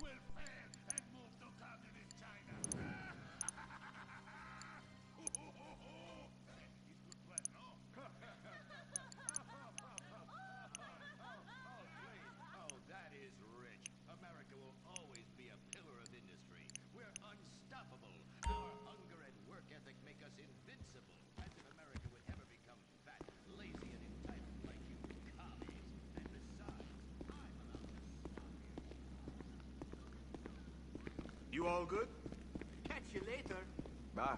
will fail and move to communist China. It's good plan, no? Oh, that is rich. America will always be a pillar of industry. We're unstoppable. Our hunger and work ethic make us invincible. As if America would ever become fat, lazy, and entitled like you commies. And besides, I'm allowed to stop you. You all good? Catch you later. Bye.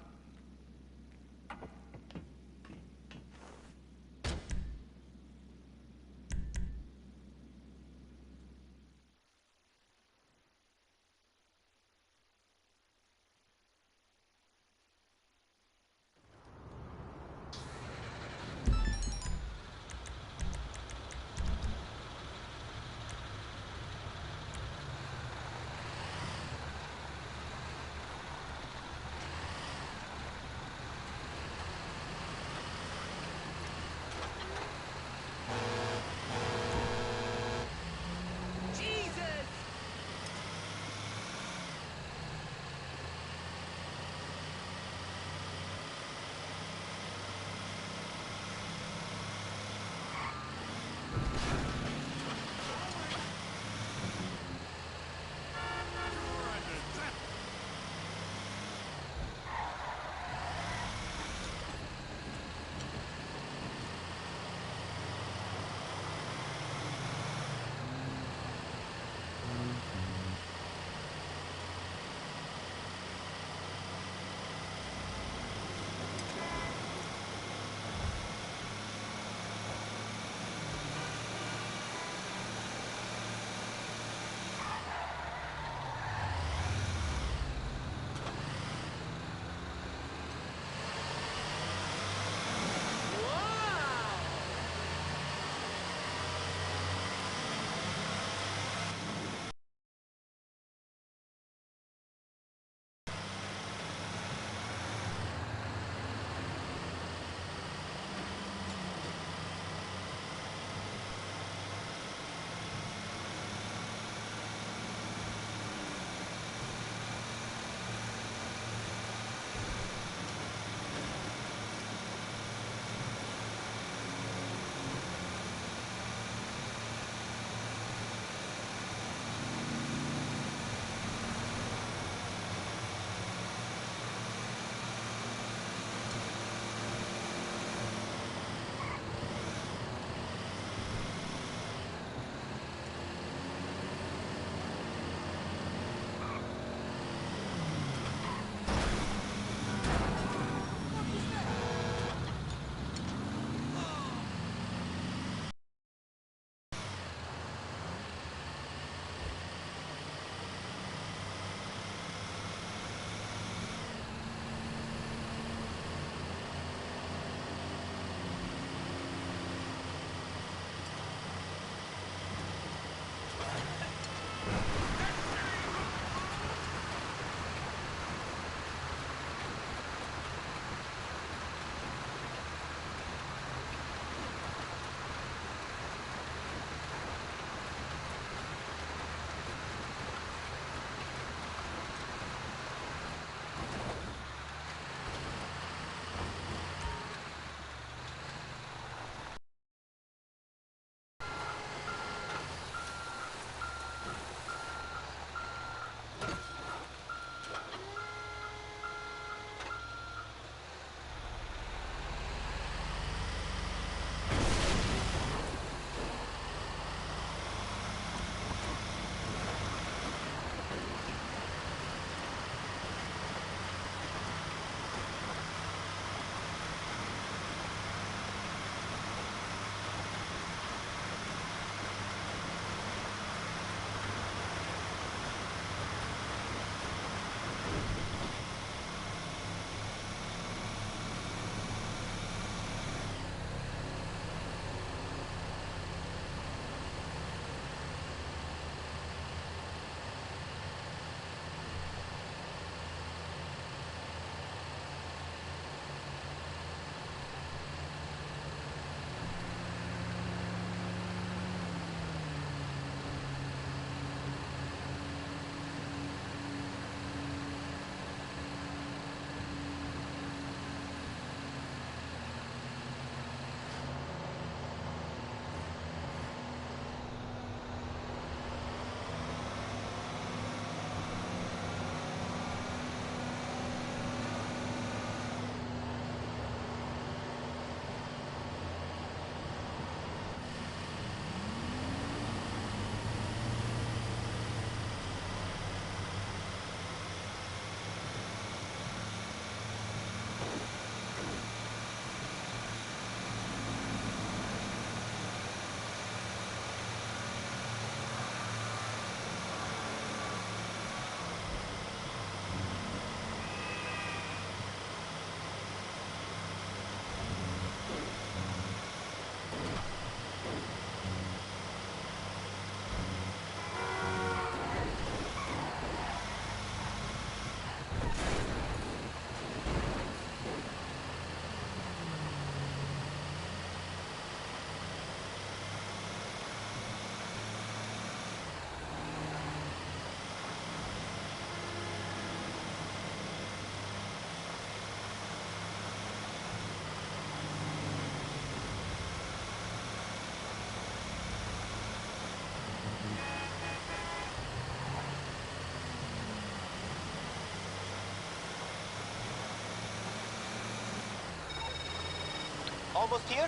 Almost here?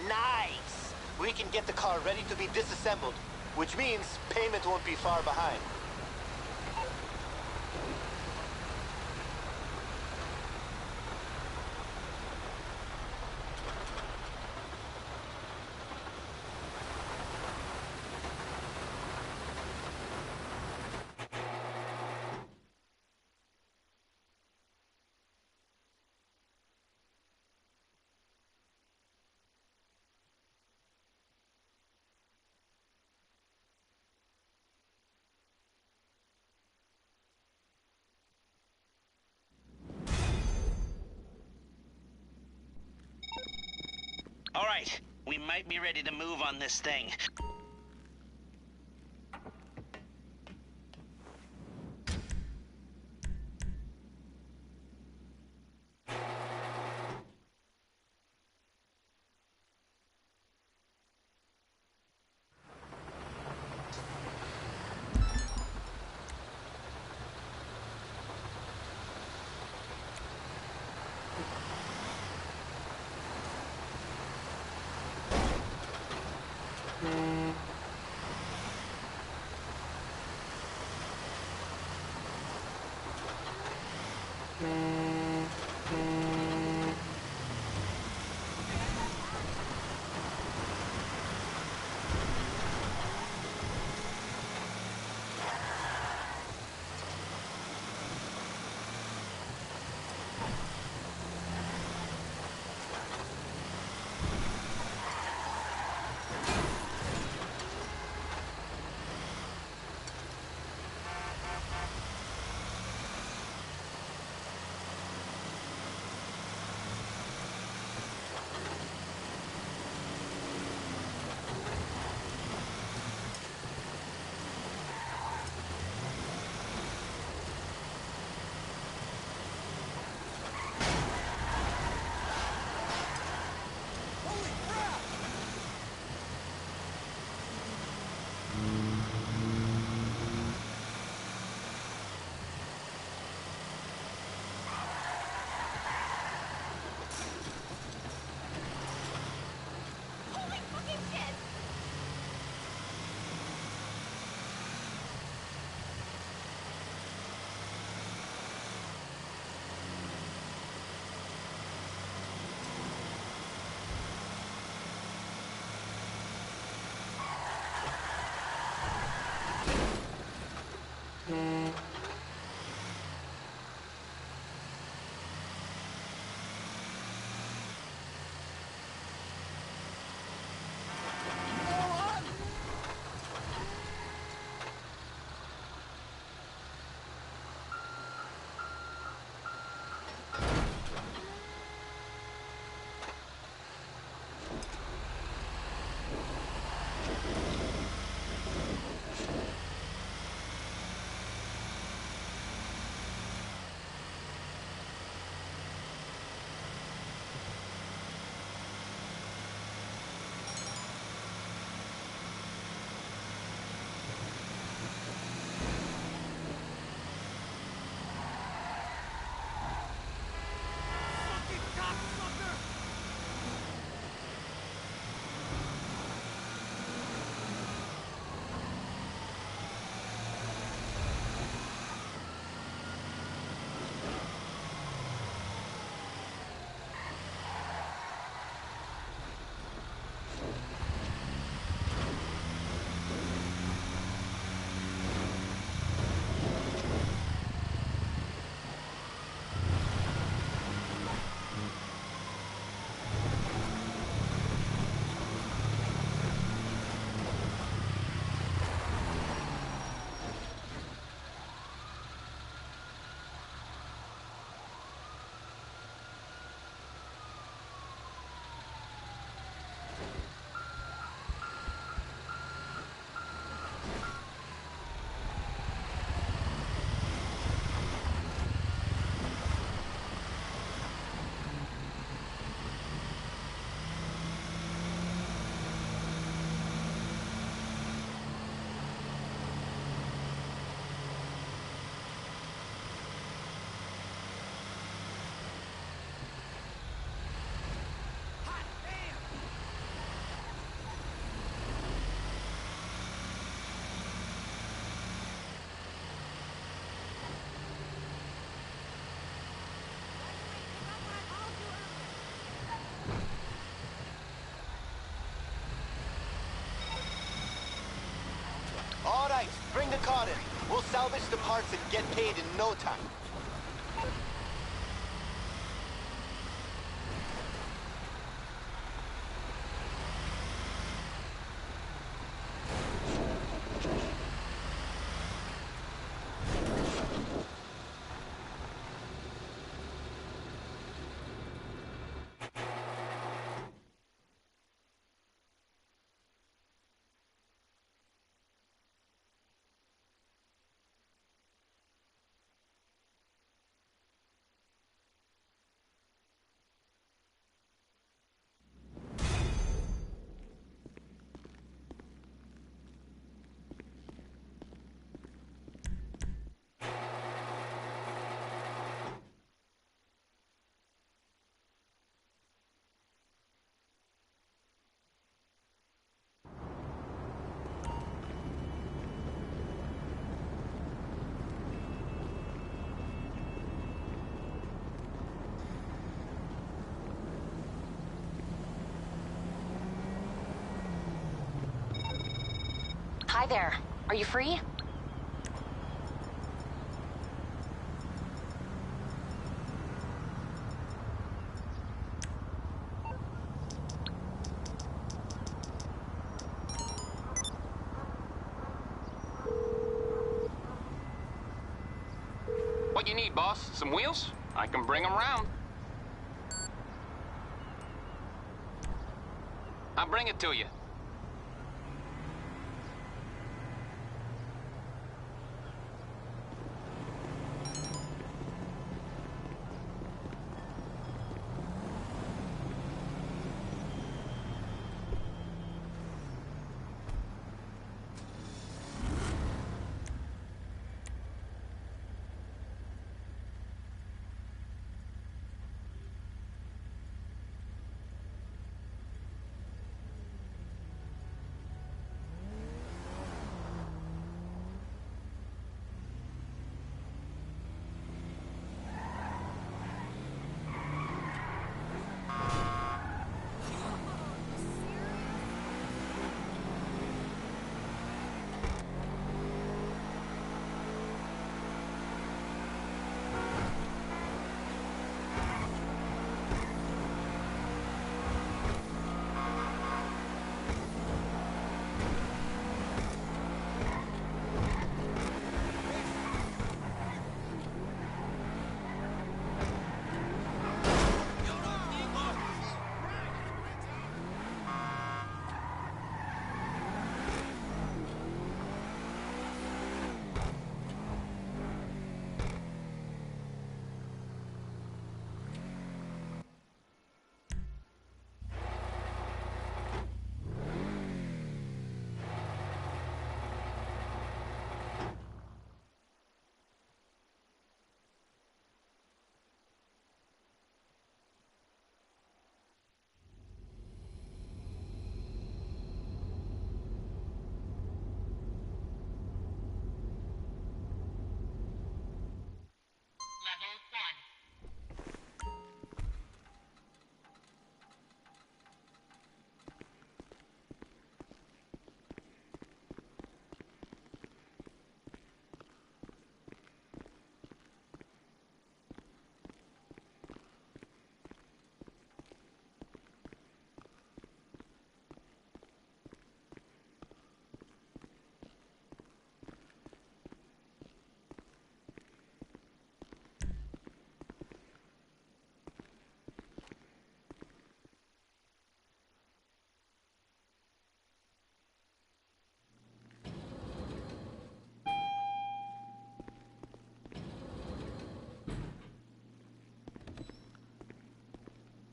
Nice! We can get the car ready to be disassembled, which means payment won't be far behind. All right, we might be ready to move on this thing. Guys, bring the car in. We'll salvage the parts and get paid in no time. Hi there. Are you free? What you need, boss? Some wheels? I can bring them round. I'll bring it to you.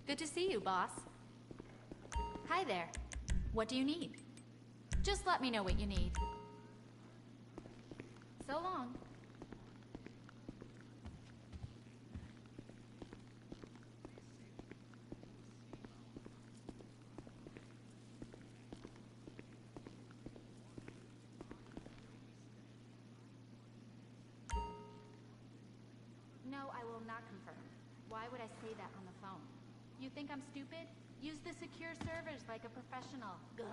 Good to see you, boss. Hi there. What do you need? Just let me know what you need. So long. No, I will not confirm. Why would I say that on the phone? You think I'm stupid? Use the secure servers like a professional. Ugh.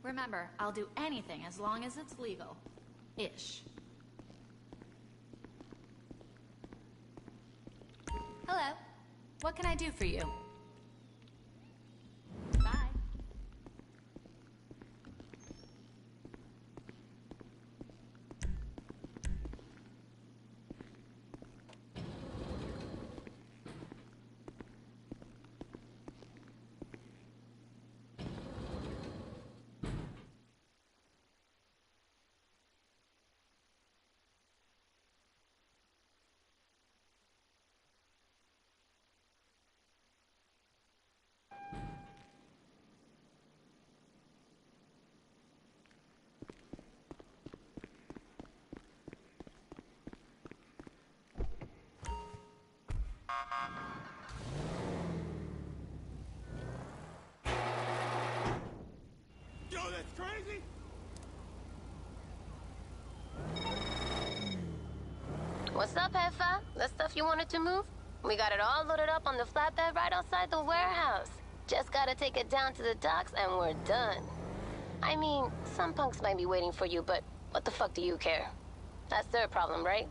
Remember, I'll do anything as long as it's legal. Ish. Hello. What can I do for you? Bye. Yo, that's crazy! What's up, Hefa? The stuff you wanted to move? We got it all loaded up on the flatbed right outside the warehouse. Just gotta take it down to the docks and we're done. I mean, some punks might be waiting for you, but what the fuck do you care? That's their problem, right?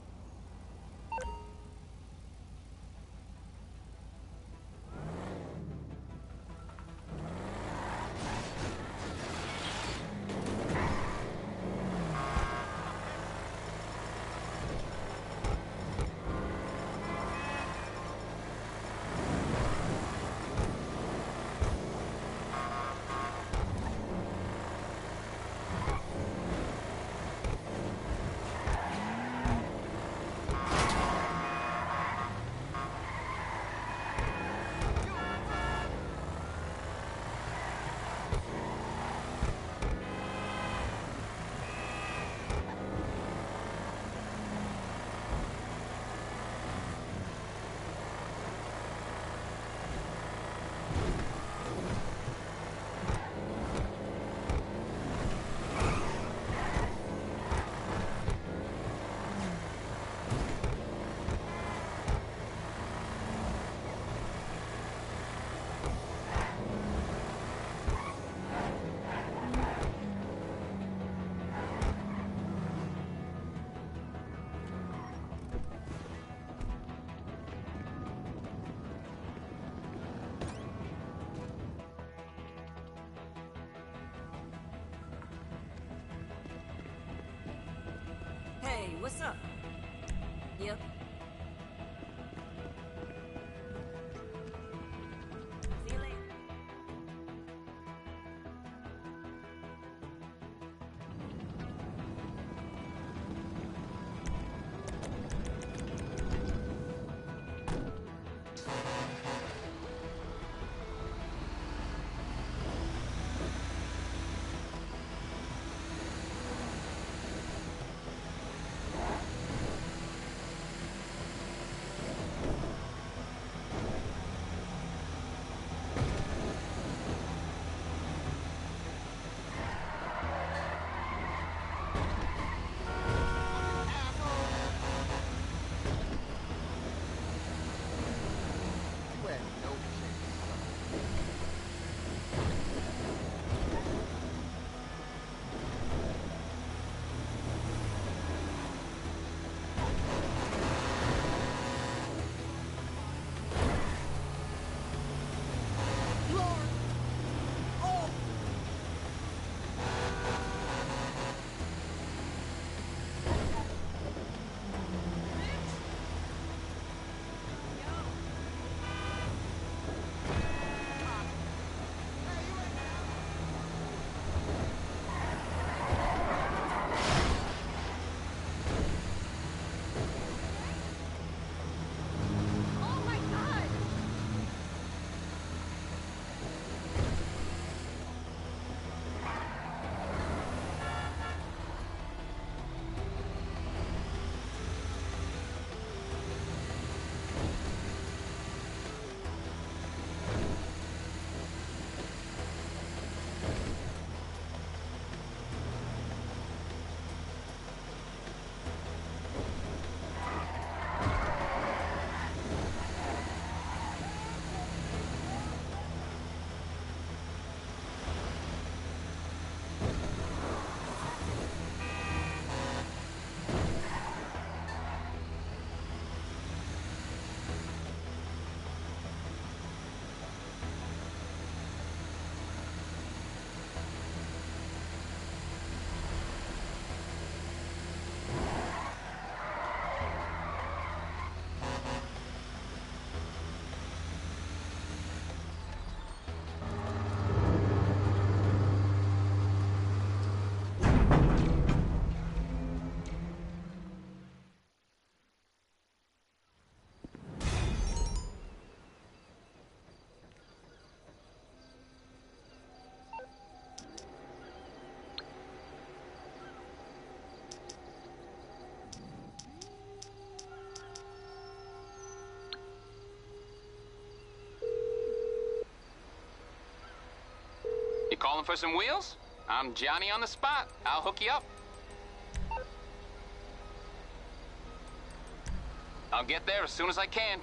Hey, what's up? Yep. See you later. Calling for some wheels? I'm Johnny on the spot. I'll hook you up. I'll get there as soon as I can.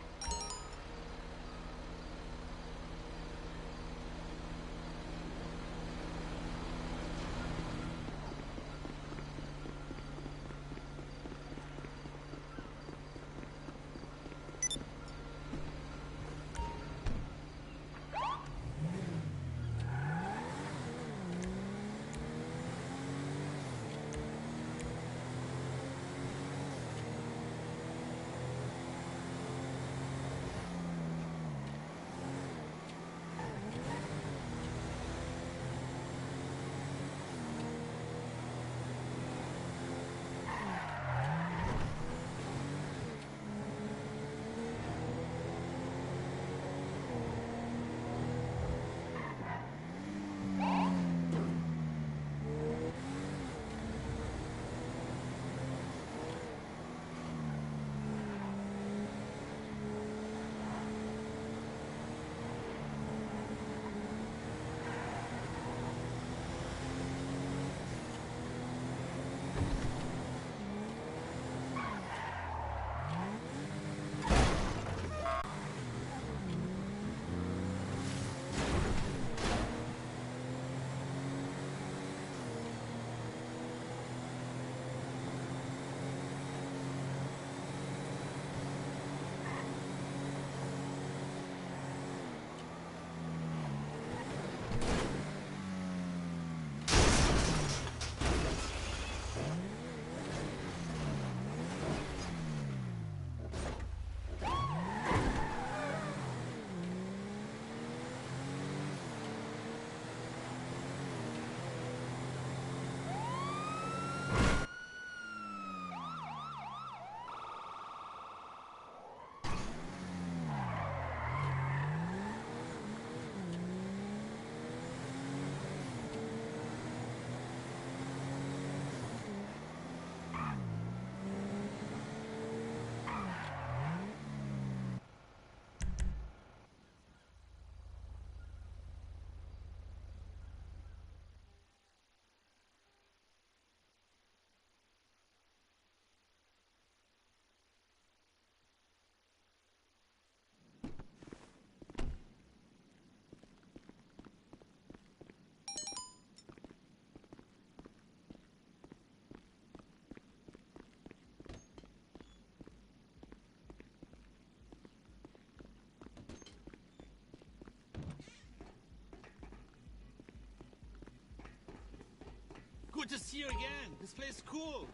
Good to see you again. This place is cool.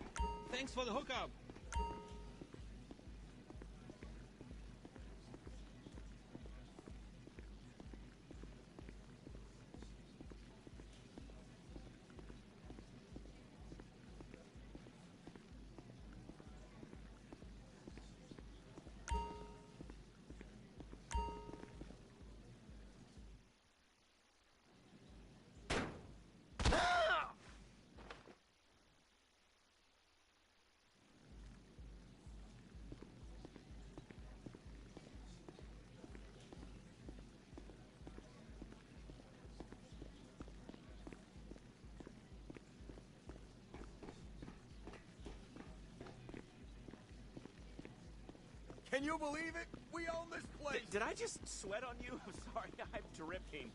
Thanks for the hookup. Can you believe it? We own this place. Did I just sweat on you? I'm sorry, I'm dripping.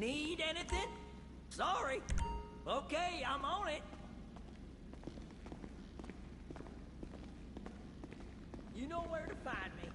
Need anything? Sorry. Okay, I'm on it. You know where to find me.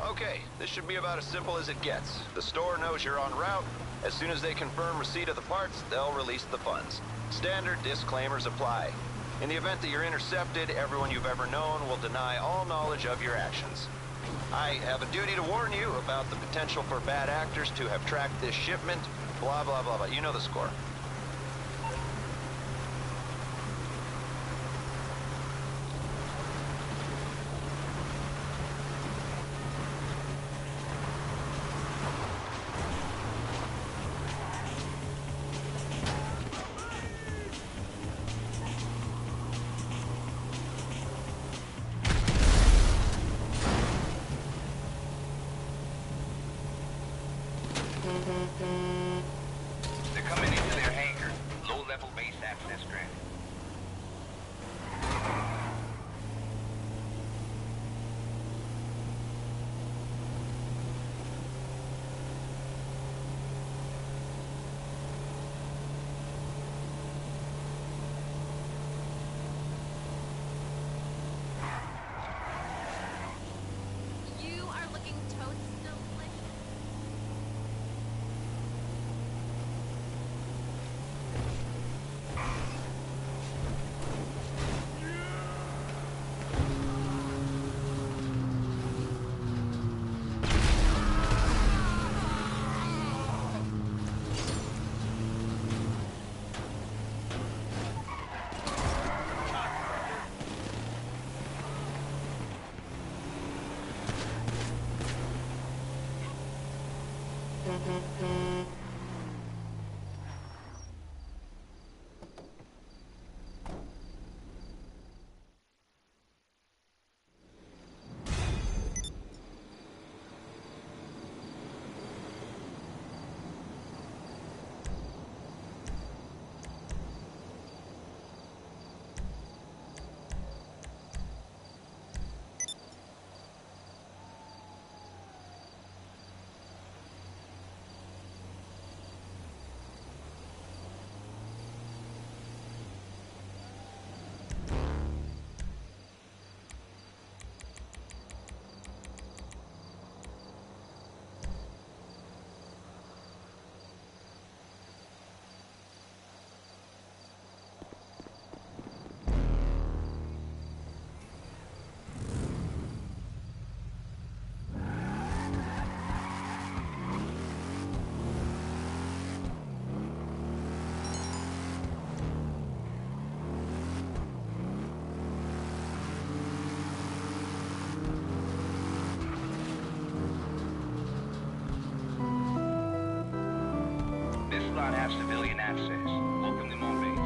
Okay, this should be about as simple as it gets. The store knows you're en route. As soon as they confirm receipt of the parts, they'll release the funds. Standard disclaimers apply. In the event that you're intercepted, everyone you've ever known will deny all knowledge of your actions. I have a duty to warn you about the potential for bad actors to have tracked this shipment, blah, blah, blah, blah. You know the score. They're coming into their hangar. Low-level base access granted. You are looking totes delicious. This lot has civilian access. Welcome them on base.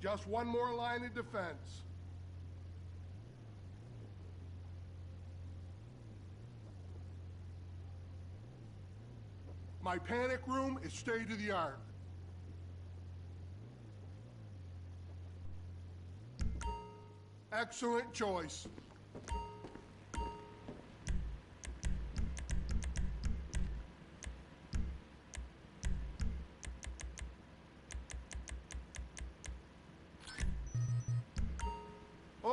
Just one more line of defense. My panic room is state of the art. Excellent choice.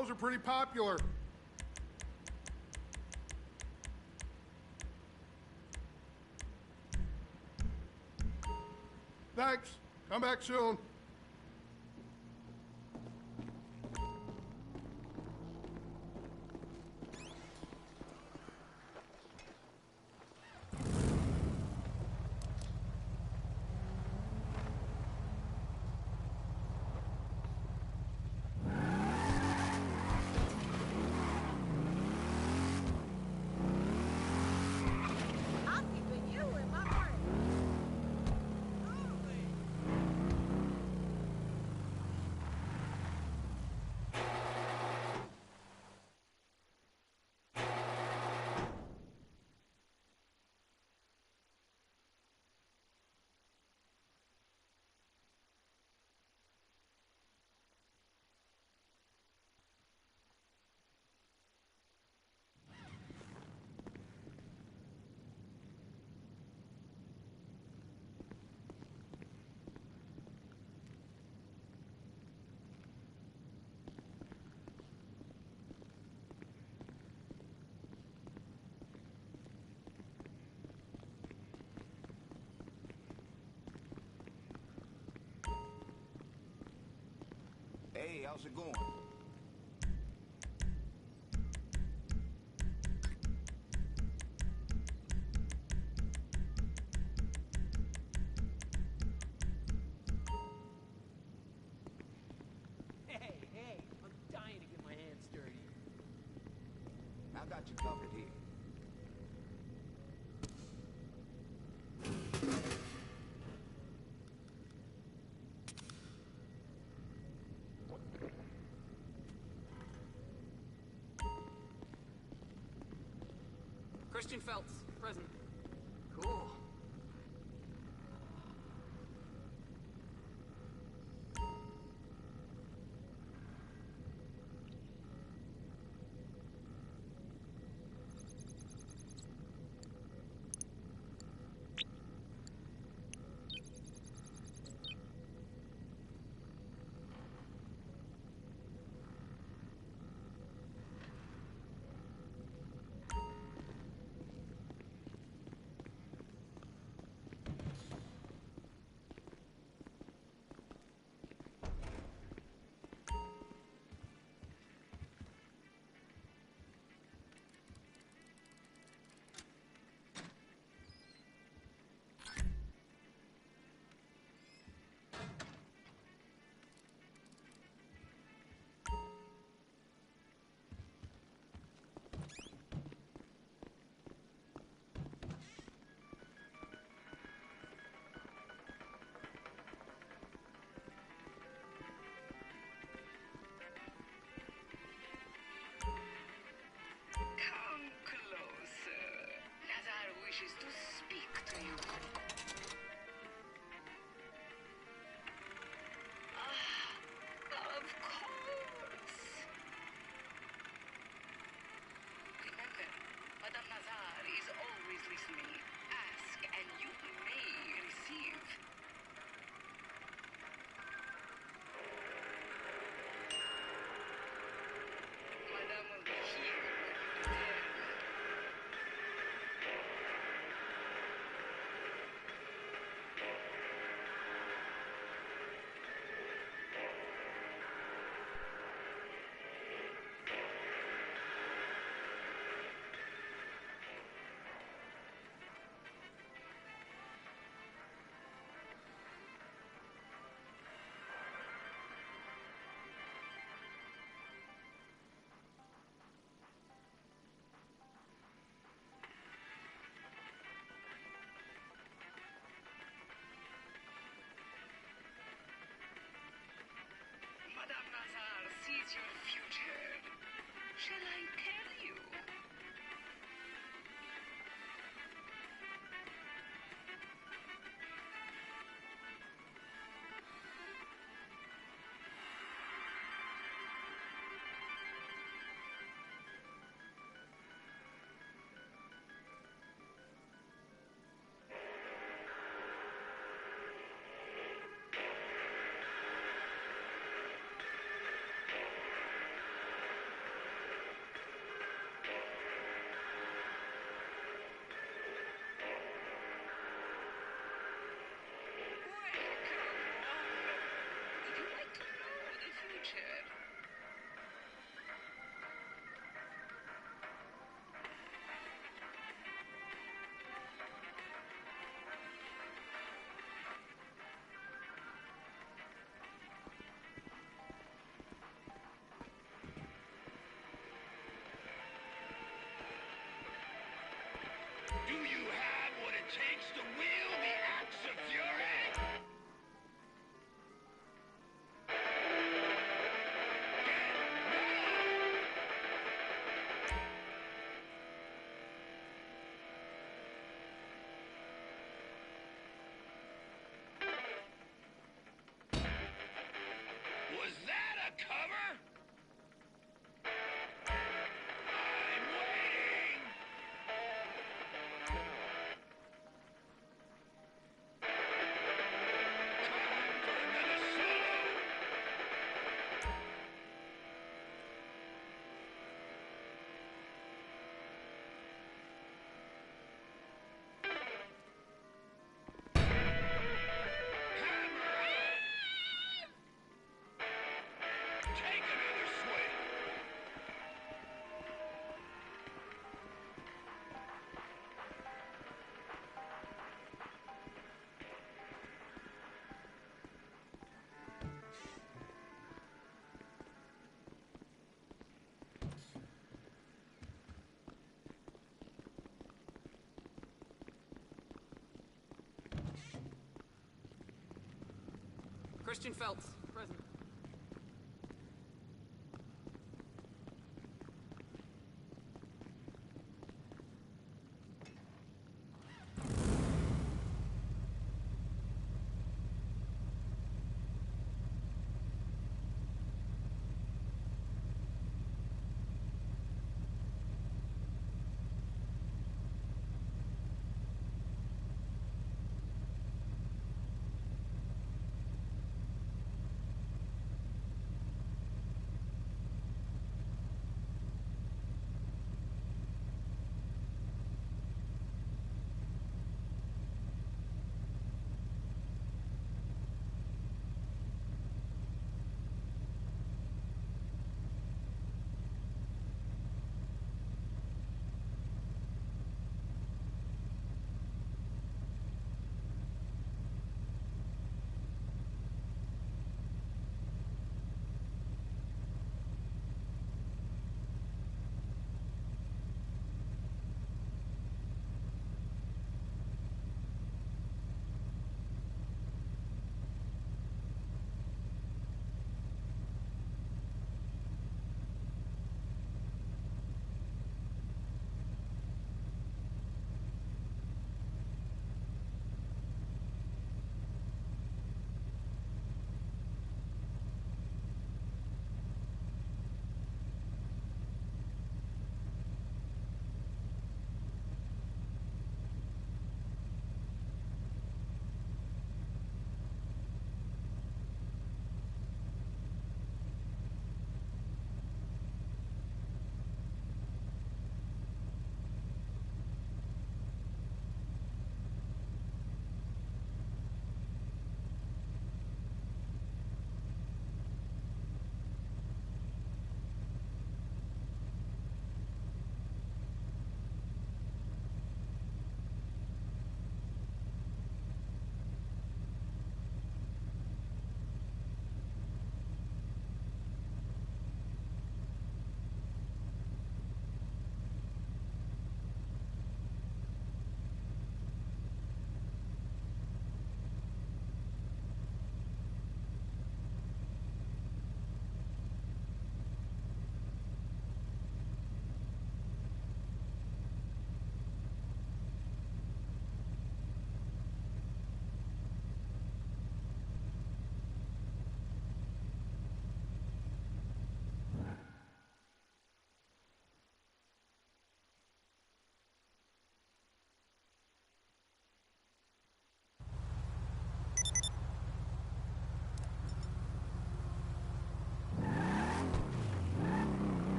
Those are pretty popular. Thanks. Come back soon. Hey, how's it going? Hey, I'm dying to get my hands dirty. I got you covered here. Christian Feltz, present. Cool. wishes to speak to you. Of course. Remember, Madame Nazar is always listening. Ask and you may receive. Madame will be here when you return. chair. Do you have what it takes to wield the axe of fury? Was that a cover? I'm waiting! Time for another solo! Take another swing! Christian Phelps, present.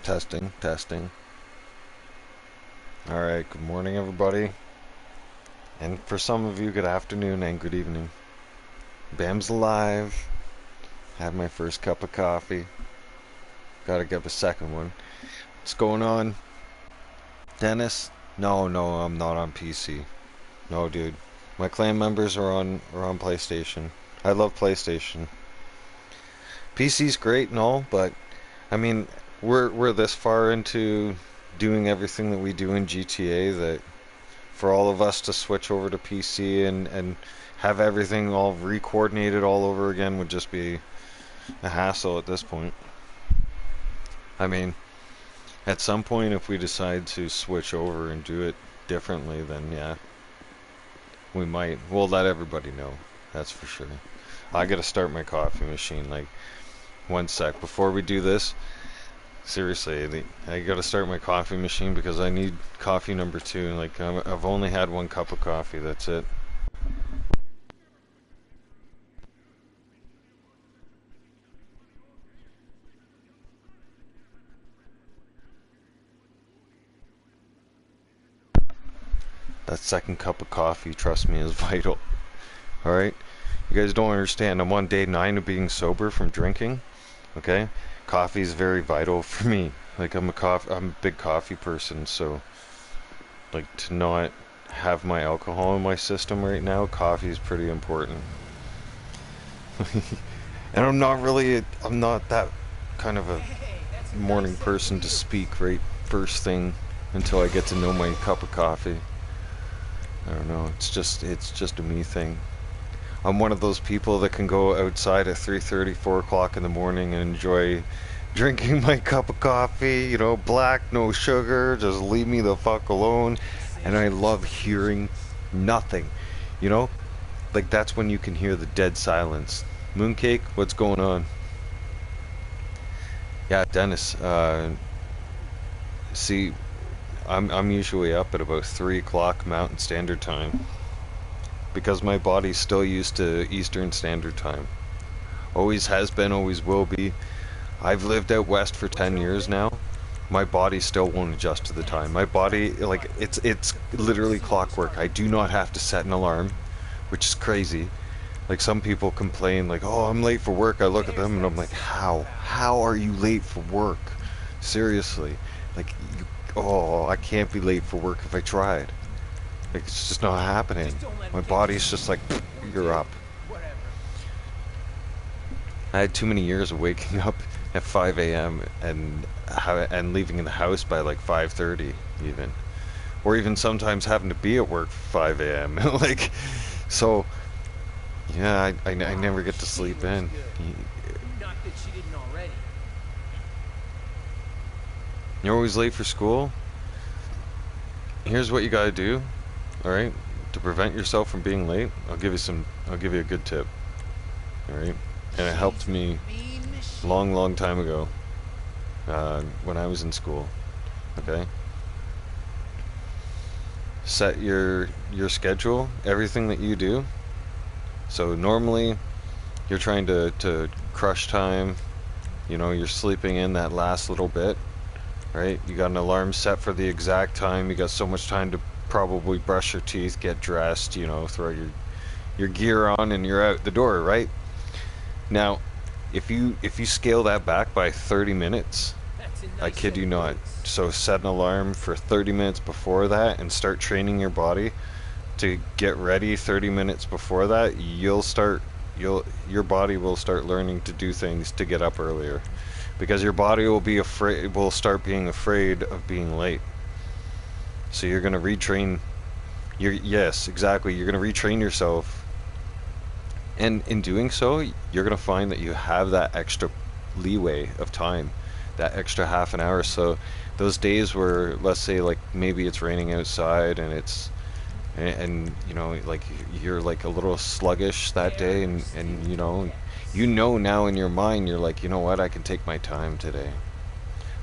Testing, testing. Alright, good morning everybody. And for some of you, good afternoon and good evening. Bam's alive. Had my first cup of coffee. Gotta get the second one. What's going on? Dennis? No, I'm not on PC. No, dude. My clan members are on PlayStation. I love PlayStation. PC's great and all, but I mean, we're this far into doing everything that we do in GTA that for all of us to switch over to PC and have everything all re-coordinated all over again would just be a hassle at this point. I mean, at some point if we decide to switch over and do it differently, then yeah, we might. We'll let everybody know, that's for sure. I gotta start my coffee machine, like, one sec, before we do this. Seriously, I gotta start my coffee machine because I need coffee number 2. Like, I've only had 1 cup of coffee, that's it. That second cup of coffee, trust me, is vital. Alright? You guys don't understand. I'm on day 9 of being sober from drinking. Okay? Coffee is very vital for me. Like, I'm a big coffee person, so like, to not have my alcohol in my system right now, coffee is pretty important. And I'm not that kind of a morning person to speak right first thing until I get to know my cup of coffee. I don't know, it's just a me thing. I'm one of those people that can go outside at 3:30, 4 o'clock in the morning and enjoy drinking my cup of coffee, you know, black, no sugar, just leave me the fuck alone. And I love hearing nothing, you know? Like, that's when you can hear the dead silence. Mooncake, what's going on? Yeah, Dennis, see, I'm usually up at about 3 o'clock Mountain Standard Time because my body's still used to Eastern Standard Time. Always has been, always will be. I've lived out west for 10 years now. My body still won't adjust to the time. My body, like, it's literally clockwork. I do not have to set an alarm, which is crazy. Like, some people complain, like, oh, I'm late for work. I look at them and I'm like, how are you late for work? Seriously. Like, I can't be late for work if I tried. Like, it's just not happening. My body's just like, you're up. I had too many years of waking up at 5 a.m. and leaving in the house by like 5:30 even. Or even sometimes having to be at work 5 a.m. Like, so, yeah, I never get to sleep in. Not that she didn't already. You're always late for school? Here's what you gotta do, alright? To prevent yourself from being late, I'll give you a good tip. Alright? And it helped me long time ago, when I was in school. Okay? Set your schedule, everything that you do. So normally, you're trying to crush time, you know, you're sleeping in that last little bit, right? You got an alarm set for the exact time, you got so much time to probably brush your teeth, get dressed, you know, throw your gear on, and you're out the door, right? Now, if you scale that back by 30 minutes, I kid you not, so set an alarm for 30 minutes before that and start training your body to get ready 30 minutes before that, your body will start learning to do things to get up earlier, because your body will start being afraid of being late. So you're going to retrain yes, exactly, you're going to retrain yourself. And in doing so, you're going to find that you have that extra leeway of time, that extra half an hour. So those days where, let's say, like, maybe it's raining outside and you know, like, you're like a little sluggish that day, and you know now in your mind, you're like, you know what, I can take my time today.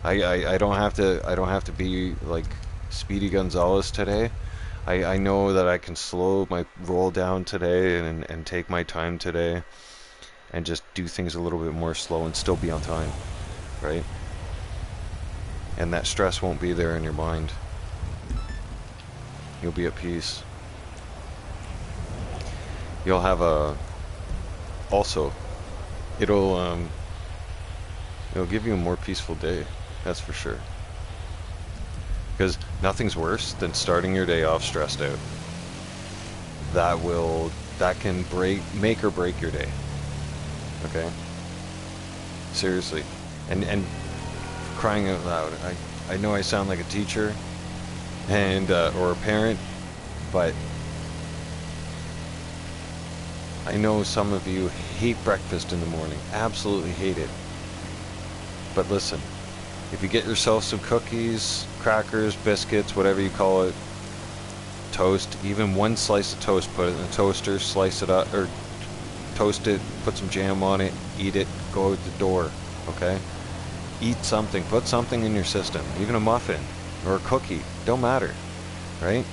I don't have to be like Speedy Gonzalez today. I know that I can slow my roll down today and take my time today and just do things a little bit more slow and still be on time, right? and that stress won't be there in your mind. You'll be at peace. You'll have a, also, it'll give you a more peaceful day, that's for sure. Because nothing's worse than starting your day off stressed out. That can make or break your day. Okay? Seriously. And crying out loud, I know I sound like a teacher and or a parent, but I know some of you hate breakfast in the morning, absolutely hate it. But listen, if you get yourself some cookies, crackers, biscuits, whatever you call it, toast, even one slice of toast, put it in the toaster, slice it up, or toast it, put some jam on it, eat it, go out the door, okay? Eat something, put something in your system, even a muffin or a cookie, don't matter, right?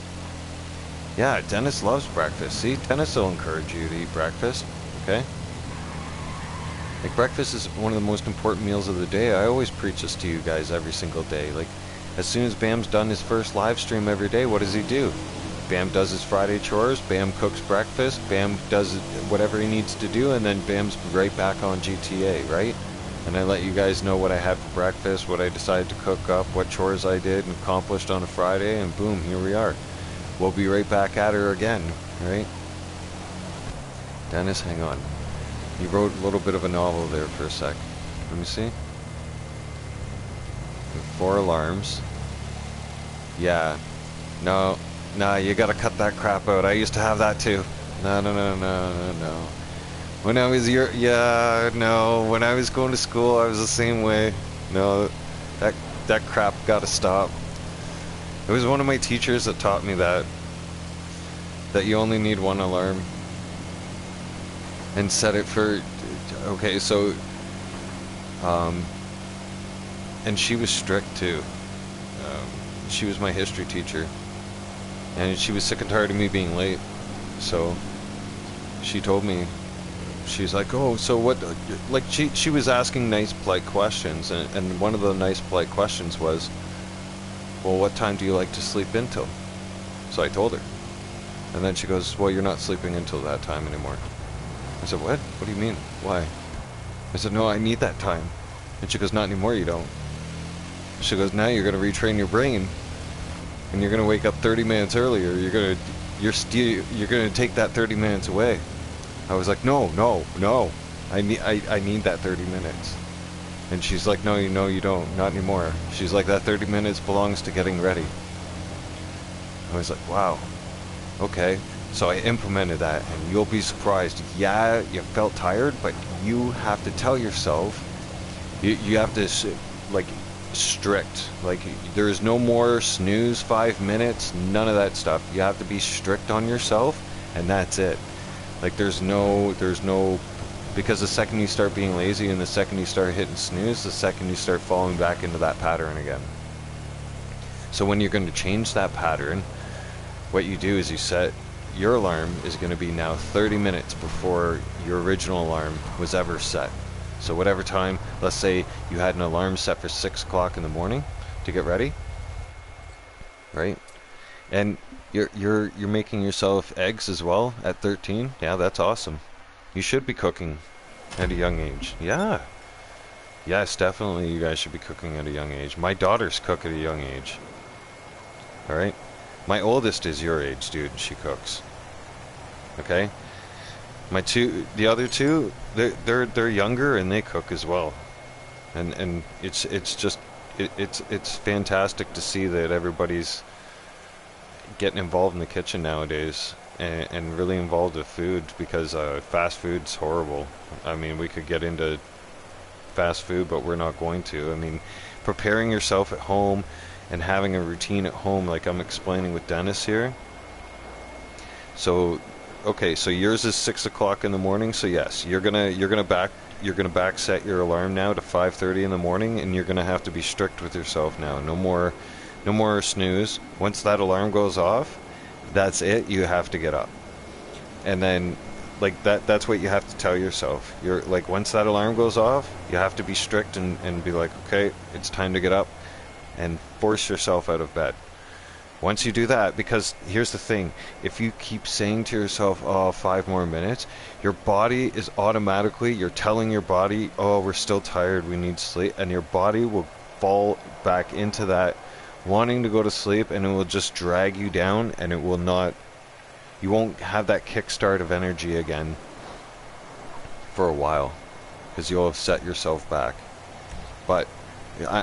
Yeah, Dennis loves breakfast. See, Dennis will encourage you to eat breakfast, okay? Like, breakfast is one of the most important meals of the day. I always preach this to you guys every single day. Like, as soon as Bam's done his first live stream every day, what does he do? Bam does his Friday chores, Bam cooks breakfast, Bam does whatever he needs to do, and then Bam's right back on GTA, right? And I let you guys know what I had for breakfast, what I decided to cook up, what chores I did and accomplished on a Friday, and boom, here we are. We'll be right back at her again, right? Dennis, hang on. You wrote a little bit of a novel there for a sec. Let me see. 4 alarms. Yeah. No, you gotta cut that crap out. I used to have that too. No. When I was when I was going to school, I was the same way. No, that crap gotta stop. It was one of my teachers that taught me that you only need 1 alarm. And set it for, okay, so, and she was strict too. She was my history teacher. And she was sick and tired of me being late. So, she told me, she's like, oh, so what, like, she was asking nice, polite questions. And one of the nice, polite questions was, well, what time do you like to sleep until? So I told her. And then she goes, well, you're not sleeping until that time anymore. I said, what? What do you mean? Why? I said, no, I need that time. And she goes, not anymore, you don't. She goes, now you're going to retrain your brain. And you're going to wake up 30 minutes earlier. You're going to take that 30 minutes away. I was like, no. I need that 30 minutes. And she's like, no, you don't. Not anymore. She's like, that 30 minutes belongs to getting ready. I was like, wow. Okay. So I implemented that, and you'll be surprised. Yeah, you felt tired, but you have to tell yourself, you have to, like, strict. Like, there is no more snooze 5 minutes, none of that stuff. You have to be strict on yourself, and that's it. Like, there's no, because the second you start being lazy and the second you start hitting snooze, the second you start falling back into that pattern again. So when you're going to change that pattern, what you do is you set, your alarm is going to be now 30 minutes before your original alarm was ever set. So whatever time, let's say you had an alarm set for 6 o'clock in the morning to get ready, right? And you're making yourself eggs as well at 13. Yeah, that's awesome. You should be cooking at a young age. Yeah. Yes, definitely you guys should be cooking at a young age. My daughters cook at a young age. Alright? My oldest is your age, dude. She cooks. Okay? The other two, they're younger and they cook as well. And it's fantastic to see that everybody's getting involved in the kitchen nowadays and really involved with food, because fast food's horrible. I mean, we could get into fast food, but we're not going to. I mean, preparing yourself at home and having a routine at home, like I'm explaining with Dennis here. So, okay, so yours is 6 o'clock in the morning. So yes, you're gonna back set your alarm now to 5:30 in the morning, and you're gonna have to be strict with yourself now. No more snooze. Once that alarm goes off, that's it. You have to get up, and then like that's what you have to tell yourself. You're like, once that alarm goes off, you have to be strict and be like, okay, it's time to get up. and force yourself out of bed. Once you do that, because here's the thing, if you keep saying to yourself, oh, 5 more minutes, your body is automatically, you're telling your body, oh, we're still tired, we need sleep, and your body will fall back into that wanting to go to sleep, and it will just drag you down, and it will not, you won't have that kickstart of energy again for a while, because you'll have set yourself back. But,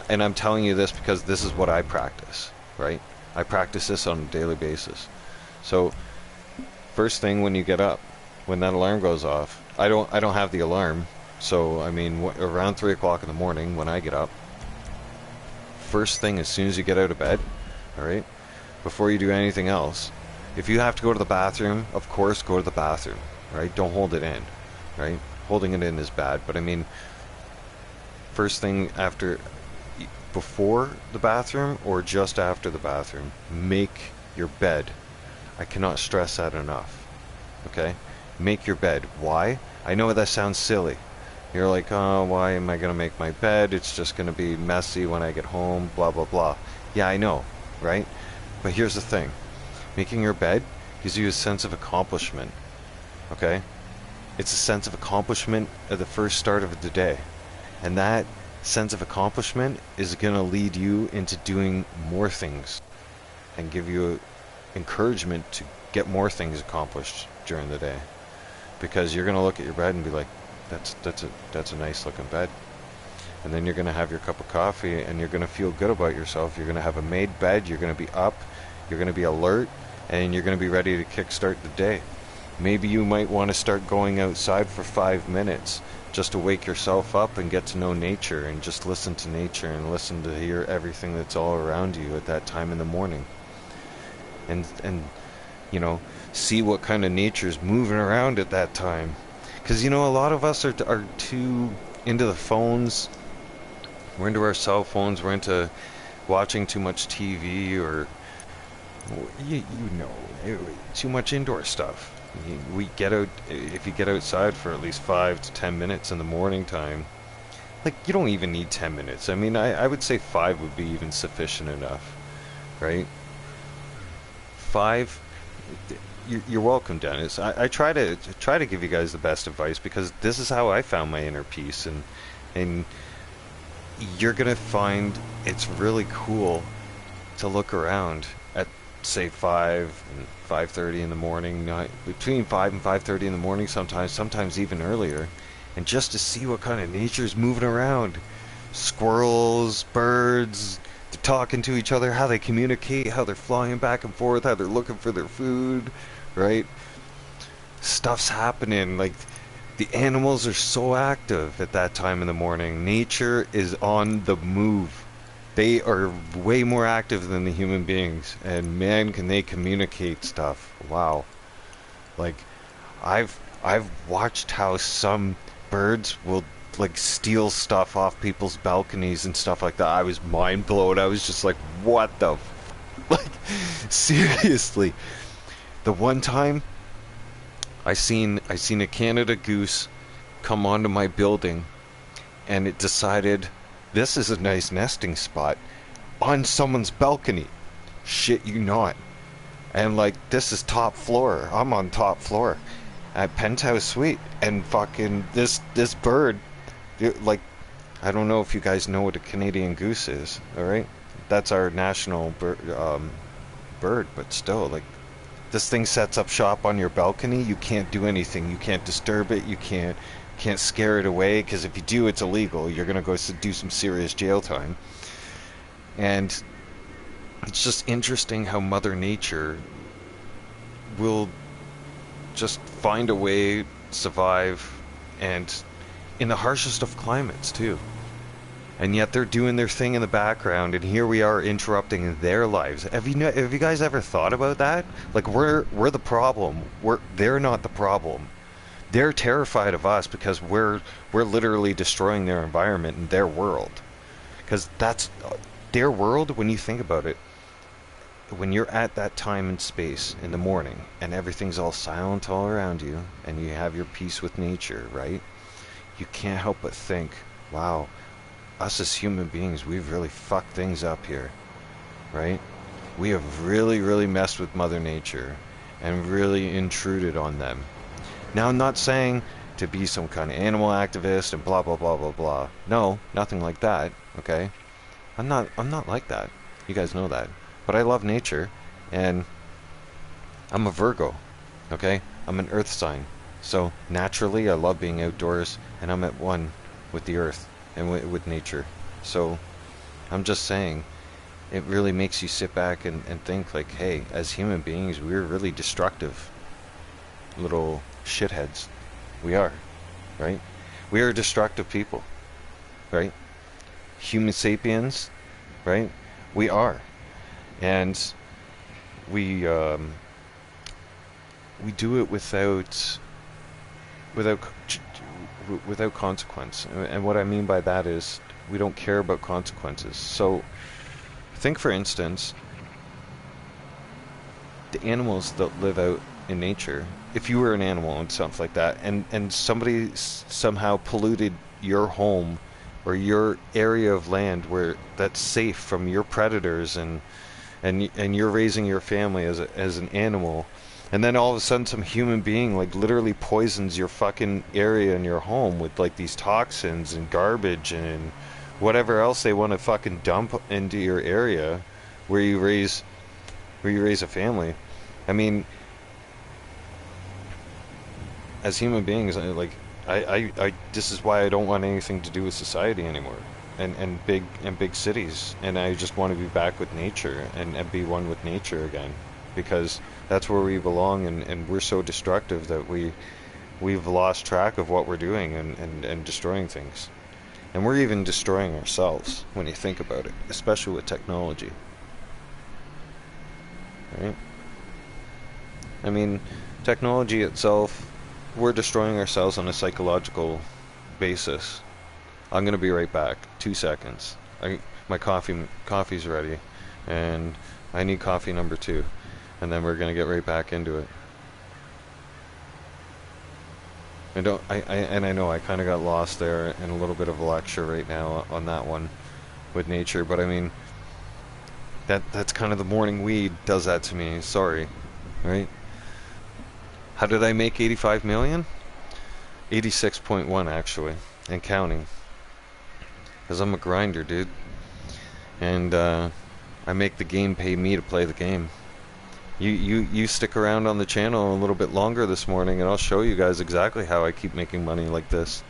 and I'm telling you this because this is what I practice, right? I practice this on a daily basis. So, first thing when you get up, when that alarm goes off, I don't have the alarm. So, I mean, around 3 o'clock in the morning when I get up, first thing as soon as you get out of bed, all right, before you do anything else, if you have to go to the bathroom, of course, go to the bathroom, right? Don't hold it in, right? Holding it in is bad, but I mean, first thing before the bathroom or just after the bathroom, make your bed. I cannot stress that enough. Okay? Make your bed. Why? I know that sounds silly. You're like, oh, why am I going to make my bed? It's just going to be messy when I get home, blah, blah, blah. Yeah, I know, right? But here's the thing. Making your bed gives you a sense of accomplishment. Okay? It's a sense of accomplishment at the first start of the day. And that sense of accomplishment is going to lead you into doing more things and give you encouragement to get more things accomplished during the day, because you're going to look at your bed and be like, that's a nice looking bed. And then you're going to have your cup of coffee and you're going to feel good about yourself. You're going to have a made bed, you're going to be up, you're going to be alert, and you're going to be ready to kickstart the day. Maybe you might want to start going outside for 5 minutes just to wake yourself up and get to know nature and just listen to nature and listen to hear everything that's all around you at that time in the morning. And you know, see what kind of nature's moving around at that time. Because, you know, a lot of us are too into the phones. We're into our cell phones. We're into watching too much TV or, you know, too much indoor stuff. We get out, if you get outside for at least 5 to 10 minutes in the morning time, like, you don't even need 10 minutes. I mean, I would say 5 would be even sufficient enough, right? 5, you're welcome, Dennis. I try to give you guys the best advice because this is how I found my inner peace, and you're gonna find it's really cool to look around at, say, 5 and 5:30 in the morning, between 5 and 5:30 in the morning, sometimes even earlier, and just to see what kind of nature's moving around. Squirrels, birds, they're talking to each other, how they communicate, how they're flying back and forth, how they're looking for their food, right? Stuff's happening. Like, the animals are so active at that time in the morning. Nature is on the move. They are way more active than the human beings, and man, can they communicate stuff. Wow. Like, I've watched how some birds will, like, steal stuff off people's balconies and stuff like that. I was mind blown. I was just like, what the like, seriously. The one time I seen a Canada goose come onto my building, and it decided, this is a nice nesting spot on someone's balcony. Shit you not. And, like, this is top floor. I'm on top floor at Penthouse Suite, and fucking this bird, like, I don't know if you guys know what a Canadian goose is, alright? That's our national bird, but still, like, this thing sets up shop on your balcony. You can't do anything. You can't disturb it. You can't scare it away, because if you do, it's illegal. You're gonna go do some serious jail time. And it's just interesting how Mother Nature will just find a way, survive, and in the harshest of climates too. And yet they're doing their thing in the background, and here we are interrupting their lives. Have you guys ever thought about that? Like, we're the problem. They're not the problem. They're terrified of us because we're literally destroying their environment and their world. Because that's their world. When you think about it, when you're at that time and space in the morning and everything's all silent all around you and you have your peace with nature, right? You can't help but think, wow, us as human beings, we've really fucked things up here, right? We have really, really messed with Mother Nature and really intruded on them. Now, I'm not saying to be some kind of animal activist and blah, blah, blah, blah, blah. No, nothing like that, okay? I'm not like that. You guys know that. But I love nature, and I'm a Virgo, okay? I'm an earth sign. So, naturally, I love being outdoors, and I'm at one with the earth and with nature. So, I'm just saying, it really makes you sit back and think like, hey, as human beings, we're really destructive little shitheads. We are, right? We are destructive people, right? Human sapiens, right? We are. And we do it without consequence. And what I mean by that is we don't care about consequences. So think, for instance, the animals that live out in nature. If you were an animal and stuff like that, and somebody somehow polluted your home or your area of land where that's safe from your predators, and you're raising your family as an animal, and then all of a sudden some human being like literally poisons your fucking area in your home with like these toxins and garbage and whatever else they want to fucking dump into your area where you raise a family. I mean, as human beings, I this is why I don't want anything to do with society anymore, and big cities, and I just want to be back with nature and be one with nature again, because that's where we belong, and we're so destructive that we've lost track of what we're doing and destroying things, and we're even destroying ourselves when you think about it, especially with technology, right? I mean, technology itself, we're destroying ourselves on a psychological basis. I'm gonna be right back. 2 seconds. My coffee's ready, and I need coffee number 2, and then we're gonna get right back into it. I know I kind of got lost there in a little bit of a lecture right now on that one with nature, but I mean that's kind of the morning weed does that to me. Sorry, right? How did I make 85 million? 86.1 actually, and counting. Because I'm a grinder, dude. And I make the game pay me to play the game. You stick around on the channel a little bit longer this morning, and I'll show you guys exactly how I keep making money like this.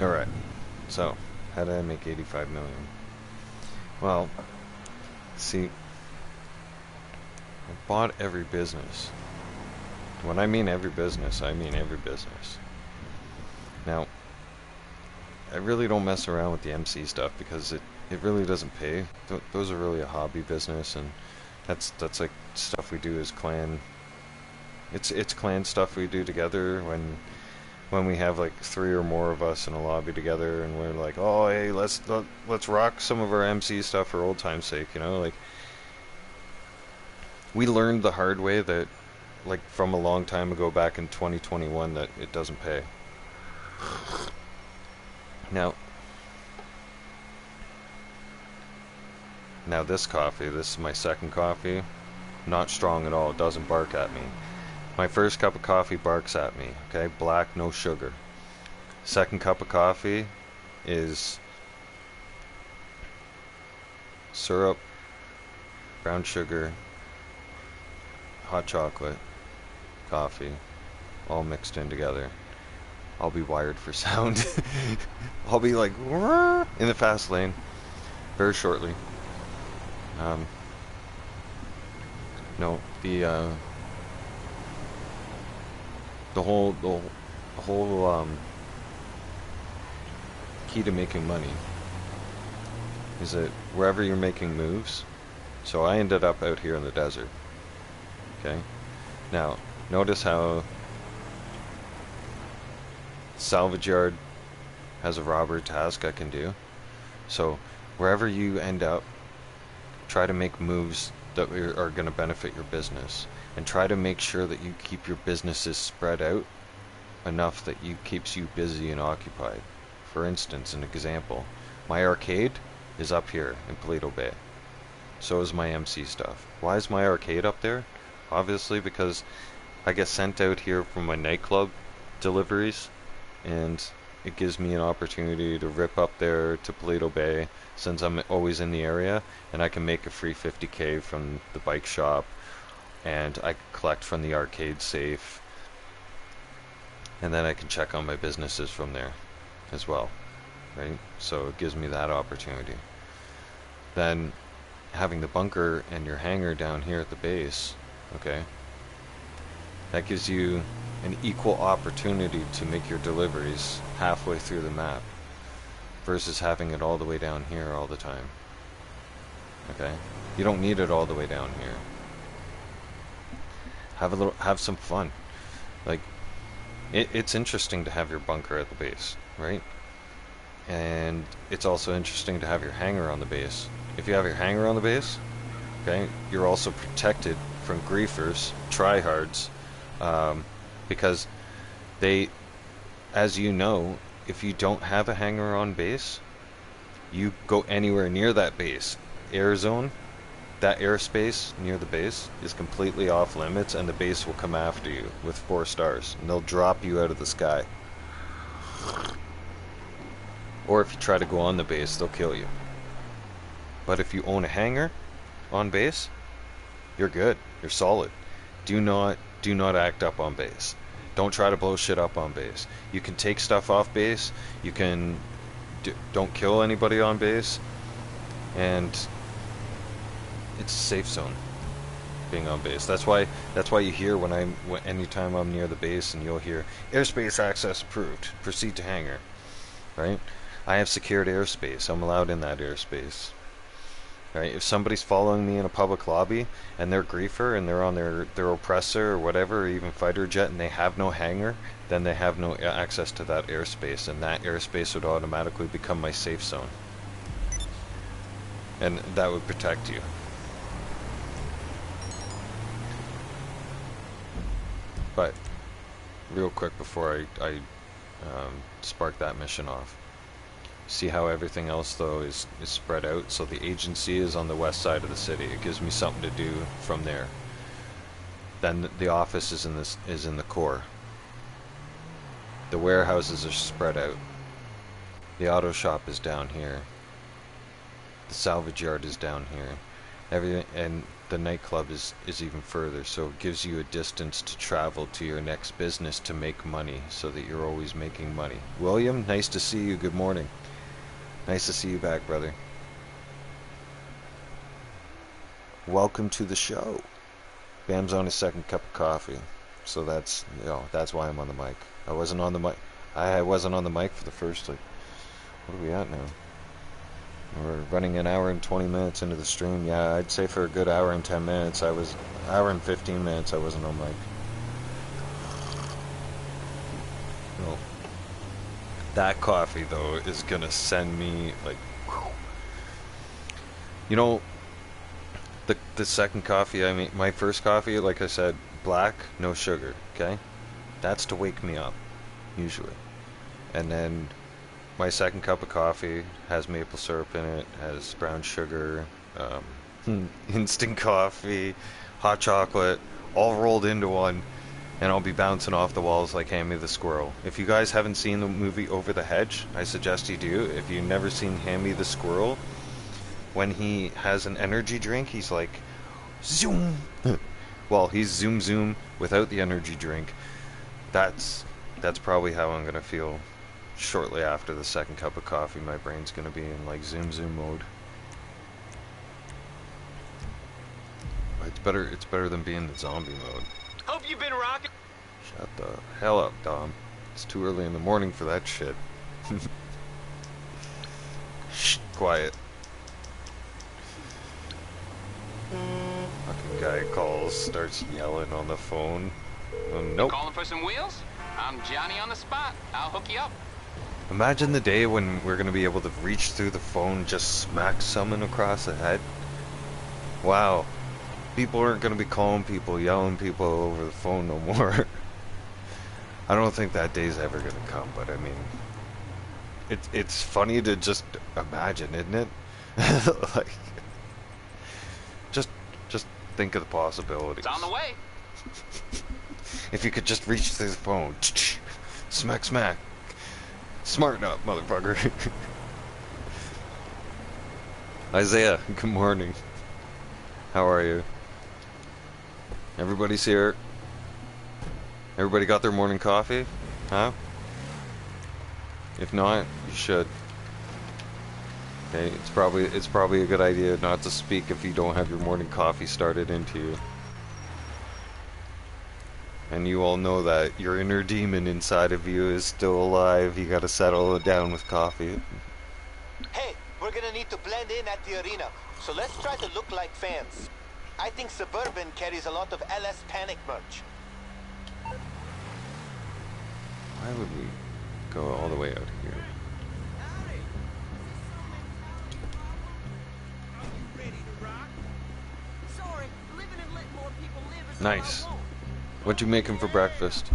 Alright, so how did I make 85 million? Well, see, I bought every business. When I mean every business, I mean every business. Now, I really don't mess around with the MC stuff because it really doesn't pay. Those are really a hobby business, and that's like stuff we do as clan. It's clan stuff we do together when we have like 3 or more of us in a lobby together, and we're like, oh hey, let's rock some of our MC stuff for old time's sake, you know. Like, we learned the hard way that, like, from a long time ago back in 2021, that it doesn't pay. Now this coffee, this is my second coffee, not strong at all, it doesn't bark at me. My first cup of coffee barks at me, okay, black, no sugar. Second cup of coffee is syrup, brown sugar, hot chocolate, coffee, all mixed in together. I'll be wired for sound. I'll be like in the fast lane very shortly. No, the whole key to making money is that wherever you're making moves. So I ended up out here in the desert. Okay, now notice how salvage yard has a robbery task I can do. So wherever you end up, try to make moves that are going to benefit your business, and try to make sure that you keep your businesses spread out enough that keeps you busy and occupied. For instance, an example, my arcade is up here in Paleto Bay. So is my MC stuff. Why is my arcade up there? Obviously because I get sent out here from my nightclub deliveries, and it gives me an opportunity to rip up there to Paleto Bay since I'm always in the area, and I can make a free 50k from the bike shop, and I can collect from the arcade safe, and then I can check on my businesses from there as well, right? So it gives me that opportunity. Then having the bunker and your hangar down here at the base, okay, that gives you an equal opportunity to make your deliveries halfway through the map versus having it all the way down here all the time. Okay, you don't need it all the way down here. Have some fun. Like, it's interesting to have your bunker at the base, right? And it's also interesting to have your hangar on the base. If you have your hangar on the base, okay, you're also protected from griefers, tryhards, because they, as you know, if you don't have a hangar on base, you go anywhere near that base, air zone, that airspace near the base is completely off limits, and the base will come after you with 4 stars, and they'll drop you out of the sky. Or if you try to go on the base, they'll kill you. But if you own a hangar on base, you're good, you're solid. Do not act up on base. Don't try to blow shit up on base. You can take stuff off base, you can don't kill anybody on base, and it's a safe zone being on base. That's why you hear anytime I'm near the base, and you'll hear airspace access approved, proceed to hangar, right? I have secured airspace, I'm allowed in that airspace. Right? If somebody's following me in a public lobby and they're griefer and they're on their oppressor or whatever, or even fighter jet, and they have no hangar, then they have no access to that airspace, and that airspace would automatically become my safe zone, and that would protect you. But real quick before I spark that mission off, see how everything else though is spread out. So the agency is on the west side of the city. It gives me something to do from there. Then the office is in the core. The warehouses are spread out. The auto shop is down here. The salvage yard is down here. Everything, and the nightclub is even further. So it gives you a distance to travel to your next business to make money, so that you're always making money. William, nice to see you. Good morning. Nice to see you back, brother. welcome to the show. Bam's on his second cup of coffee, so that's that's why I'm on the mic. I wasn't on the mic. I wasn't on the mic for the first what are we at now? We're running an hour and 20 minutes into the stream. Yeah, I'd say for a good hour and 10 minutes, hour and 15 minutes, I wasn't on mic. Well, that coffee though is gonna send me like, whew. You know, the second coffee I made, my first coffee, like I said, black, no sugar. Okay, that's to wake me up, usually, and then. My second cup of coffee has maple syrup in it, has brown sugar, instant coffee, hot chocolate, all rolled into one, and I'll be bouncing off the walls like Hand Me the Squirrel. If you guys haven't seen the movie Over the Hedge, I suggest you do. If you've never seen Hand Me the Squirrel, when he has an energy drink, he's like, zoom! Well, he's zoom zoom without the energy drink. That's probably how I'm gonna feel. Shortly after the second cup of coffee, my brain's gonna be in like zoom zoom mode. It's better than being in zombie mode. Hope you've been rocking. Shut the hell up, Dom. It's too early in the morning for that shit. Shh, quiet. Fucking guy calls, starts yelling on the phone. Nope. Calling for some wheels? I'm Johnny on the spot. I'll hook you up. Imagine the day when we're going to be able to reach through the phone, just smack someone across the head. Wow. People aren't going to be calling people, yelling people over the phone no more. I don't think that day's ever going to come, but I mean, it's funny to just imagine, isn't it? Like, just think of the possibilities. It's on the way. If you could just reach through the phone. Smack, smack. Smarten up, motherfucker. Isaiah, good morning. How are you? Everybody's here. Everybody got their morning coffee? Huh? If not, you should. Okay, it's probably a good idea not to speak if you don't have your morning coffee started into you. And you all know that your inner demon inside of you is still alive. You gotta settle it down with coffee. Hey, we're gonna need to blend in at the arena, so let's try to look like fans. I think Suburban carries a lot of LS Panic merch. Why would we go all the way out here? Nice. What you making for breakfast?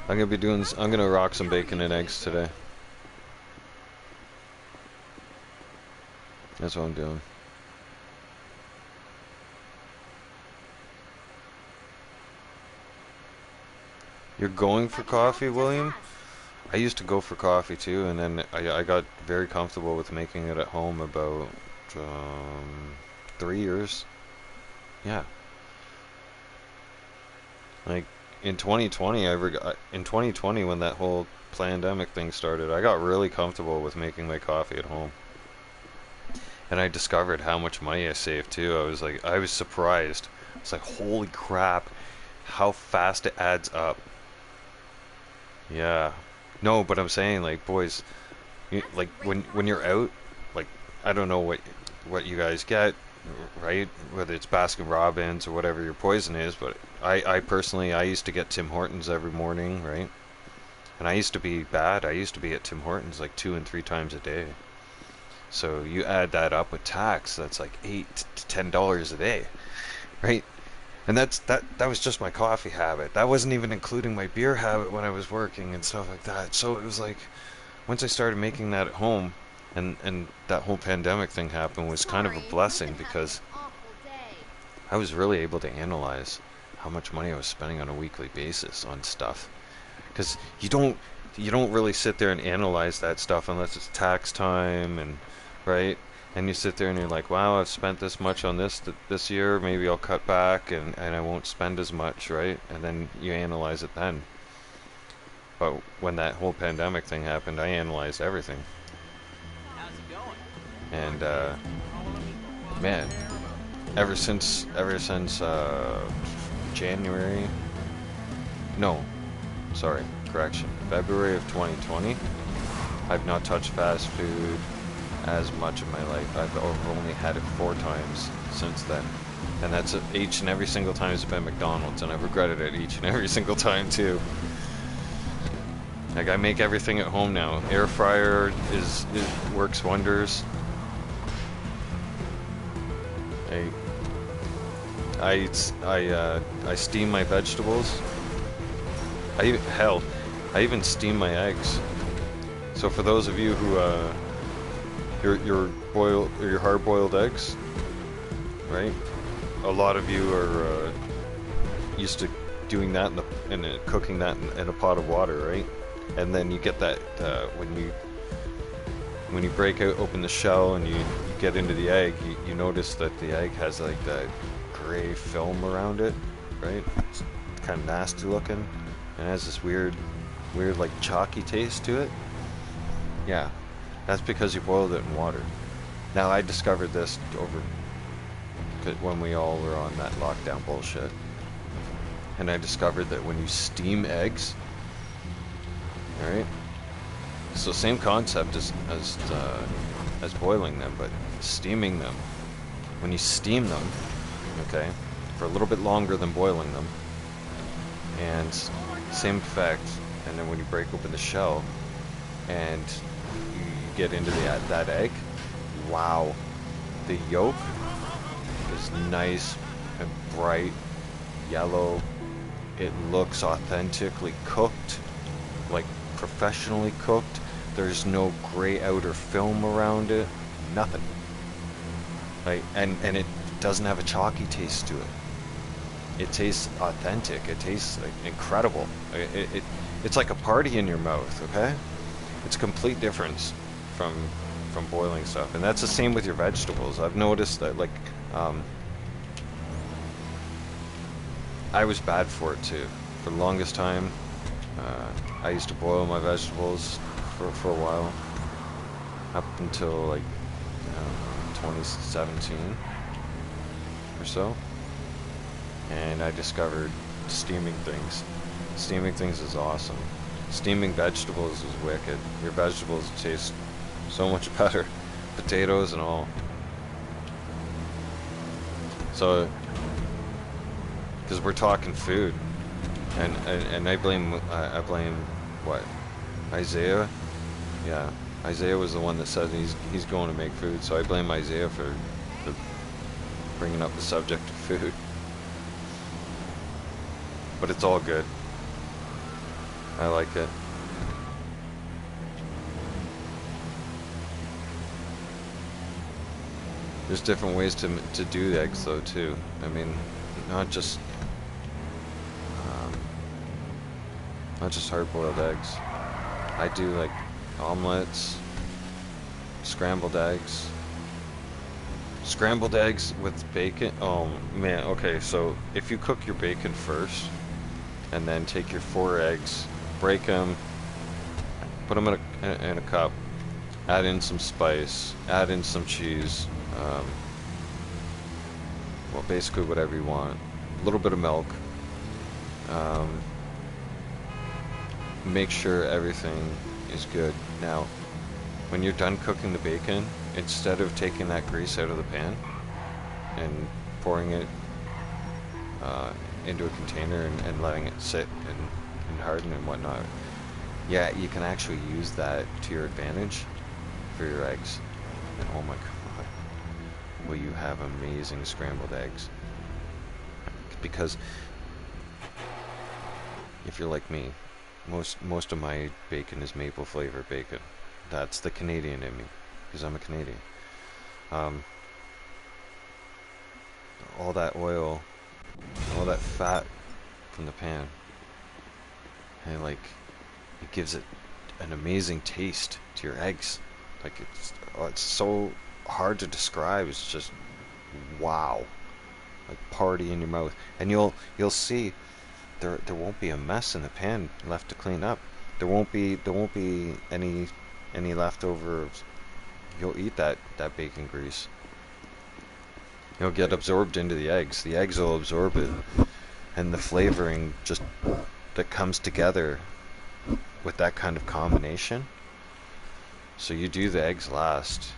I'm gonna rock some bacon and eggs today. That's what I'm doing. You're going for coffee, William? I used to go for coffee too, and then I got very comfortable with making it at home about 3 years. Yeah. Like in 2020, in 2020 when that whole pandemic thing started, I got really comfortable with making my coffee at home. And I discovered how much money I saved too. I was surprised. I was like, holy crap, how fast it adds up. Yeah. No, but I'm saying, like, boys, like when you're out, like, I don't know what you guys get, right? Whether it's Baskin Robbins or whatever your poison is, but I personally, I used to get Tim Hortons every morning, right? And I used to be bad. I used to be at Tim Hortons like 2 and 3 times a day. So you add that up with tax, that's like $8 to $10 a day, right? And that was just my coffee habit. That wasn't even including my beer habit when I was working and stuff like that. So it was like, once I started making that at home, and that whole pandemic thing happened, was kind of a blessing, because I was really able to analyze how much money I was spending on a weekly basis on stuff. Because you don't really sit there and analyze that stuff unless it's tax time, and right? And you sit there and you're like, wow, I've spent this much on this year, maybe I'll cut back and I won't spend as much, right? And then you analyze it then. But when that whole pandemic thing happened, I analyzed everything. How's it going? And man, ever since January. No, sorry, correction. February of 2020. I've not touched fast food as much in my life. I've only had it 4 times since then. And that's each and every single time it's been McDonald's, and I've regretted it each and every single time too. Like, I make everything at home now. Air fryer works wonders. I steam my vegetables. I even steam my eggs. So for those of you who your hard-boiled eggs, right? A lot of you are used to doing that cooking that in a pot of water, right? And then you get that when you break out, open the shell, and you get into the egg, you notice that the egg has like that gray film around it, right? It's kind of nasty looking, and it has this weird like chalky taste to it. Yeah, that's because you boiled it in water. Now, I discovered this when we all were on that lockdown bullshit, and I discovered that when you steam eggs, all right, so same concept as boiling them, but steaming them. When you steam them, okay, for a little bit longer than boiling them, and same effect, and then when you break open the shell and you get into that egg, wow, the yolk is nice and bright yellow. It looks authentically cooked, like professionally cooked. There's no gray outer film around it, nothing. Right? And it doesn't have a chalky taste to it. It tastes authentic. It tastes like incredible. It's like a party in your mouth, okay? It's a complete difference from boiling stuff. And that's the same with your vegetables. I've noticed that, like, I was bad for it too. For the longest time, I used to boil my vegetables for a while, up until like 2017 or so, and I discovered steaming things. Steaming things is awesome. Steaming vegetables is wicked. Your vegetables taste so much better, potatoes and all. So, because we're talking food, and I blame what, Isaiah? Yeah, Isaiah was the one that said he's going to make food, so I blame Isaiah for bringing up the subject of food. But it's all good. I like it. There's different ways to do eggs though too. I mean, not just hard-boiled eggs. I do like omelets, scrambled eggs with bacon. Oh man, okay, so if you cook your bacon first and then take your 4 eggs, break them, put them in a cup, add in some spice, add in some cheese, well, basically whatever you want, a little bit of milk, make sure everything is good. Now, when you're done cooking the bacon, instead of taking that grease out of the pan and pouring it into a container and letting it sit and harden and whatnot, yeah, you can actually use that to your advantage for your eggs. And oh my god, will you have amazing scrambled eggs. Because if you're like me, most of my bacon is maple flavor bacon. That's the Canadian in me, because I'm a Canadian. All that oil, all that fat from the pan, and like, it gives it an amazing taste to your eggs. Like, it's so hard to describe. It's just wow, like party in your mouth. And you'll see there won't be a mess in the pan left to clean up. There won't be any leftovers. You'll eat that bacon grease. It'll get absorbed into the eggs. The eggs will absorb it, and the flavoring just that comes together with that kind of combination. So you do the eggs last,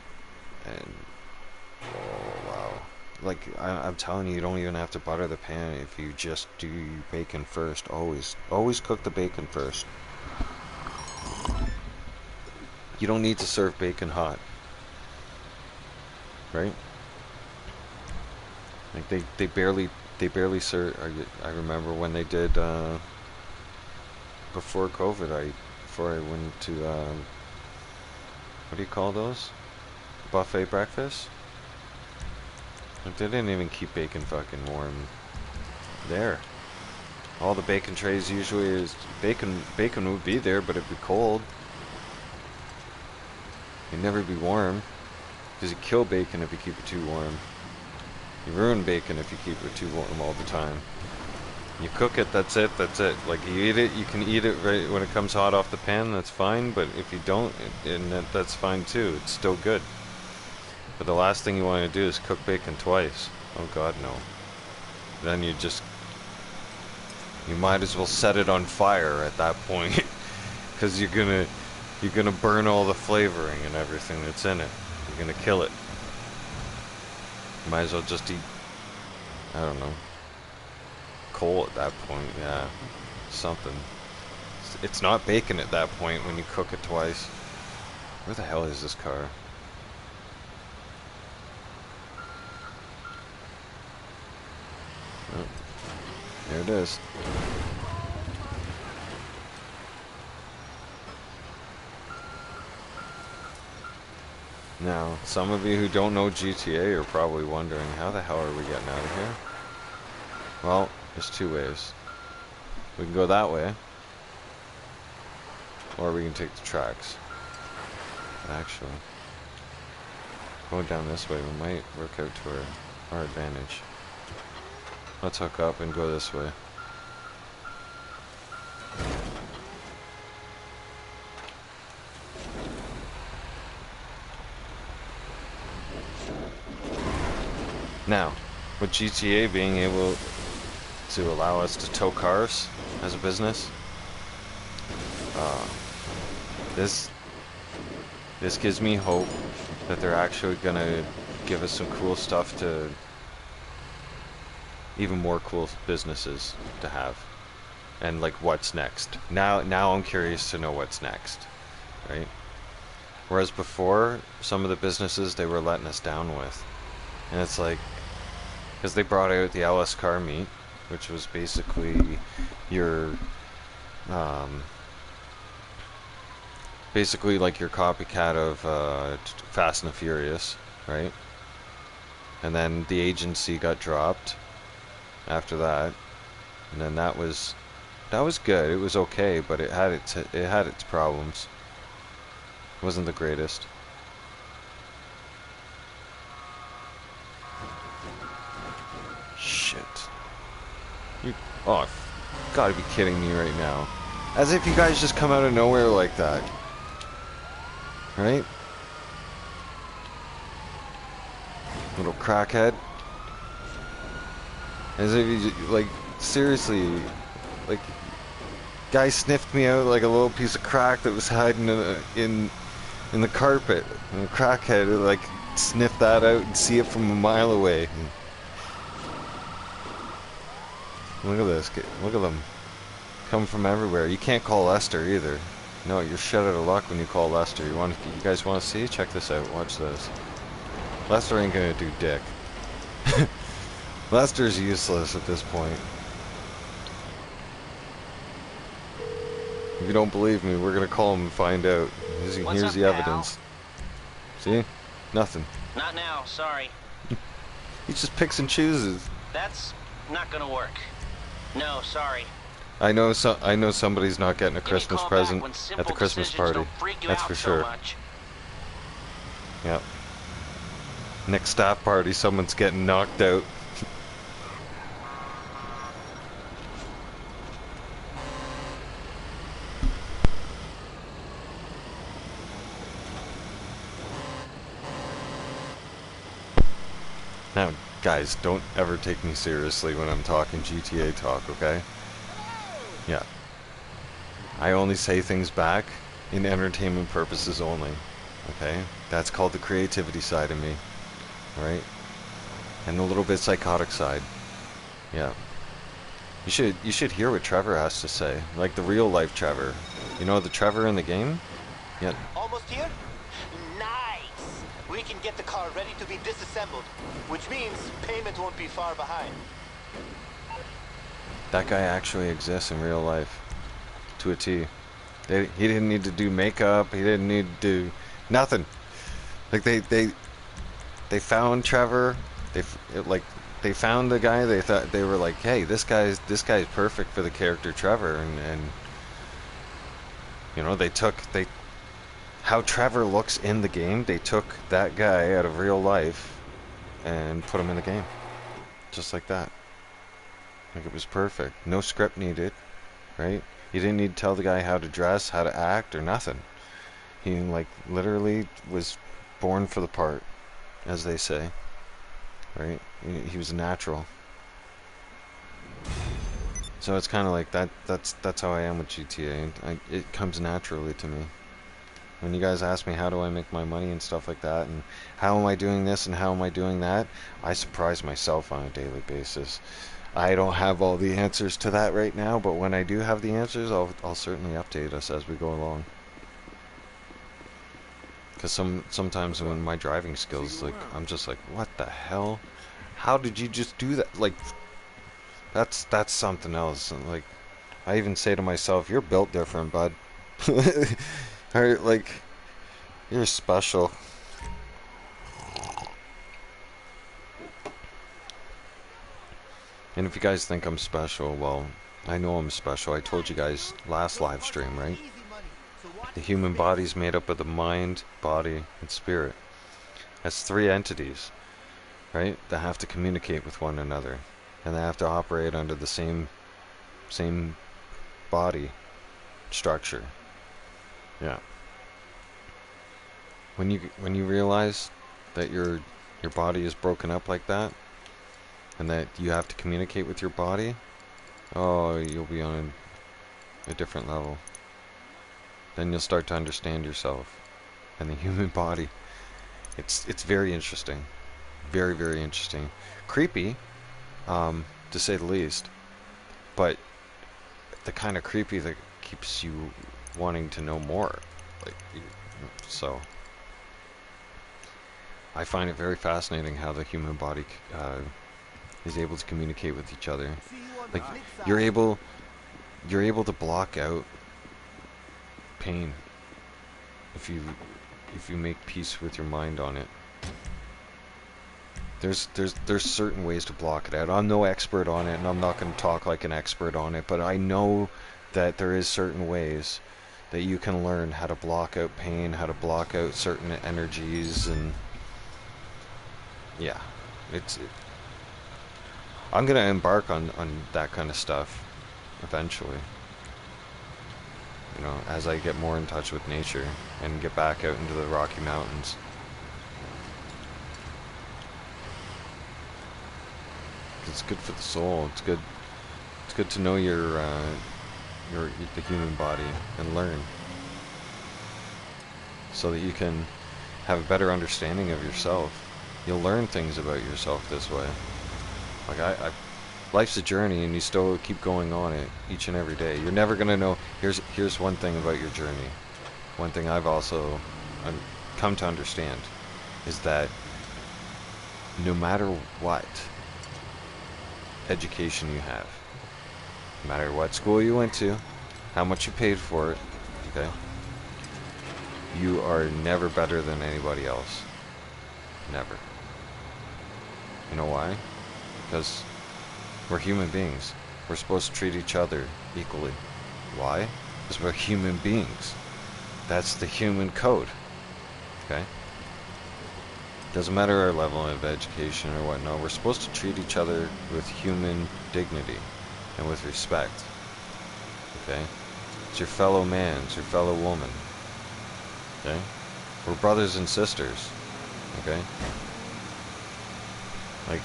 and oh wow, like I'm telling you, you don't even have to butter the pan if you just do bacon first. Always cook the bacon first. You don't need to serve bacon hot, right? Like they barely serve. I remember when they did before COVID. Before I went to what do you call those? Buffet breakfast? Like, they didn't even keep bacon fucking warm there. All the bacon trays usually is bacon would be there, but it'd be cold. It'd never be warm. Because you kill bacon if you keep it too warm. You ruin bacon if you keep it too warm all the time. You cook it, that's it. Like, you eat it, you can eat it right when it comes hot off the pan, that's fine. But if you don't, that's fine too. It's still good. But the last thing you want to do is cook bacon twice. Oh god, no. Then you might as well set it on fire at that point. Because you're gonna burn all the flavoring and everything that's in it. You're gonna kill it. You might as well just eat, I don't know, coal at that point. Yeah, something. It's not bacon at that point when you cook it twice. Where the hell is this car? Oh, there it is. Now, some of you who don't know GTA are probably wondering, how the hell are we getting out of here? Well, there's two ways. We can go that way, or we can take the tracks. Actually, going down this way, we might work out to our advantage. Let's hook up and go this way. Now, with GTA being able to allow us to tow cars as a business, this gives me hope that they're actually gonna give us some cool stuff to, even more cool businesses to have, and like what's next. Now I'm curious to know what's next, right? Whereas before, some of the businesses they were letting us down with, and it's like, because they brought out the LS car meet, which was basically your basically like your copycat of Fast and the Furious, right? And then the agency got dropped after that, and then that was good. It was okay, but it had its problems. It wasn't the greatest. Shit. You gotta be kidding me right now. As if you guys just come out of nowhere like that. Right? Little crackhead. As if you, like, seriously, like, guy sniffed me out like a little piece of crack that was hiding in the carpet. And the crackhead would, like, sniff that out and see it from a mile away. Look at this. Look at them. Come from everywhere. You can't call Lester either. No, you're shut out of luck when you call Lester. You guys want to see? Check this out. Watch this. Lester ain't gonna do dick. Lester's useless at this point. If you don't believe me, we're gonna call him and find out. Here's the evidence. See? Nothing. Not now, sorry. He just picks and chooses. That's not gonna work. No, sorry. I know somebody's not getting a Christmas present at the Christmas party. That's for sure. Yep. Next staff party, someone's getting knocked out. Now, Guys, don't ever take me seriously when I'm talking GTA talk, okay? Yeah. I only say things back in entertainment purposes only, okay? That's called the creativity side of me, alright? And the little bit psychotic side. Yeah. You should hear what Trevor has to say, like the real life Trevor. You know the Trevor in the game? Yeah. Almost here? Nice! We can get the car ready to be disassembled, which means payment won't be far behind. That guy actually exists in real life, to a T. He didn't need to do makeup. He didn't need to do nothing. Like they found Trevor. They found the guy. They thought they were like, hey, this guy's perfect for the character Trevor, and you know how Trevor looks in the game. They took that guy out of real life and put him in the game, just like that. Like it was perfect. No script needed, right? You didn't need to tell the guy how to dress, how to act, or nothing. He like literally was born for the part, as they say. Right? He was a natural. So it's kind of like that. That's how I am with GTA. It comes naturally to me. When you guys ask me how do I make my money and stuff like that, and how am I doing this and how am I doing that, I surprise myself on a daily basis. I don't have all the answers to that right now, but when I do have the answers, I'll certainly update us as we go along. Because sometimes when my driving skills, like, I'm just like, what the hell? How did you just do that? Like, that's something else. And like, I even say to myself, you're built different, bud. Or like, you're special. And if you guys think I'm special, well, I know I'm special. I told you guys last live stream, right? The human body is made up of the mind, body, and spirit. That's three entities, right? That have to communicate with one another, and they have to operate under the same body structure. Yeah. When you realize that your body is broken up like that, and that you have to communicate with your body, oh, you'll be on a different level. Then you'll start to understand yourself and the human body. It's very interesting. Very, very interesting. Creepy, to say the least. But the kind of creepy that keeps you wanting to know more. Like, so I find it very fascinating how the human body is able to communicate with each other. Like, you're able to block out pain if you make peace with your mind on it. There's certain ways to block it out. I'm no expert on it, and I'm not going to talk like an expert on it, but I know that there is certain ways that you can learn how to block out pain, how to block out certain energies, and yeah, I'm going to embark on that kind of stuff eventually. You know, as I get more in touch with nature and get back out into the Rocky Mountains. It's good for the soul. It's good to know the human body and learn, so that you can have a better understanding of yourself. You'll learn things about yourself this way. Like life's a journey, and you still keep going on it each and every day. You're never gonna know. Here's one thing about your journey. One thing I've also come to understand is that no matter what education you have, no matter what school you went to, how much you paid for it, okay, you are never better than anybody else. Never. You know why? Because we're human beings. We're supposed to treat each other equally. Why? Because we're human beings. That's the human code. Okay? Doesn't matter our level of education or whatnot. We're supposed to treat each other with human dignity and with respect. Okay? It's your fellow man. It's your fellow woman. Okay? We're brothers and sisters. Okay? Like,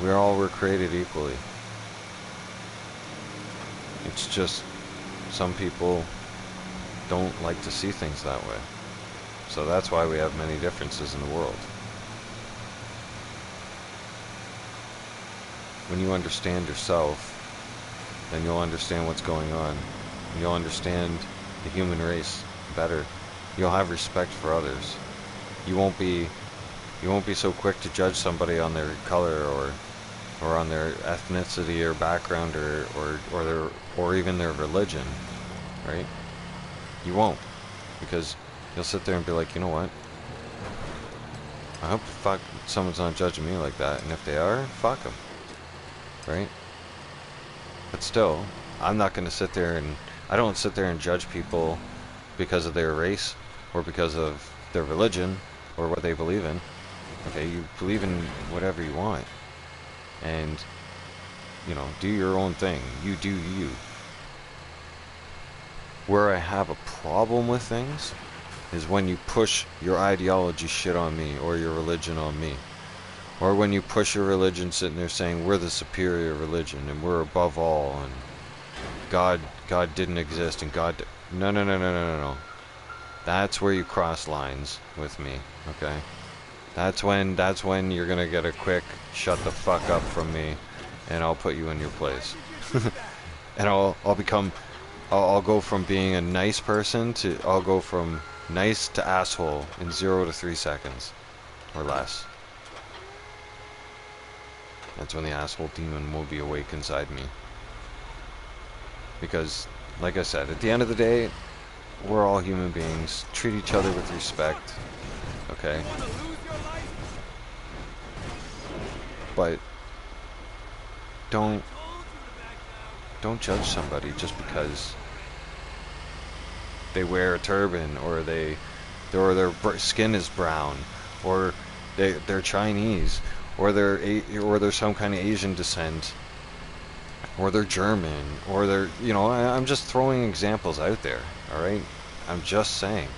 We all were created equally. It's just some people don't like to see things that way. So that's why we have many differences in the world. When you understand yourself, then you'll understand what's going on. And you'll understand the human race better. You'll have respect for others. You won't be so quick to judge somebody on their color or on their ethnicity or background or even their religion, right? You won't, because you'll sit there and be like, you know what? I hope fuck someone's not judging me like that, and if they are, fuck them, right? But still, I'm not gonna sit there and I don't sit there and judge people because of their race or because of their religion or what they believe in. Okay, you believe in whatever you want, and you know, do your own thing. You do you. Where I have a problem with things is when you push your ideology shit on me or your religion on me, or when you push your religion sitting there saying we're the superior religion and we're above all and God didn't exist and God no. That's where you cross lines with me, okay? That's when you're gonna get a quick shut the fuck up from me, and I'll put you in your place. And I'll go from being a nice person to I'll go from nice to asshole in 0 to 3 seconds or less. That's when the asshole demon will be awake inside me. Because, like I said, at the end of the day, we're all human beings. Treat each other with respect, okay? But don't judge somebody just because they wear a turban or their skin is brown or they're Chinese or they're some kind of Asian descent or they're German or they're, you know, I'm just throwing examples out there, all right? I'm just saying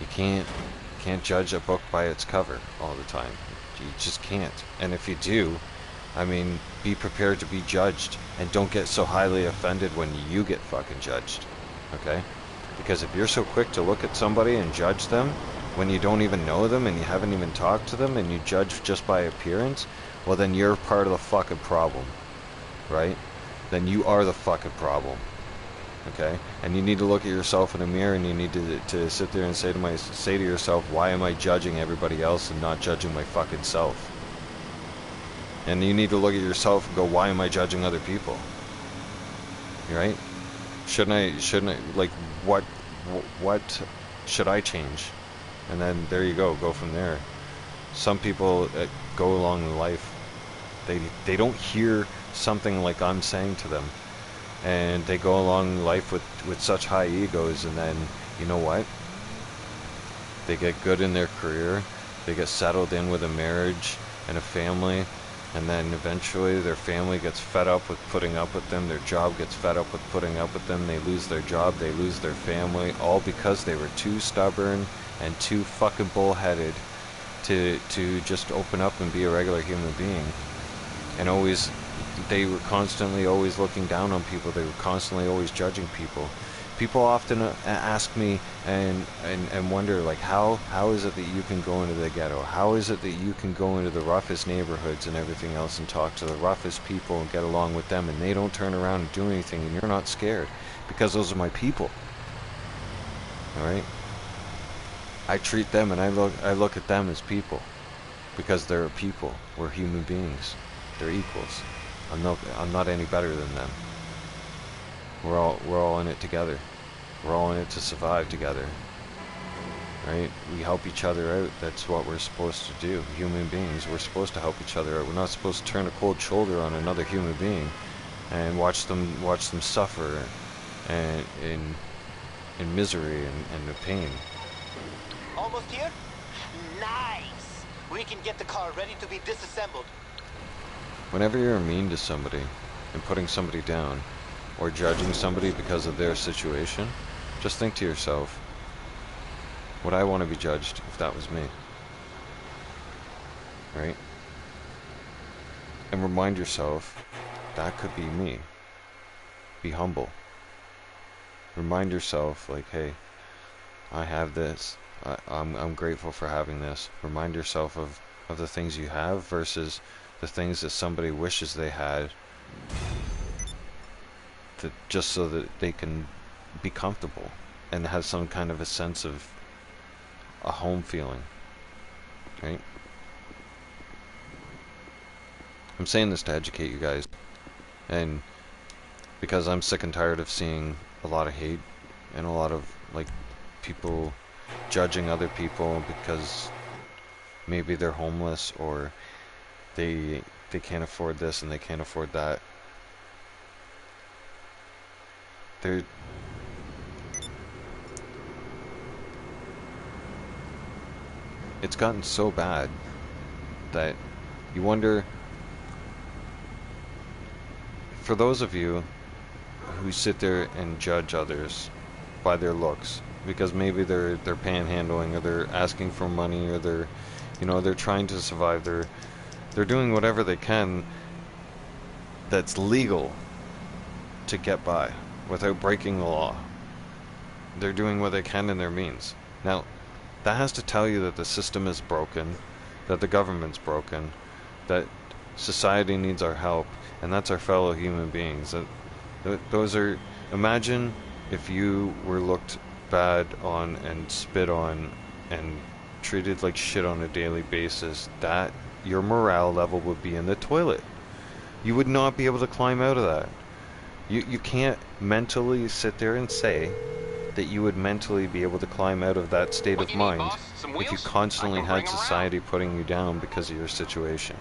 you can't judge a book by its cover all the time. You just can't. And if you do, I mean, be prepared to be judged, and don't get so highly offended when you get fucking judged, okay? Because if you're so quick to look at somebody and judge them when you don't even know them and you haven't even talked to them and you judge just by appearance, well then you're part of the fucking problem, right? Then you are the fucking problem, okay? And you need to look at yourself in a mirror and you need to sit there and say to yourself, why am I judging everybody else and not judging my fucking self? And you need to look at yourself and go, why am I judging other people? Right? Shouldn't I, like, what should I change? And then there you go from there. Some people go along in life, they don't hear something like I'm saying to them, and they go along life with such high egos, and then, you know what? They get good in their career, they get settled in with a marriage and a family, and then eventually their family gets fed up with putting up with them, their job gets fed up with putting up with them, they lose their job, they lose their family, all because they were too stubborn and too fucking bullheaded to just open up and be a regular human being. And they were constantly always looking down on people, they were constantly always judging people. People often ask me and wonder, like, how is it that you can go into the ghetto? How is it that you can go into the roughest neighborhoods and everything else and talk to the roughest people and get along with them, and they don't turn around and do anything, and you're not scared? Because those are my people. Alright? I treat them and I look at them as people. Because they're people. We're human beings. They're equals. I'm not any better than them. We're all in it together. We're all in it to survive together. Right? We help each other out. That's what we're supposed to do. Human beings, we're supposed to help each other out. We're not supposed to turn a cold shoulder on another human being and watch them suffer and in misery and in pain. Almost here? Nice! We can get the car ready to be disassembled. Whenever you're mean to somebody and putting somebody down, or judging somebody because of their situation, just think to yourself, would I want to be judged if that was me? Right? and remind yourself that could be me. Be humble. Remind yourself, like, hey, I have this. I'm grateful for having this. Remind yourself of the things you have versus the things that somebody wishes they had, just so that they can be comfortable and have some kind of a sense of a home feeling, right? I'm saying this to educate you guys, and because I'm sick and tired of seeing a lot of hate and a lot of like people judging other people because maybe they're homeless or they can't afford this and they can't afford that. It's gotten so bad that you wonder, for those of you who sit there and judge others by their looks, because maybe they're panhandling or they're asking for money or they're trying to survive, they're doing whatever they can that's legal to get by without breaking the law. They're doing what they can in their means. Now, that has to tell you that the system is broken, that the government's broken, that society needs our help, and that's our fellow human beings. Those are, imagine if you were looked bad on and spit on and treated like shit on a daily basis, that your morale level would be in the toilet. You would not be able to climb out of that. You can't mentally sit there and say that you would mentally be able to climb out of that state of mind if you constantly had society putting you down because of your situation,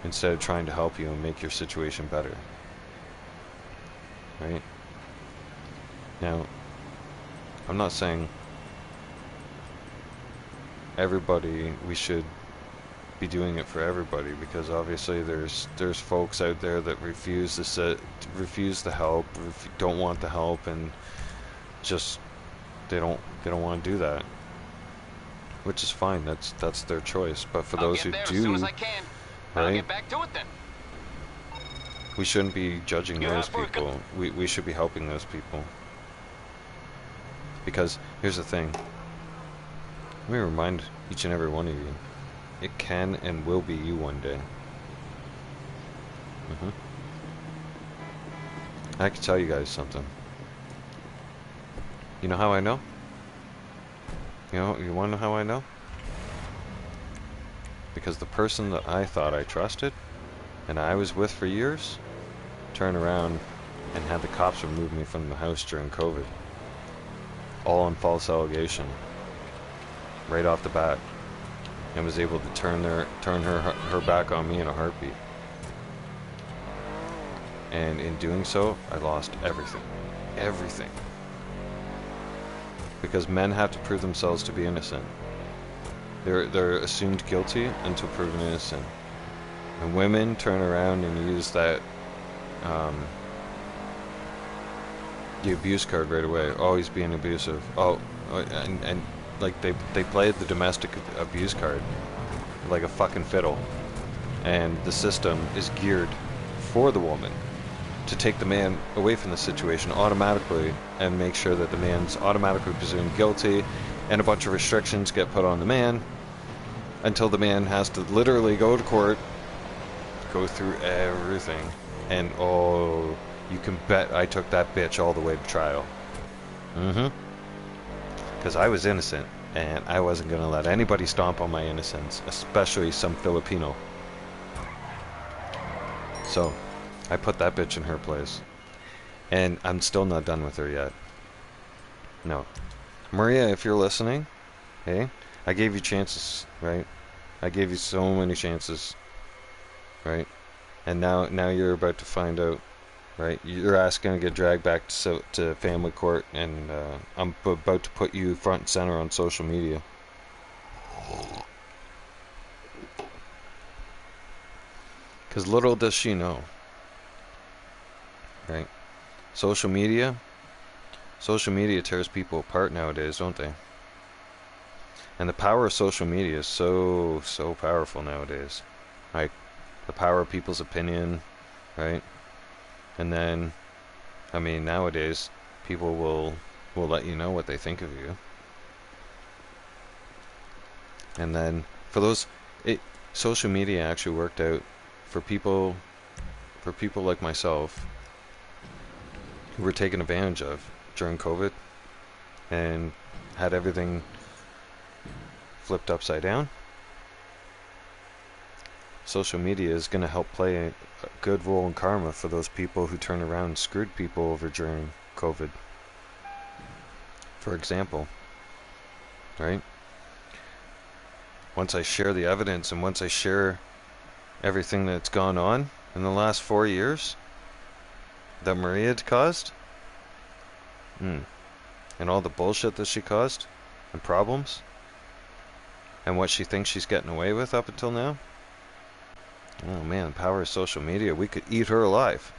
instead of trying to help you and make your situation better. Right? Now, I'm not saying everybody, we should be doing it for everybody, because obviously there's folks out there that refuse the help, don't want the help, and just they don't want to do that, which is fine. That's their choice. But for those who do, as soon as I can. right? I'll get back to it then. We shouldn't be judging those people. We should be helping those people. Because here's the thing. Let me remind each and every one of you, it can and will be you one day. I can tell you guys something. You know how I know? You want to know how I know? Because the person that I thought I trusted and I was with for years turned around and had the cops remove me from the house during COVID. All on false allegation. Right off the bat. And was able to turn her back on me in a heartbeat. And in doing so, I lost everything. Everything. Because men have to prove themselves to be innocent. They're assumed guilty until proven innocent. And women turn around and use that the abuse card right away. Oh, he's being abusive. Oh, and like they played the domestic abuse card like a fucking fiddle. And the system is geared for the woman to take the man away from the situation automatically and make sure that the man's automatically presumed guilty, and a bunch of restrictions get put on the man until the man has to literally go to court, go through everything, and oh, you can bet I took that bitch all the way to trial. Because I was innocent, and I wasn't going to let anybody stomp on my innocence, especially some Filipino. So I put that bitch in her place. And I'm still not done with her yet. No. Maria, if you're listening, hey, I gave you chances, right? I gave you so many chances, right? And now you're about to find out, right? Your ass gonna get dragged back to family court, and I'm about to put you front and center on social media. Because little does she know, right? Social media tears people apart nowadays, don't they? And the power of social media is so powerful nowadays. Like, the power of people's opinion, right? And then, I mean, nowadays, people will let you know what they think of you. And then, for those, social media actually worked out for people like myself who were taken advantage of during COVID and had everything flipped upside down. Social media is going to help play a good role in karma for those people who turned around and screwed people over during COVID. For example, right? Once I share the evidence and once I share everything that's gone on in the last 4 years that Maria had caused, and all the bullshit that she caused, and problems, and what she thinks she's getting away with up until now. Oh man, the power of social media. We could eat her alive.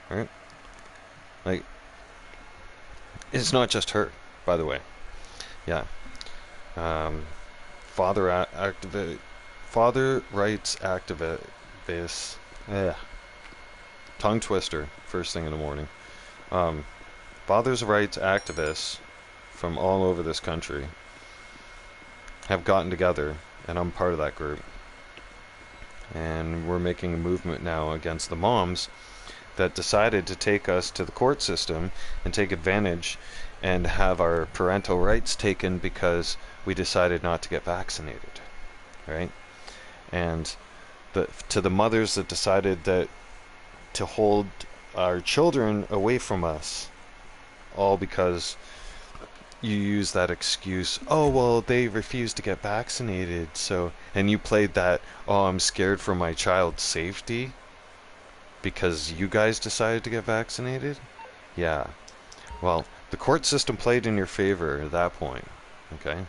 Right? Like, it's not just her, by the way. Yeah. Father rights activists. Tongue twister, first thing in the morning. Father's rights activists from all over this country have gotten together, and I'm part of that group. And we're making a movement now against the moms that decided to take us to the court system and take advantage and have our parental rights taken because we decided not to get vaccinated, right? And to the mothers that decided that to hold our children away from us, all because you use that excuse, oh well, they refused to get vaccinated, so, and you played that, oh, I'm scared for my child's safety because you guys decided to get vaccinated. Yeah, well, the court system played in your favor at that point, okay,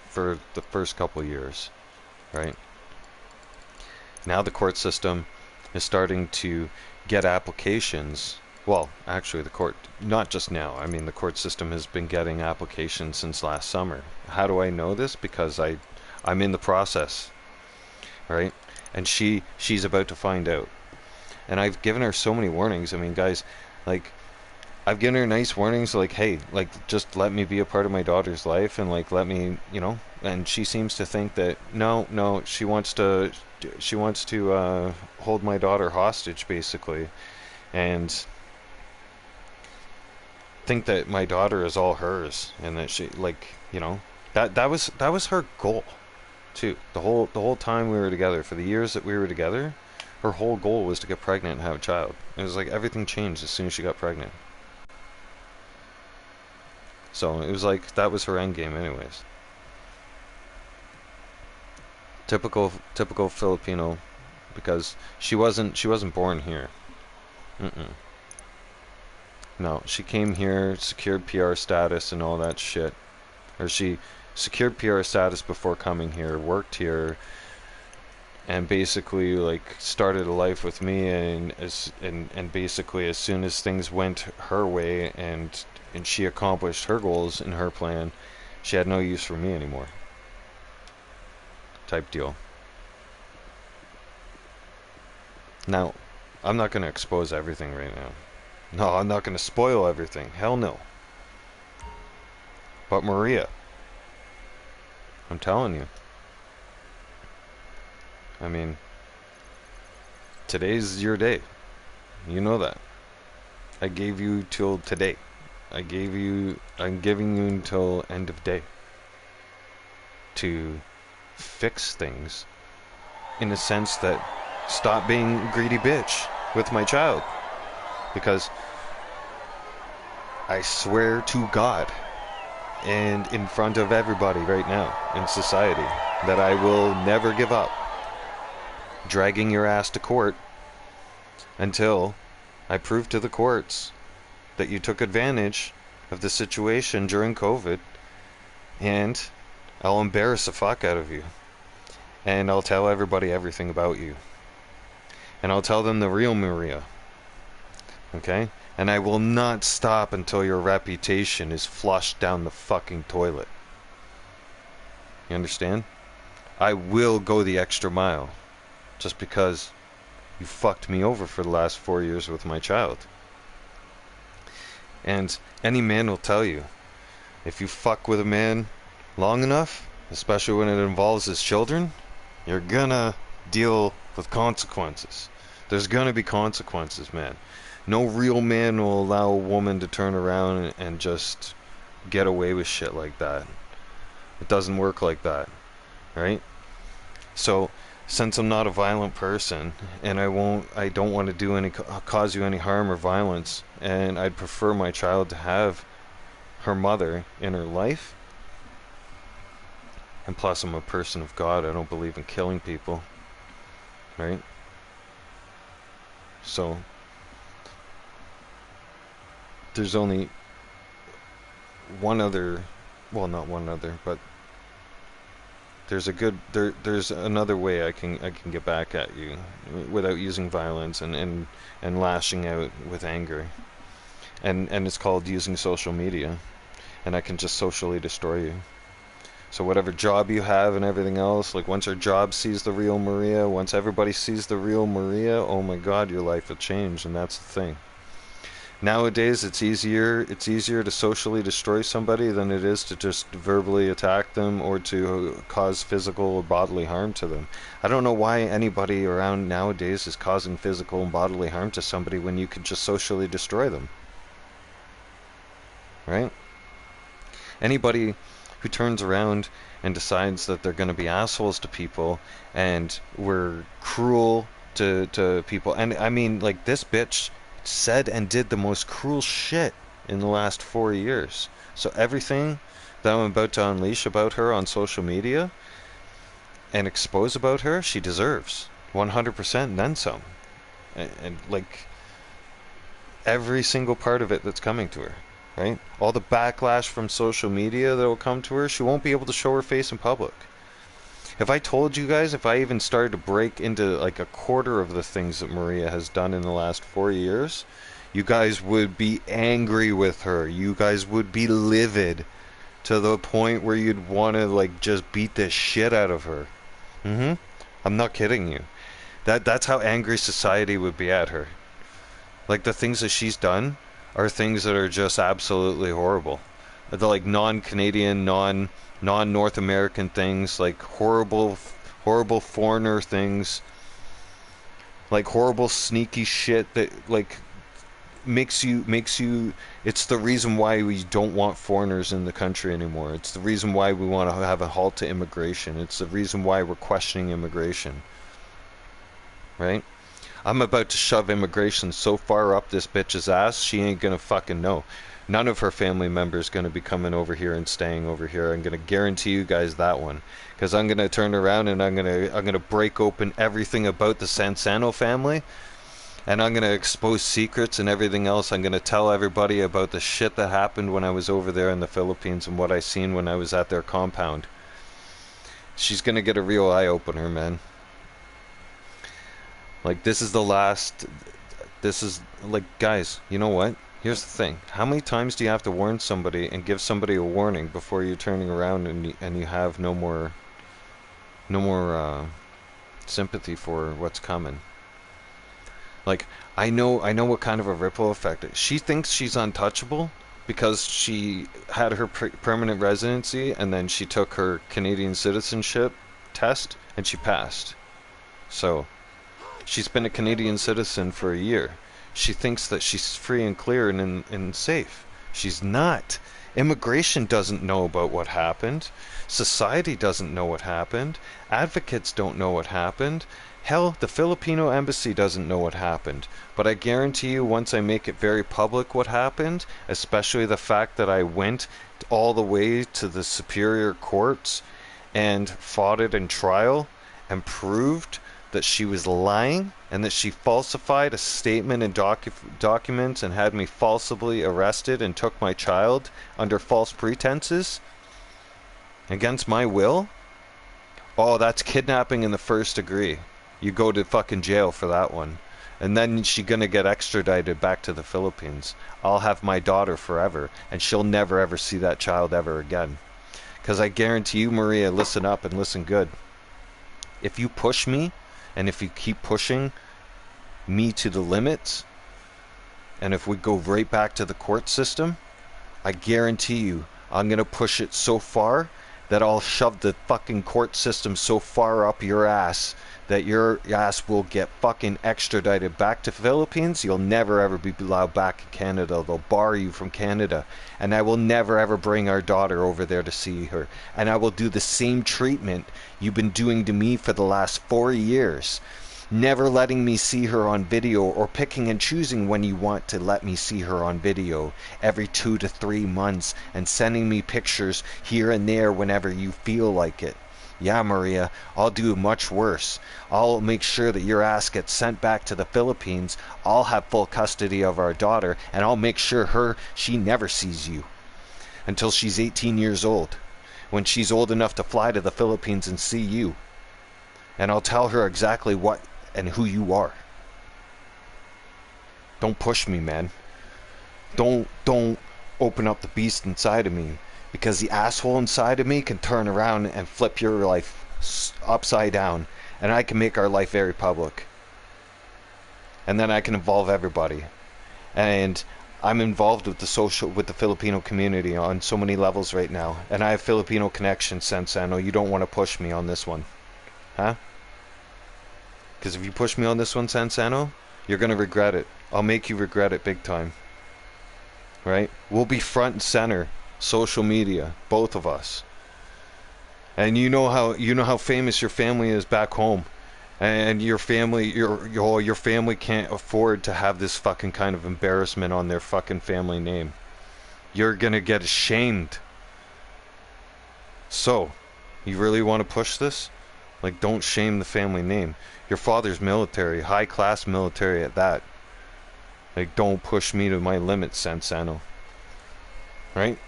for the first couple years, right? Now the court system is starting to get applications. Well, actually, the court, not just now, I mean, the court system has been getting applications since last summer. How do I know this? Because I'm in the process, right? And she's about to find out. And I've given her so many warnings. I mean, guys, like, I've given her nice warnings, like, hey, like, just let me be a part of my daughter's life, and, like, let me, you know, and she seems to think that, no, she wants to hold my daughter hostage, basically, and think that my daughter is all hers, and that she, like, you know, that was her goal too. The whole time we were together, for the years that we were together, her whole goal was to get pregnant and have a child. It was like everything changed as soon as she got pregnant. So it was like that was her end game anyways. Typical Filipino, because she wasn't born here. No, she came here, secured PR status and all that shit. Or she secured PR status before coming here, worked here, and basically like started a life with me, and basically as soon as things went her way and she accomplished her goals in her plan, she had no use for me anymore. Type deal. Now, I'm not going to expose everything right now. No, I'm not going to spoil everything. Hell no. But Maria, I'm telling you. I mean, today's your day. You know that. I gave you till today. I'm giving you until end of day to fix things, in a sense that stop being a greedy bitch with my child. Because I swear to God, and in front of everybody right now in society, that I will never give up dragging your ass to court until I prove to the courts that you took advantage of the situation during COVID, and I'll embarrass the fuck out of you, and I'll tell everybody everything about you, and I'll tell them the real Maria. Okay? And I will not stop until your reputation is flushed down the fucking toilet. You understand? I will go the extra mile just because you fucked me over for the last 4 years with my child. And any man will tell you, if you fuck with a man long enough, especially when it involves his children, you're gonna deal with consequences. There's gonna be consequences, man. No real man will allow a woman to turn around and just get away with shit like that. It doesn't work like that, right? So, since I'm not a violent person, and I don't want to cause you any harm or violence, and I'd prefer my child to have her mother in her life, and plus I'm a person of God, I don't believe in killing people, right? So, there's only one other, well, not one other, but there's another way I can get back at you without using violence and lashing out with anger, and it's called using social media, and I can just socially destroy you. So whatever job you have and everything else, like once your job sees the real Maria, once everybody sees the real Maria, oh my God, your life will change. And that's the thing. Nowadays, it's easier to socially destroy somebody than it is to just verbally attack them or to cause physical or bodily harm to them. I don't know why anybody around nowadays is causing physical and bodily harm to somebody when you could just socially destroy them. Right? Anybody who turns around and decides that they're going to be assholes to people and we're cruel to people, and I mean, like, this bitch said and did the most cruel shit in the last 4 years. So everything that I'm about to unleash about her on social media and expose about her, she deserves 100% and then some. And like every single part of it that's coming to her, right? All the backlash from social media that will come to her, she won't be able to show her face in public. If I told you guys, if I even started to break into like a quarter of the things that Maria has done in the last 4 years, you guys would be angry with her. You guys would be livid to the point where you'd want to like just beat the shit out of her. I'm not kidding you. That's how angry society would be at her. Like, the things that she's done are things that are just absolutely horrible. They're like non-Canadian, non-North American things, like horrible foreigner things, like horrible sneaky shit that like makes you it's the reason why we don't want foreigners in the country anymore. It's the reason why we want to have a halt to immigration. It's the reason why we're questioning immigration, right? I'm about to shove immigration so far up this bitch's ass, she ain't gonna fucking know. None of her family members going to be coming over here and staying over here. I'm going to guarantee you guys that one. Because I'm going to turn around and I'm going to break open everything about the Sansano family. And I'm going to expose secrets and everything else. I'm going to tell everybody about the shit that happened when I was over there in the Philippines and what I seen when I was at their compound. She's going to get a real eye-opener, man. Like, this is the last... This is... Like, guys, you know what? Here's the thing. How many times do you have to warn somebody and give somebody a warning before you're turning around and you have no more sympathy for what's coming? Like, I know what kind of a ripple effect it is. She thinks she's untouchable because she had her permanent residency and then she took her Canadian citizenship test and she passed. So, she's been a Canadian citizen for a year. She thinks that she's free and clear and safe. She's not. Immigration doesn't know about what happened. Society doesn't know what happened. Advocates don't know what happened. Hell, the Filipino embassy doesn't know what happened. But I guarantee you, once I make it very public what happened, especially the fact that I went all the way to the superior courts and fought it in trial and proved that she was lying and that she falsified a statement and documents and had me falsely arrested and took my child under false pretenses against my will. Oh, that's kidnapping in the first degree. You go to fucking jail for that one. And then she's gonna get extradited back to the Philippines. I'll have my daughter forever and she'll never ever see that child ever again. Because I guarantee you, Maria, listen up and listen good. If you push me and if you keep pushing me to the limits, and if we go right back to the court system, I guarantee you I'm gonna push it so far that I'll shove the fucking court system so far up your ass that your ass will get fucking extradited back to Philippines. You'll never ever be allowed back in Canada. They'll bar you from Canada. And I will never ever bring our daughter over there to see her. And I will do the same treatment you've been doing to me for the last 4 years. Never letting me see her on video, or picking and choosing when you want to let me see her on video every 2 to 3 months, and sending me pictures here and there whenever you feel like it. Yeah, Maria, I'll do much worse. I'll make sure that your ass gets sent back to the Philippines. I'll have full custody of our daughter, and I'll make sure she never sees you until she's 18 years old, when she's old enough to fly to the Philippines and see you. And I'll tell her exactly what and who you are. Don't push me, man. Don't open up the beast inside of me, because the asshole inside of me can turn around and flip your life upside down, and I can make our life very public. And then I can involve everybody. And I'm involved with the Filipino community on so many levels right now, and I have Filipino connections, Sensano. You don't want to push me on this one, huh? Because if you push me on this one, Sansano, you're going to regret it. I'll make you regret it big time. Right? We'll be front and center. Social media. Both of us. And you know how famous your family is back home. And your family can't afford to have this fucking kind of embarrassment on their fucking family name. You're going to get ashamed. So, you really want to push this? Like, don't shame the family name. Your father's military, high-class military at that. Like, don't push me to my limits, Sansano. Right?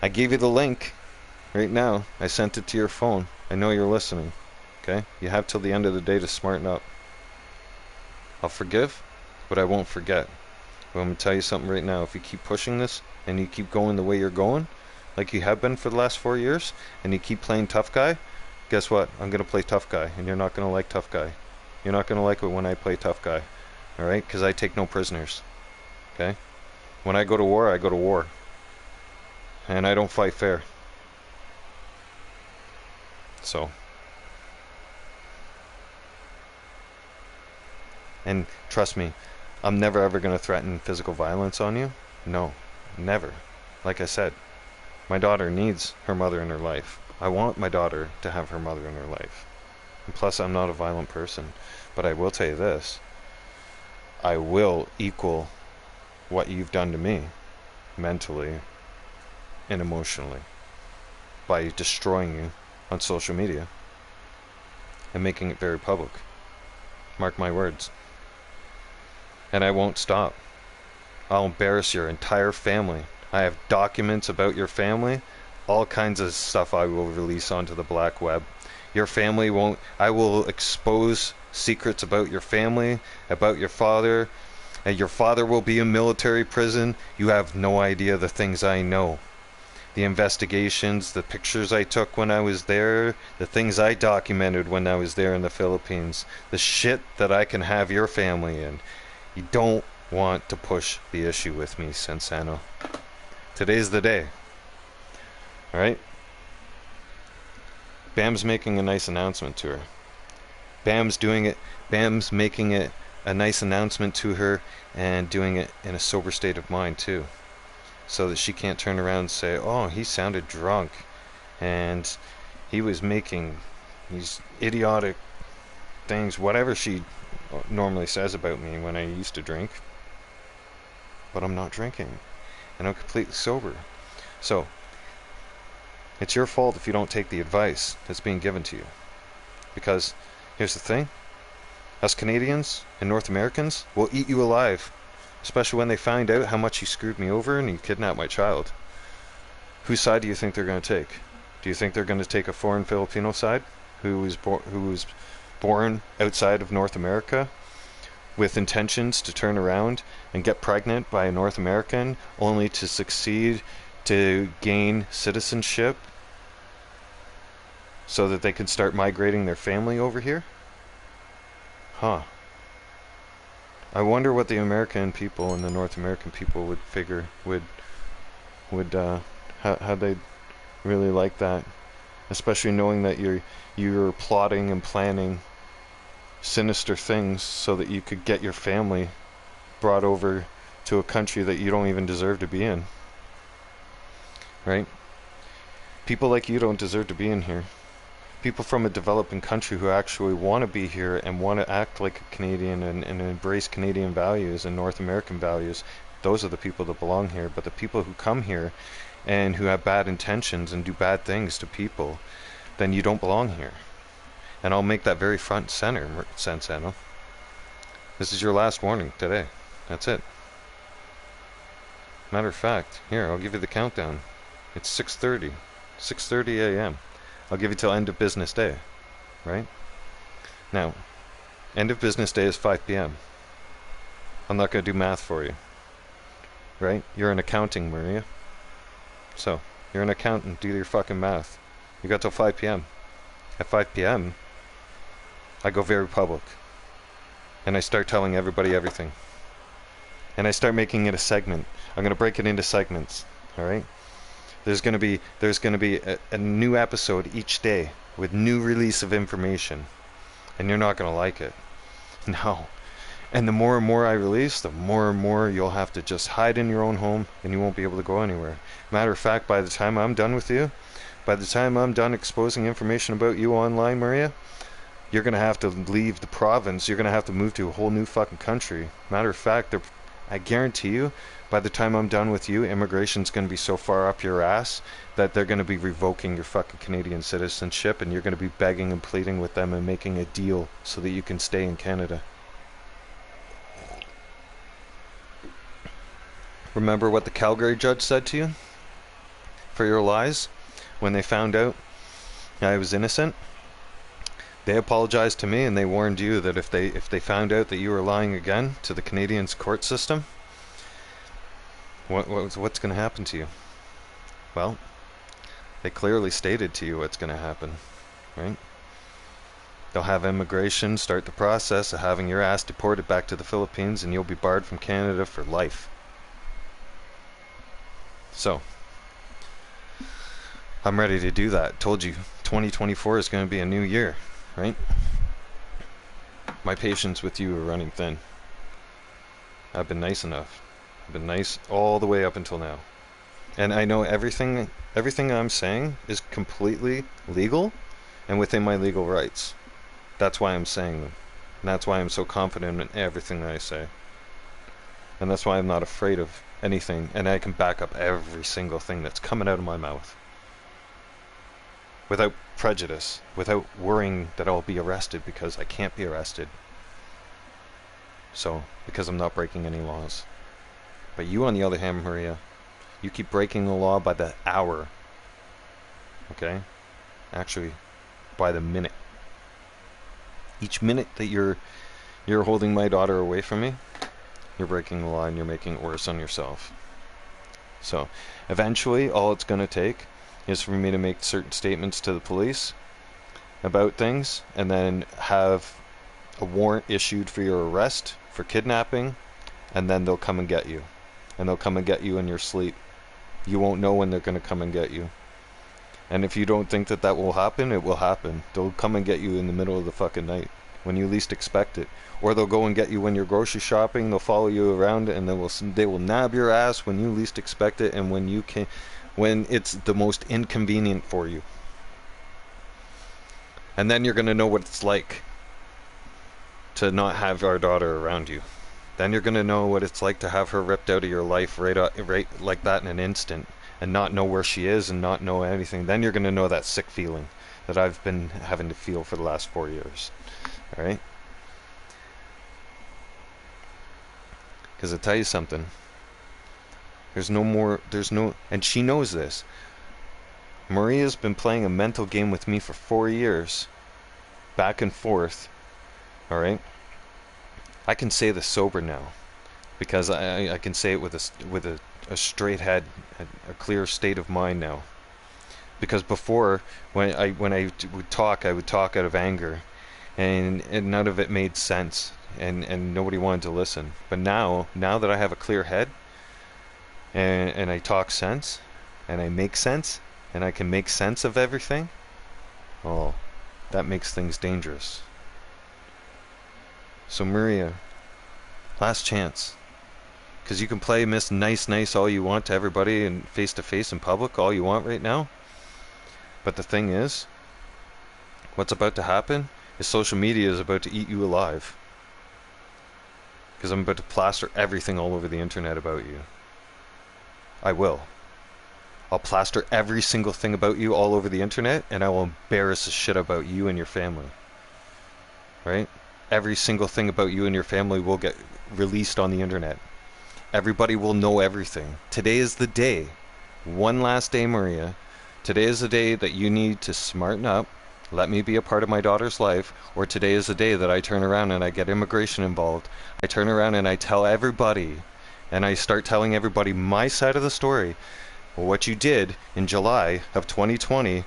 I gave you the link right now. I sent it to your phone. I know you're listening. Okay? You have till the end of the day to smarten up. I'll forgive, but I won't forget. But I'm going to tell you something right now. If you keep pushing this, and you keep going the way you're going, like you have been for the last 4 years, and you keep playing tough guy, guess what? I'm going to play tough guy, and you're not going to like tough guy. You're not going to like it when I play tough guy. Alright? Because I take no prisoners. Okay? When I go to war, I go to war. And I don't fight fair. So. And trust me, I'm never ever going to threaten physical violence on you. No. Never. Like I said, my daughter needs her mother in her life. I want my daughter to have her mother in her life. And plus, I'm not a violent person. But I will tell you this. I will equal what you've done to me, mentally and emotionally, by destroying you on social media and making it very public. Mark my words. And I won't stop. I'll embarrass your entire family. I have documents about your family. All kinds of stuff I will release onto the black web. Your family won't... I will expose secrets about your family, about your father, and your father will be in military prison. You have no idea the things I know. The investigations, the pictures I took when I was there, the things I documented when I was there in the Philippines, the shit that I can have your family in. You don't want to push the issue with me, Sensano. Today's the day. Alright? Bam's making a nice announcement to her. Bam's doing it. Bam's making it a nice announcement to her, and doing it in a sober state of mind too, so that she can't turn around and say, oh, he sounded drunk and he was making these idiotic things, whatever she normally says about me when I used to drink. But I'm not drinking, and I'm completely sober. So it's your fault if you don't take the advice that's being given to you. Because here's the thing. Us Canadians and North Americans will eat you alive. Especially when they find out how much you screwed me over and you kidnapped my child. Whose side do you think they're going to take? Do you think they're going to take a foreign Filipino side? Who was born outside of North America? With intentions to turn around and get pregnant by a North American, only to succeed to gain citizenship so that they could start migrating their family over here? Huh. I wonder what the American people and the North American people would figure, how they'd really like that. Especially knowing that you're plotting and planning sinister things so that you could get your family brought over to a country that you don't even deserve to be in. Right? People like you don't deserve to be in here. People from a developing country who actually want to be here and want to act like a Canadian and embrace Canadian values and North American values, those are the people that belong here. But the people who come here and who have bad intentions and do bad things to people, then you don't belong here. And I'll make that very front and center, Sensano. This is your last warning today. That's it. Matter of fact, here, I'll give you the countdown. It's 6:30. 6:30 a.m. I'll give you till end of business day. Right? Now, end of business day is 5 p.m. I'm not going to do math for you. Right? You're in accounting, Maria. So, you're an accountant, do your fucking math. You got till 5 p.m. At 5 p.m., I go very public. And I start telling everybody everything. And I start making it a segment. I'm going to break it into segments. Alright? There's going to be a new episode each day with new release of information. And you're not going to like it. No. And the more and more I release, the more and more you'll have to just hide in your own home and you won't be able to go anywhere. Matter of fact, by the time I'm done with you, by the time I'm done exposing information about you online, Maria, you're going to have to leave the province. You're going to have to move to a whole new fucking country. Matter of fact, I guarantee you, by the time I'm done with you, immigration's going to be so far up your ass that they're going to be revoking your fucking Canadian citizenship and you're going to be begging and pleading with them and making a deal so that you can stay in Canada. Remember what the Calgary judge said to you? For your lies? When they found out I was innocent? They apologized to me and they warned you that if they found out that you were lying again to the Canadian court system, what's going to happen to you? Well, they clearly stated to you what's going to happen, right? They'll have immigration start the process of having your ass deported back to the Philippines and you'll be barred from Canada for life. So, I'm ready to do that. Told you, 2024 is going to be a new year, right? My patience with you are running thin. I've been nice enough. I've been nice all the way up until now. And I know everything I'm saying is completely legal and within my legal rights. That's why I'm saying them. And that's why I'm so confident in everything that I say. And that's why I'm not afraid of anything, and I can back up every single thing that's coming out of my mouth without prejudice, without worrying that I'll be arrested because I can't be arrested. So, because I'm not breaking any laws. But you, on the other hand, Maria, you keep breaking the law by the hour. Okay? Actually, by the minute. Each minute that you're holding my daughter away from me, you're breaking the law and you're making it worse on yourself. So, eventually, all it's going to take is for me to make certain statements to the police about things and then have a warrant issued for your arrest for kidnapping, and then they'll come and get you. And they'll come and get you in your sleep. You won't know when they're going to come and get you. And if you don't think that that will happen, it will happen. They'll come and get you in the middle of the fucking night when you least expect it. Or they'll go and get you when you're grocery shopping. They'll follow you around and they will nab your ass when you least expect it and when it's the most inconvenient for you. And then you're going to know what it's like to not have our daughter around you. Then you're going to know what it's like to have her ripped out of your life right like that in an instant and not know where she is and not know anything. Then you're going to know that sick feeling that I've been having to feel for the last 4 years. Alright? Because I tell you something. And she knows this. Maria's been playing a mental game with me for 4 years. Back and forth. Alright? I can say this sober now. Because I can say it with a straight head, a clear state of mind now. Because before, when I would talk out of anger. and none of it made sense, and nobody wanted to listen. But now that I have a clear head, and I talk sense, and I make sense, and I can make sense of everything, oh, that makes things dangerous. So Maria, last chance. Because you can play Miss Nice all you want to everybody and face to face in public all you want right now. But the thing is, what's about to happen is social media is about to eat you alive. Because I'm about to plaster everything all over the internet about you. I will. I'll plaster every single thing about you all over the internet, and I will embarrass the shit about you and your family. Right? Every single thing about you and your family will get released on the internet. Everybody will know everything. Today is the day. One last day, Maria. Today is the day that you need to smarten up. Let me be a part of my daughter's life. Or today is the day that I turn around and I get immigration involved. I turn around and I tell everybody. And I start telling everybody my side of the story. What you did in July of 2020.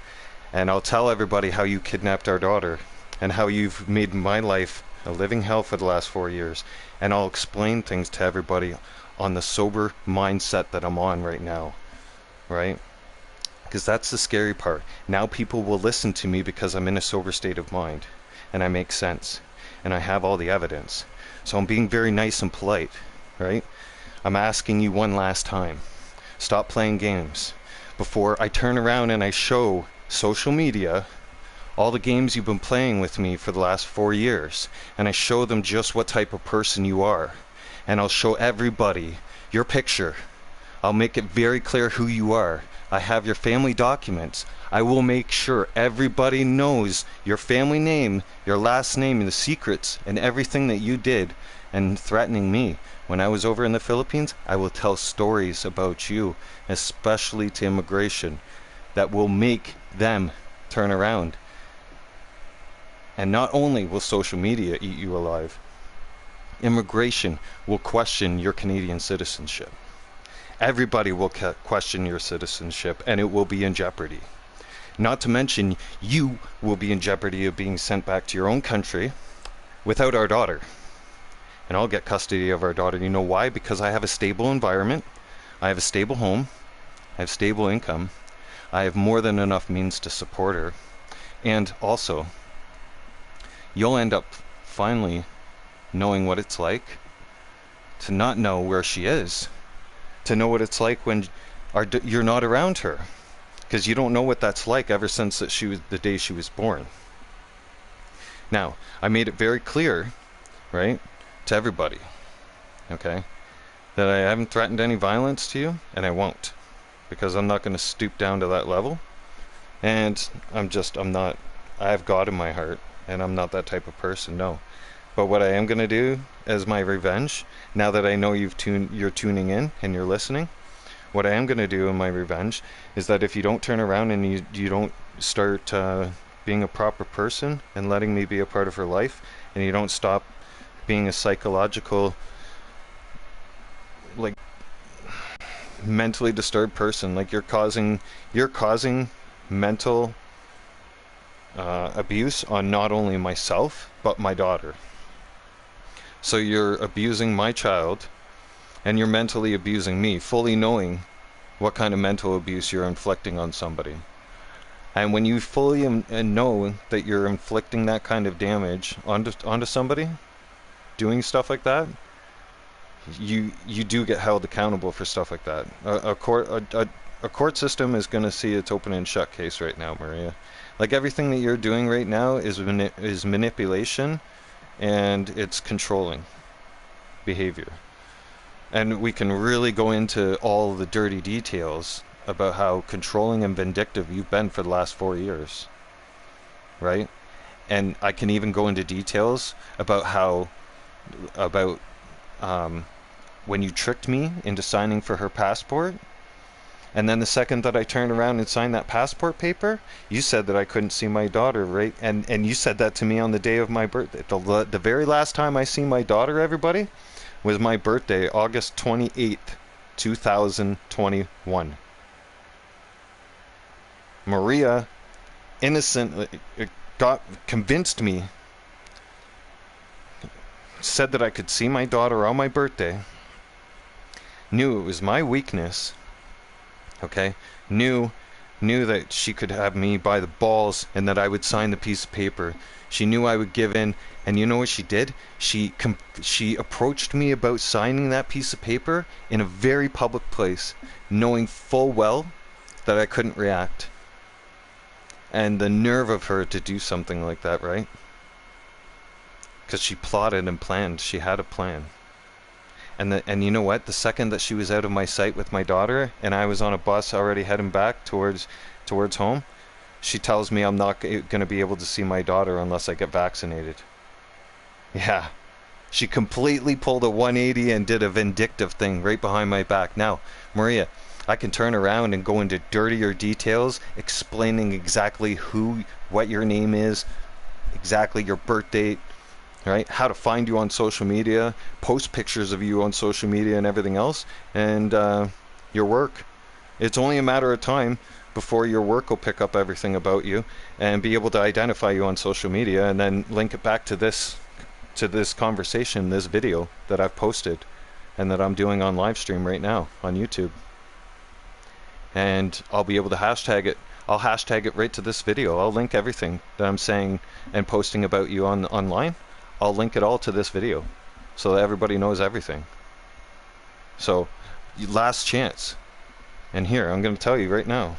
And I'll tell everybody how you kidnapped our daughter. And how you've made my life a living hell for the last 4 years. And I'll explain things to everybody on the sober mindset that I'm on right now. Right? Because that's the scary part. Now people will listen to me because I'm in a sober state of mind. And I make sense. And I have all the evidence. So I'm being very nice and polite. Right? I'm asking you one last time. Stop playing games. Before I turn around and I show social media all the games you've been playing with me for the last 4 years. And I show them just what type of person you are. And I'll show everybody your picture. I'll make it very clear who you are. I have your family documents. I will make sure everybody knows your family name, your last name, and the secrets, and everything that you did, and threatening me. When I was over in the Philippines, I will tell stories about you, especially to immigration, that will make them turn around. And not only will social media eat you alive, immigration will question your Canadian citizenship. Everybody will question your citizenship, and it will be in jeopardy. Not to mention, you will be in jeopardy of being sent back to your own country without our daughter. And I'll get custody of our daughter. You know why? Because I have a stable environment. I have a stable home. I have stable income. I have more than enough means to support her. And also, you'll end up finally knowing what it's like to not know where she is. To know what it's like when you're not around her, because you don't know what that's like ever since that the day she was born. Now, I made it very clear, right, to everybody, okay, that I haven't threatened any violence to you, and I won't, because I'm not going to stoop down to that level, and I have God in my heart, and I'm not that type of person, no. But what I am going to do as my revenge, now that I know you're tuning in and you're listening, what I am going to do in my revenge is that if you don't turn around and you don't start being a proper person and letting me be a part of her life, and you don't stop being a psychological, like, mentally disturbed person, like you're causing mental abuse on not only myself but my daughter. So you're abusing my child, and you're mentally abusing me, fully knowing what kind of mental abuse you're inflicting on somebody. And when you fully know that you're inflicting that kind of damage onto somebody, doing stuff like that, you do get held accountable for stuff like that. A court system is going to see its open and shut case right now, Maria. Like, everything that you're doing right now is manipulation. And it's controlling behavior. And we can really go into all the dirty details about how controlling and vindictive you've been for the last 4 years. Right? And I can even go into details about when you tricked me into signing for her passport. And then the second that I turned around and signed that passport paper, you said that I couldn't see my daughter, right? And you said that to me on the day of my birthday. The very last time I seen my daughter, everybody, was my birthday, August 28th, 2021. Maria innocently convinced me said that I could see my daughter on my birthday, knew it was my weakness, okay, knew that she could have me by the balls and that I would sign the piece of paper. She knew I would give in, and you know what she did? She approached me about signing that piece of paper in a very public place, knowing full well that I couldn't react. And the nerve of her to do something like that, right? Because she plotted and planned. She had a plan. And you know what? The second that she was out of my sight with my daughter, and I was on a bus already heading back towards home, she tells me I'm not going to be able to see my daughter unless I get vaccinated. Yeah. She completely pulled a 180 and did a vindictive thing right behind my back. Now, Maria, I can turn around and go into dirtier details, explaining exactly what your name is, exactly your birth date, right? How to find you on social media, post pictures of you on social media and everything else, and your work. It's only a matter of time before your work will pick up everything about you and be able to identify you on social media and then link it back to this conversation, this video that I've posted and that I'm doing on live stream right now on YouTube. And I'll be able to hashtag it. I'll hashtag it right to this video. I'll link everything that I'm saying and posting about you online. I'll link it all to this video so that everybody knows everything. So, last chance. And here, I'm going to tell you right now.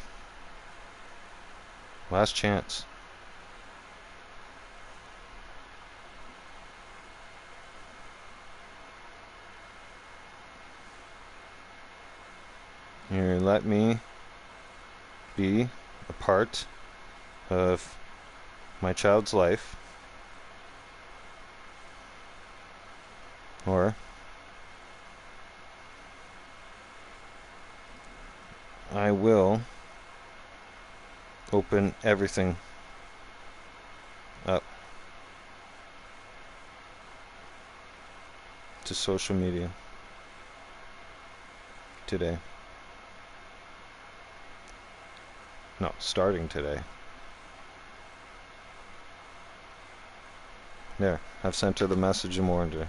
Last chance. Here, let me be a part of my child's life, or I will open everything up to social media today. No, starting today. There, I've sent her the message and warned her.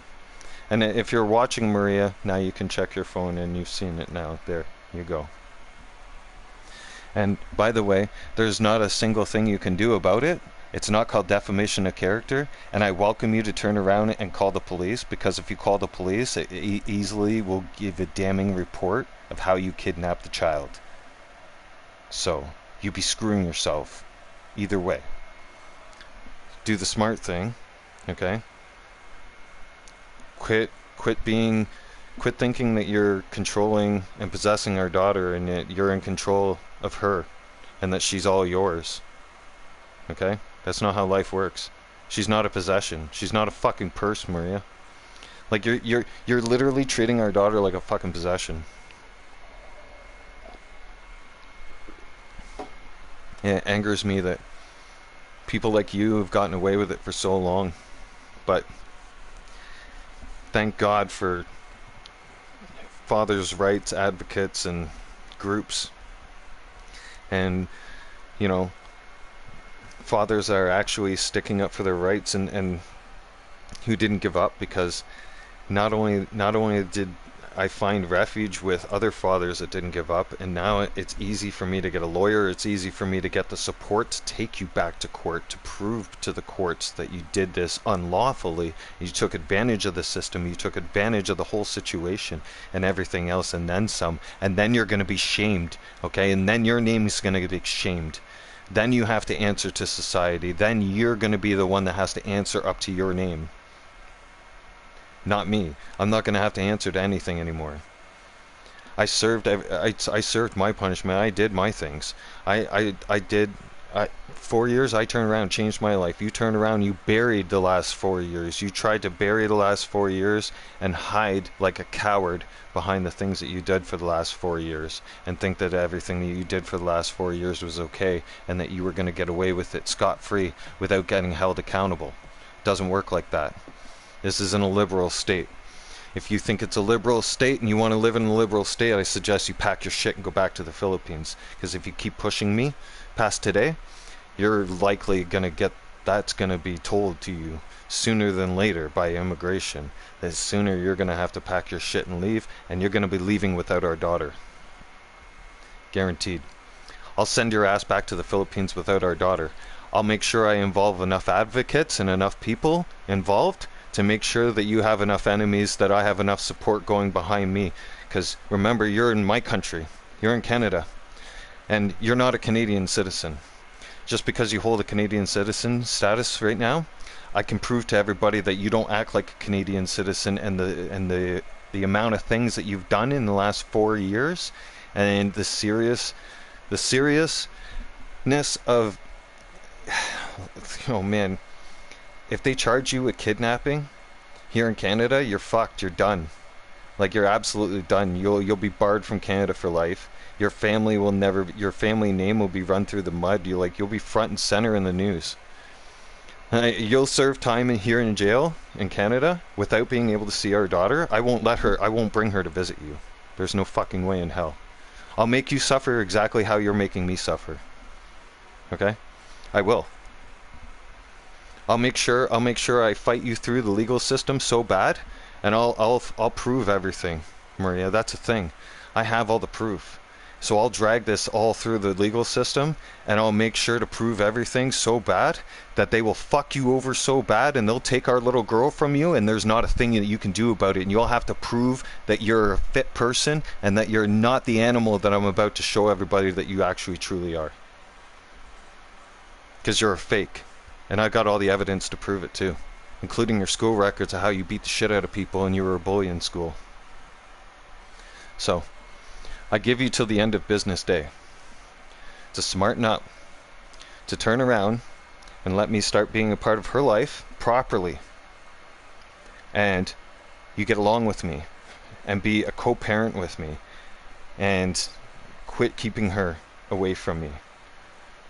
And if you're watching, Maria, now you can check your phone and you've seen it now. There you go. And by the way, there's not a single thing you can do about it. It's not called defamation of character, and I welcome you to turn around and call the police, because if you call the police, it easily will give a damning report of how you kidnapped the child. So, you'd be screwing yourself either way. Do the smart thing, okay? Quit thinking that you're controlling and possessing our daughter and that you're in control of her and that she's all yours. Okay? That's not how life works. She's not a possession. She's not a fucking purse, Maria. Like you're literally treating our daughter like a fucking possession. It angers me that people like you have gotten away with it for so long. But thank God for fathers' rights advocates and groups. And, you know, fathers are actually sticking up for their rights and who didn't give up, because not only did I find refuge with other fathers that didn't give up, and now it's easy for me to get a lawyer, it's easy for me to get the support to take you back to court, to prove to the courts that you did this unlawfully, you took advantage of the system, you took advantage of the whole situation and everything else, and then some, and then you're going to be shamed, okay, and then your name is going to get shamed. Then you have to answer to society, then you're going to be the one that has to answer up to your name. Not me. I'm not going to have to answer to anything anymore. I served my punishment. I did my things. I did 4 years. I turned around, changed my life. You turned around, you buried the last 4 years. You tried to bury the last 4 years and hide like a coward behind the things that you did for the last 4 years, and think that everything that you did for the last 4 years was okay and that you were going to get away with it scot-free without getting held accountable. It doesn't work like that. This isn't a liberal state. If you think it's a liberal state and you want to live in a liberal state, I suggest you pack your shit and go back to the Philippines. Because if you keep pushing me past today, you're likely going to get, that's going to be told to you sooner than later by immigration. That sooner you're going to have to pack your shit and leave, and you're going to be leaving without our daughter. Guaranteed. I'll send your ass back to the Philippines without our daughter. I'll make sure I involve enough advocates and enough people involved to make sure that you have enough enemies, that I have enough support going behind me. Because remember, you're in my country. You're in Canada. And you're not a Canadian citizen. Just because you hold a Canadian citizen status right now, I can prove to everybody that you don't act like a Canadian citizen, and the amount of things that you've done in the last 4 years, and the seriousness of, oh man, if they charge you with kidnapping here in Canada, you're fucked. You're done. Like, you're absolutely done. You'll be barred from Canada for life. Your family will never. Your family name will be run through the mud. You'll be front and center in the news. You'll serve time here in jail in Canada without being able to see our daughter. I won't bring her to visit you. There's no fucking way in hell. I'll make you suffer exactly how you're making me suffer. Okay? I will. I'll make sure I fight you through the legal system so bad, and I'll prove everything, Maria. That's a thing. I have all the proof. So I'll drag this all through the legal system, and I'll make sure to prove everything so bad that they will fuck you over so bad, and they'll take our little girl from you, and there's not a thing that you can do about it. And you'll have to prove that you're a fit person and that you're not the animal that I'm about to show everybody that you actually truly are. Because you're a fake. And I got all the evidence to prove it too, including your school records of how you beat the shit out of people and you were a bully in school. So, I give you till the end of business day to smarten up, to turn around and let me start being a part of her life properly. And you get along with me and be a co-parent with me and quit keeping her away from me.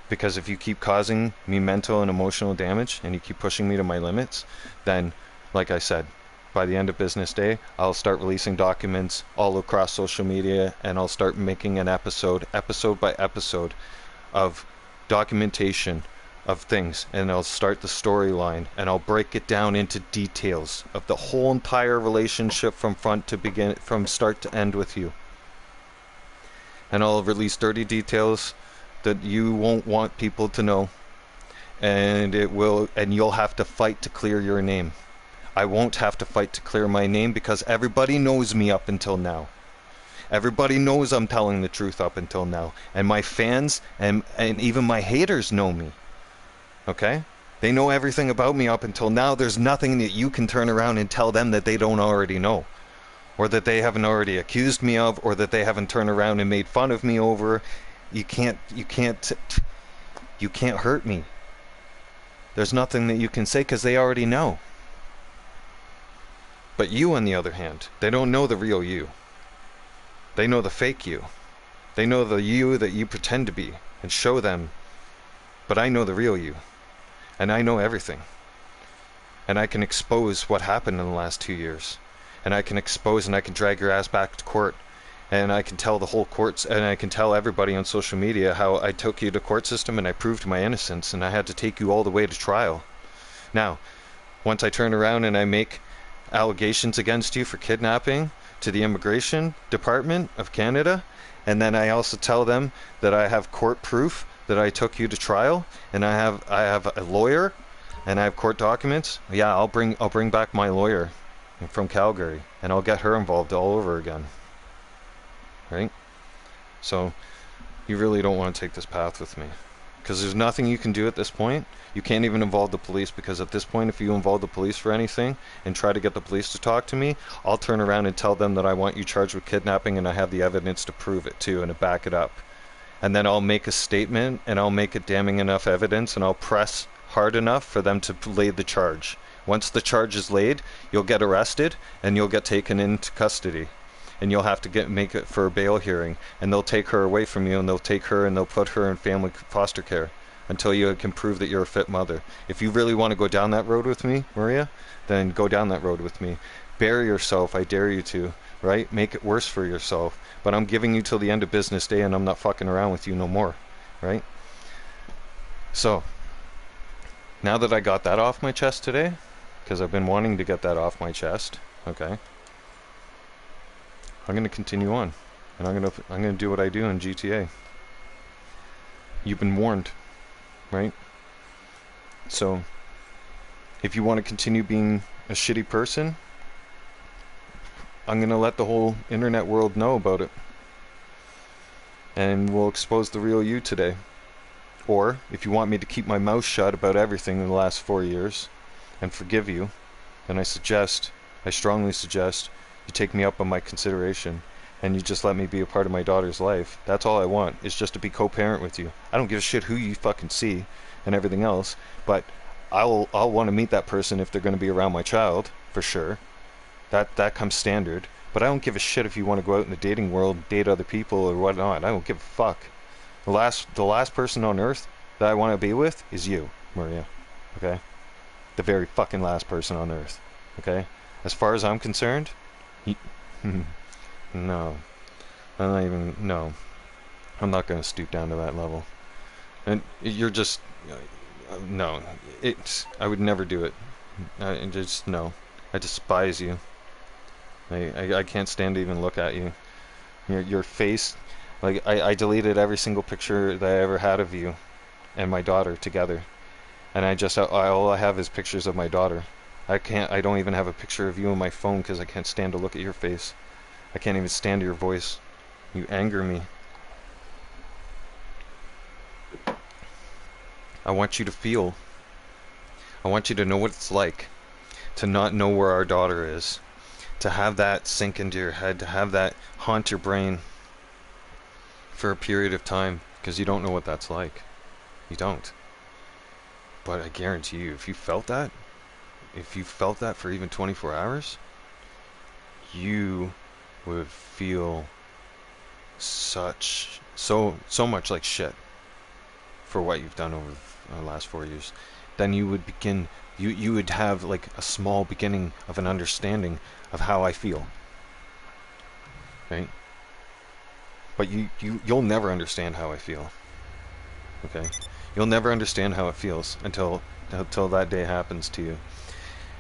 Because if you keep causing me mental and emotional damage and you keep pushing me to my limits, then, like I said, by the end of business day, I'll start releasing documents all across social media, and I'll start making an episode by episode, of documentation of things, and I'll start the storyline, and I'll break it down into details of the whole entire relationship from start to end with you. And I'll release dirty details that you won't want people to know, and you'll have to fight to clear your name. I won't have to fight to clear my name because everybody knows me up until now. Everybody knows I'm telling the truth up until now. And my fans and even my haters know me. Okay? They know everything about me up until now. There's nothing that you can turn around and tell them that they don't already know. Or that they haven't already accused me of, or that they haven't turned around and made fun of me over. You can't hurt me. There's nothing that you can say because they already know. But you, on the other hand, they don't know the real you. They know the fake you. They know the you that you pretend to be and show them. But I know the real you. And I know everything. And I can expose what happened in the last 2 years. And I can expose and I can drag your ass back to court. And I can tell the whole courts, and I can tell everybody on social media how I took you to court system and I proved my innocence, and I had to take you all the way to trial. Now, once I turn around and I make allegations against you for kidnapping to the Immigration Department of Canada, and then I also tell them that I have court proof that I took you to trial, and I have a lawyer, and I have court documents. Yeah, I'll bring back my lawyer from Calgary, and I'll get her involved all over again. Right? So you really don't want to take this path with me, because there's nothing you can do at this point. You can't even involve the police, because at this point, if you involve the police for anything and try to get the police to talk to me, I'll turn around and tell them that I want you charged with kidnapping, and I have the evidence to prove it too and to back it up. And then I'll make a statement, and I'll make it damning enough evidence, and I'll press hard enough for them to lay the charge. Once the charge is laid, you'll get arrested and you'll get taken into custody. And you'll have to make it for a bail hearing, and they'll take her away from you, and they'll take her and they'll put her in family foster care until you can prove that you're a fit mother. If you really want to go down that road with me, Maria, then go down that road with me. Bury yourself, I dare you to, right? Make it worse for yourself. But I'm giving you till the end of business day, and I'm not fucking around with you no more, right? So, now that I got that off my chest today, because I've been wanting to get that off my chest. Okay. I'm gonna continue on, and I'm gonna do what I do in GTA. You've been warned, right? So, if you want to continue being a shitty person, I'm gonna let the whole internet world know about it, and we'll expose the real you today. Or, if you want me to keep my mouth shut about everything in the last 4 years, and forgive you, then I strongly suggest, you take me up on my consideration, and you just let me be a part of my daughter's life. That's all I want, is just to be co-parent with you. I don't give a shit who you fucking see, and everything else, but I'll want to meet that person if they're going to be around my child, for sure. That comes standard. But I don't give a shit if you want to go out in the dating world, date other people or whatnot. I don't give a fuck. The last person on earth that I want to be with is you, Maria. Okay? The very fucking last person on earth. Okay? As far as I'm concerned, no. No. I'm not going to stoop down to that level. And you're just... no. I would never do it. No. I despise you. I can't stand to even look at you. Your face... Like, I deleted every single picture that I ever had of you and my daughter together. And all I have is pictures of my daughter. I don't even have a picture of you on my phone because I can't stand to look at your face. I can't even stand your voice. You anger me. I want you to feel. I want you to know what it's like to not know where our daughter is. To have that sink into your head. To have that haunt your brain for a period of time. Because you don't know what that's like. You don't. But I guarantee you, if you felt that for even 24 hours, you would feel so much like shit for what you've done over the last 4 years. Then you would begin, you would have like a small beginning of an understanding of how I feel. Right? But you'll never understand how I feel. Okay? You'll never understand how it feels until that day happens to you.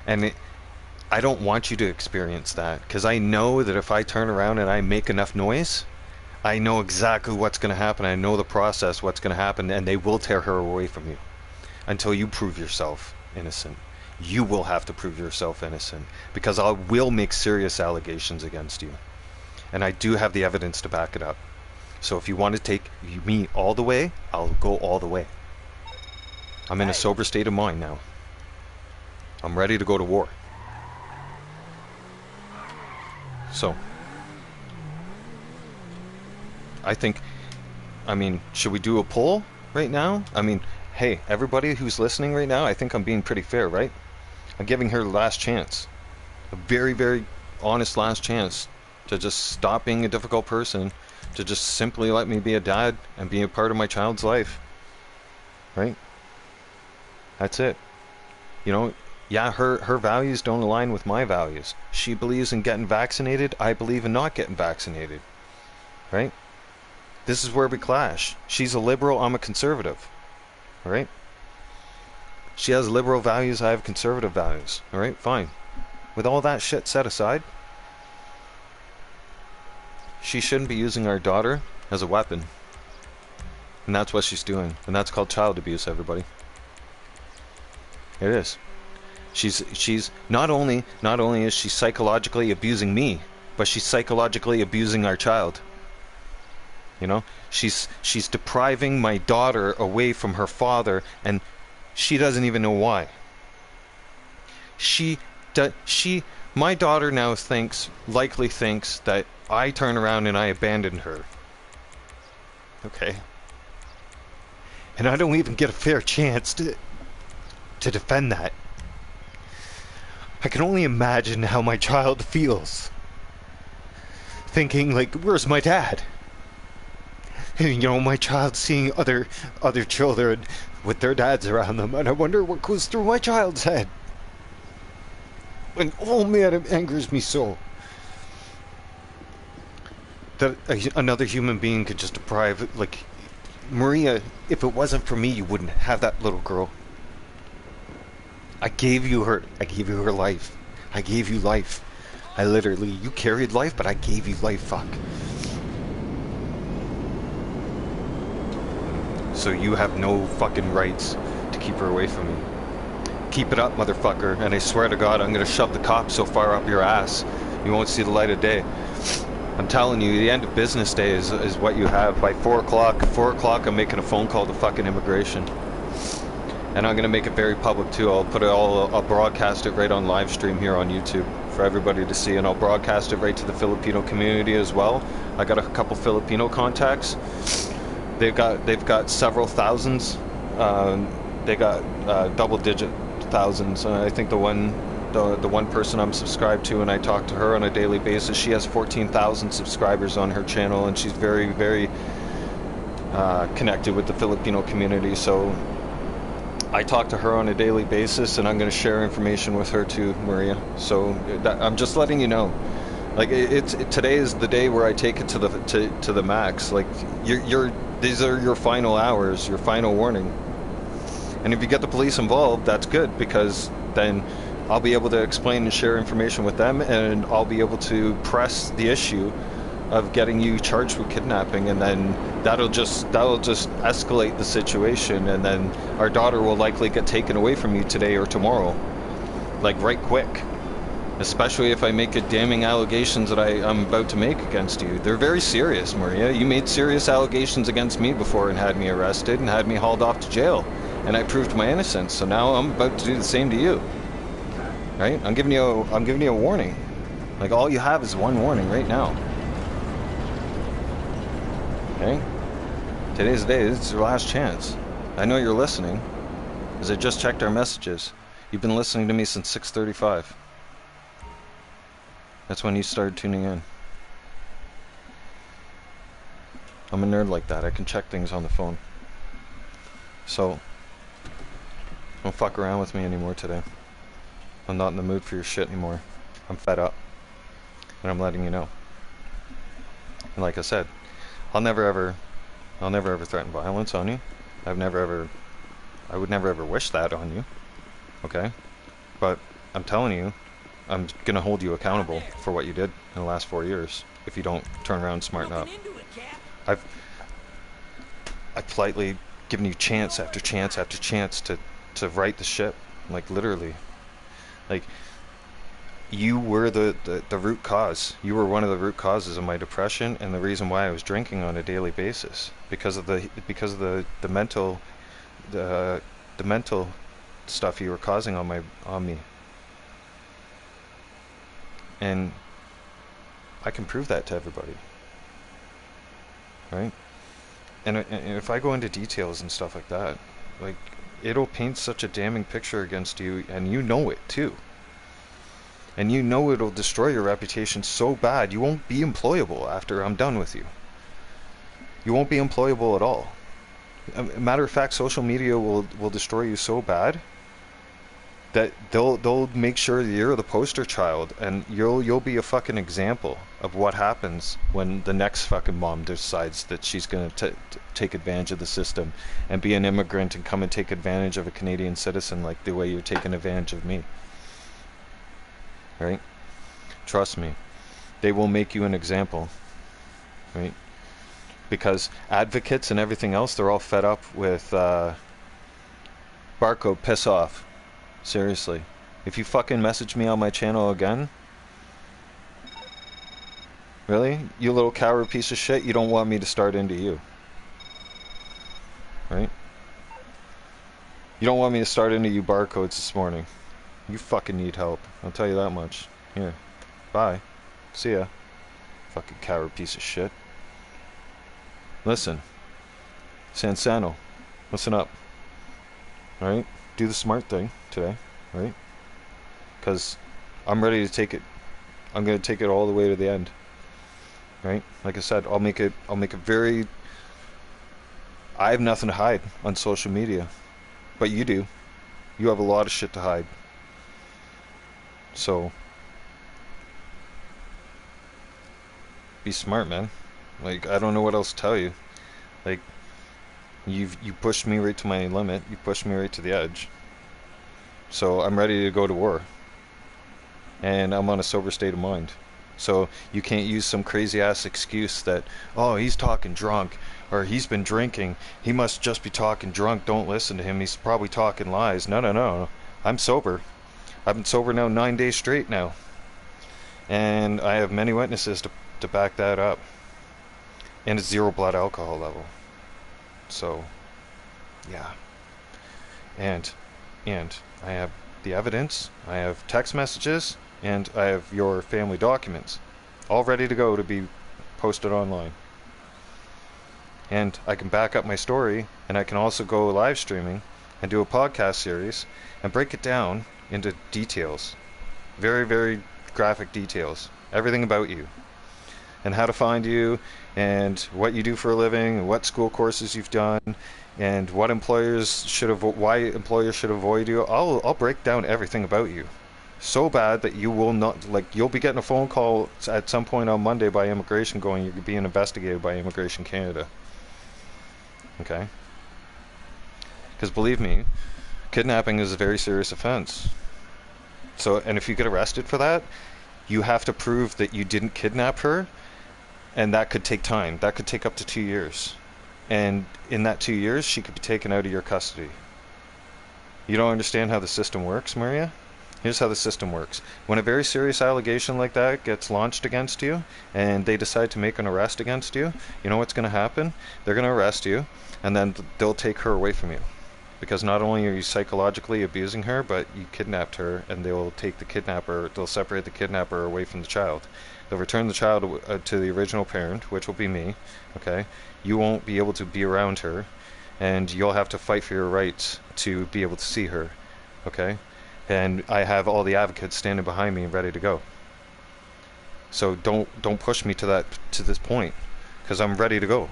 And I don't want you to experience that, because I know that if I turn around and I make enough noise, I know exactly what's going to happen. I know the process, what's going to happen, and they will tear her away from you until you prove yourself innocent. You will have to prove yourself innocent, because I will make serious allegations against you. And I do have the evidence to back it up. So if you want to take me all the way, I'll go all the way. I'm in a sober state of mind now. I'm ready to go to war. So, should we do a poll right now? Hey, everybody who's listening right now, I think I'm being pretty fair, right? I'm giving her the last chance. A very, very honest last chance to just stop being a difficult person, to just simply let me be a dad and be a part of my child's life. Right? That's it. You know, yeah, her values don't align with my values. She believes in getting vaccinated. I believe in not getting vaccinated. Right? This is where we clash. She's a liberal. I'm a conservative. Alright? She has liberal values. I have conservative values. Alright? Fine. With all that shit set aside, she shouldn't be using our daughter as a weapon. And that's what she's doing. And that's called child abuse, everybody. It is. She's not only is she psychologically abusing me, but she's psychologically abusing our child. You know, she's depriving my daughter away from her father, and she doesn't even know why. My daughter now likely thinks that I turn around and I abandon her. Okay. And I don't even get a fair chance to defend that. I can only imagine how my child feels. Thinking, like, where's my dad? And, you know, my child seeing other children with their dads around them, and I wonder what goes through my child's head. And, oh man, it angers me so. That another human being could just deprive, like, Maria, if it wasn't for me, you wouldn't have that little girl. I gave you her life. I gave you life. I literally, you carried life, but I gave you life, fuck. So you have no fucking rights to keep her away from me. Keep it up, motherfucker, and I swear to God, I'm gonna shove the cops so far up your ass, you won't see the light of day. I'm telling you, the end of business day is what you have. By 4 o'clock, I'm making a phone call to fucking immigration. And I'm gonna make it very public too. I'll broadcast it right on live stream here on YouTube for everybody to see, and I'll broadcast it right to the Filipino community as well. I got a couple Filipino contacts. They've got several thousands. They got double-digit thousands. I think the one person I'm subscribed to, and I talk to her on a daily basis, she has 14,000 subscribers on her channel, and she's very, very connected with the Filipino community. So I talk to her on a daily basis, and I'm going to share information with her too, Maria. So I'm just letting you know. Like today is the day where I take it to the max. Like these are your final hours, your final warning. And if you get the police involved, that's good, because then I'll be able to explain and share information with them, and I'll be able to press the issue of getting you charged with kidnapping, and then that'll just escalate the situation, and then our daughter will likely get taken away from you today or tomorrow, like right quick. Especially if I make damning allegations that I'm about to make against you. They're very serious, Maria. You made serious allegations against me before and had me arrested and had me hauled off to jail, and I proved my innocence. So now I'm about to do the same to you. Right? I'm giving you a warning. Like, all you have is one warning right now. Okay? Today's the day. This is your last chance. I know you're listening, because I just checked our messages. You've been listening to me since 6:35. That's when you started tuning in. I'm a nerd like that. I can check things on the phone. So, don't fuck around with me anymore today. I'm not in the mood for your shit anymore. I'm fed up. And I'm letting you know. And like I said, I'll never ever threaten violence on you. I would never ever wish that on you. Okay? But I'm telling you, I'm gonna hold you accountable for what you did in the last 4 years if you don't turn around and smarten up. I've politely given you chance after chance after chance to right the ship. Like, literally. Like, you were the root cause. You were one of the root causes of my depression and the reason why I was drinking on a daily basis, because of the mental stuff you were causing on me. And I can prove that to everybody, right? And if I go into details and stuff like that, like, it'll paint such a damning picture against you, and you know it too. And you know it'll destroy your reputation so bad, you won't be employable after I'm done with you. You won't be employable at all. Matter of fact, social media will destroy you so bad that they'll make sure that you're the poster child, and you'll be a fucking example of what happens when the next fucking mom decides that she's gonna take advantage of the system and be an immigrant and come and take advantage of a Canadian citizen, like the way you're taking advantage of me. Right? Trust me, they will make you an example. Right? Because advocates and everything else, they're all fed up with barcode, piss off. Seriously. If you fucking message me on my channel again, really? You little coward piece of shit, you don't want me to start into you. Right? You don't want me to start into you barcodes this morning. You fucking need help. I'll tell you that much. Here. Bye. See ya. Fucking coward piece of shit. Listen. Sansano. Listen up. Alright? Do the smart thing today, right? Because I'm ready to take it. I'm going to take it all the way to the end, right? Like I said, I'll make it very. I have nothing to hide on social media, but you do. You have a lot of shit to hide. So be smart, man. Like, I don't know what else to tell you. Like, you pushed me right to my limit. You pushed me right to the edge. So I'm ready to go to war. And I'm on a sober state of mind. So you can't use some crazy ass excuse that, oh, he's talking drunk, or he's been drinking, he must just be talking drunk, don't listen to him, he's probably talking lies. No. I'm sober. I've been sober now 9 days straight now. And I have many witnesses to back that up. And a 0 blood alcohol level. So, yeah. And I have the evidence, I have text messages, and I have your family documents, all ready to go to be posted online. And I can back up my story, and I can also go live streaming and do a podcast series and break it down into details. Very, very graphic details. Everything about you. And how to find you, and what you do for a living, and what school courses you've done, and what why employers should avoid you. I'll break down everything about you. So bad that you will not, like, you'll be getting a phone call at some point on Monday by immigration going, you're being investigated by Immigration Canada. Okay? Because believe me, kidnapping is a very serious offense. So, and if you get arrested for that, you have to prove that you didn't kidnap her, and that could take time. That could take up to 2 years. And in that 2 years, she could be taken out of your custody. You don't understand how the system works, Maria? Here's how the system works. When a very serious allegation like that gets launched against you, and they decide to make an arrest against you, you know what's going to happen? They're going to arrest you, and then they'll take her away from you. Because not only are you psychologically abusing her, but you kidnapped her, and they'll separate the kidnapper away from the child. They'll return the child to the original parent, which will be me, okay? You won't be able to be around her, and you'll have to fight for your rights to be able to see her, okay? And I have all the advocates standing behind me ready to go. So don't push me to this point, because I'm ready to go.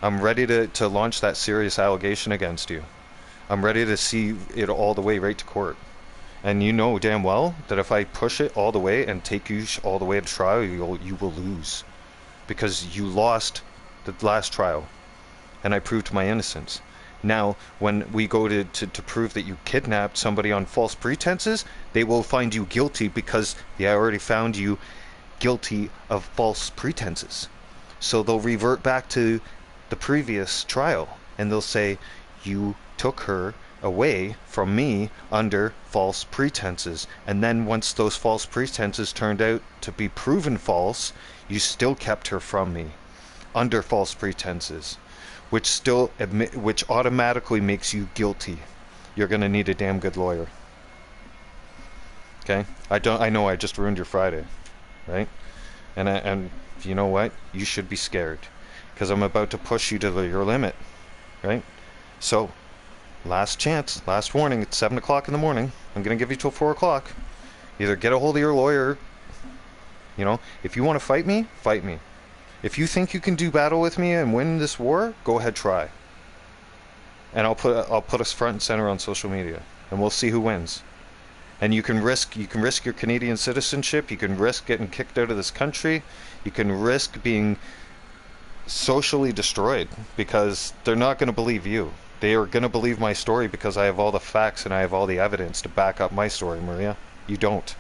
I'm ready to launch that serious allegation against you. I'm ready to see it all the way right to court. And you know damn well that if I push it all the way and take you all the way to trial, you will lose. Because you lost the last trial. And I proved my innocence. Now, when we go to prove that you kidnapped somebody on false pretenses, they will find you guilty because they already found you guilty of false pretenses. So they'll revert back to the previous trial, and they'll say, you took her away from me under false pretenses. And then once those false pretenses turned out to be proven false, you still kept her from me under false pretenses. Which automatically makes you guilty. You're gonna need a damn good lawyer. Okay? I know I just ruined your Friday, right? And you know what? You should be scared, because I'm about to push you to your limit, right? So, last chance, last warning. It's 7 o'clock in the morning. I'm gonna give you till 4 o'clock. Either get a hold of your lawyer. You know, if you want to fight me, fight me. If you think you can do battle with me and win this war, go ahead, try. And I'll put us front and center on social media, and we'll see who wins. And you can risk your Canadian citizenship. You can risk getting kicked out of this country. You can risk being socially destroyed, because they're not going to believe you. They are going to believe my story because I have all the facts and I have all the evidence to back up my story, Maria. You don't.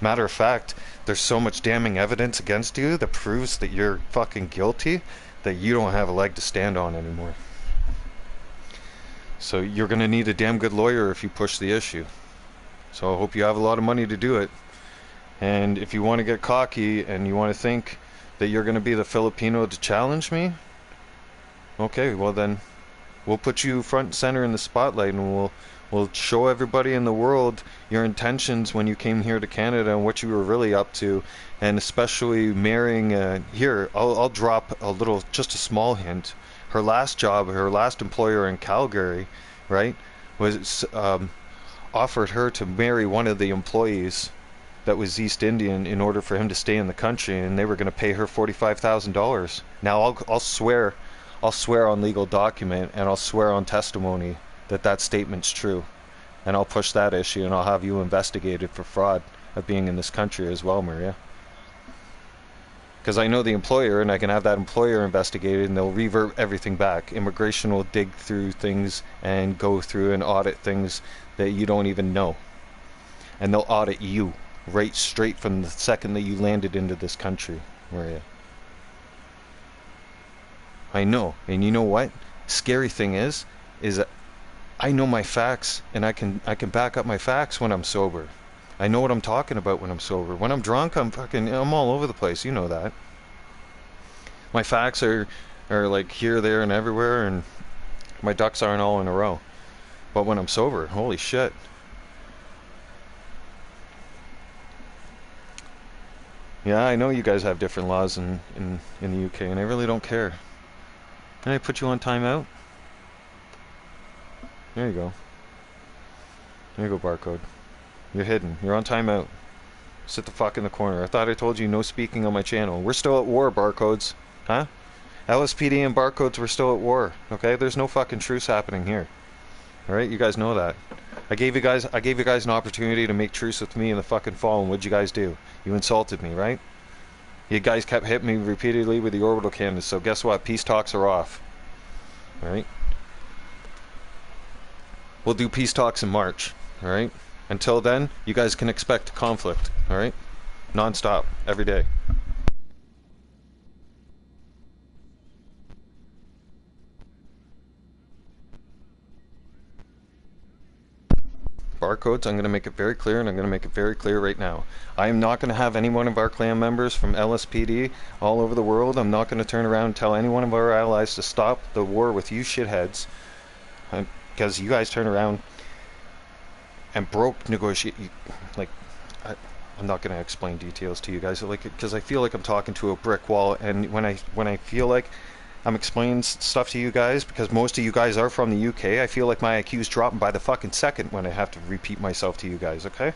Matter of fact, there's so much damning evidence against you that proves that you're fucking guilty that you don't have a leg to stand on anymore. So you're going to need a damn good lawyer if you push the issue. So I hope you have a lot of money to do it. And if you want to get cocky and you want to think that you're going to be the Filipino to challenge me, okay, well then we'll put you front and center in the spotlight, and we'll show everybody in the world your intentions when you came here to Canada and what you were really up to, and especially marrying. Here, I'll drop just a small hint. Her last job, her last employer in Calgary, right, was offered her to marry one of the employees that was East Indian in order for him to stay in the country, and they were going to pay her $45,000. Now I'll swear on legal document, and I'll swear on testimony that statement's true, and I'll push that issue, and I'll have you investigated for fraud of being in this country as well, Maria. Because I know the employer, and I can have that employer investigated, and they'll revert everything back. Immigration will dig through things and go through and audit things that you don't even know. And they'll audit you right straight from the second that you landed into this country, Maria. I know. And you know what? Scary thing is that I know my facts, and I can back up my facts when I'm sober. I know what I'm talking about when I'm sober. When I'm drunk, I'm all over the place. You know that. My facts are like here, there, and everywhere, and my ducks aren't all in a row. But when I'm sober, holy shit. Yeah, I know you guys have different laws in the UK, and I really don't care. Can I put you on timeout? There you go. There you go, barcode. You're hidden. You're on timeout. Sit the fuck in the corner. I thought I told you no speaking on my channel. We're still at war, barcodes. Huh? LSPD and barcodes, we're still at war. Okay? There's no fucking truce happening here. Alright? You guys know that. I gave you guys an opportunity to make truce with me in the fucking fall, and what'd you guys do? You insulted me, right? You guys kept hitting me repeatedly with the orbital cannons, so guess what? Peace talks are off. Alright? We'll do peace talks in March. Alright? Until then, you guys can expect conflict. Alright? Non-stop. Every day. Barcodes, I'm going to make it very clear, and I'm going to make it very clear right now. I am not going to have any one of our clan members from LSPD all over the world. I'm not going to turn around and tell any one of our allies to stop the war with you shitheads. Because you guys turn around and broke negotiate. Like, I'm not going to explain details to you guys, like, because I feel like I'm talking to a brick wall, and when I feel like I'm explaining stuff to you guys, because most of you guys are from the UK, I feel like my IQ's dropping by the fucking second when I have to repeat myself to you guys, okay?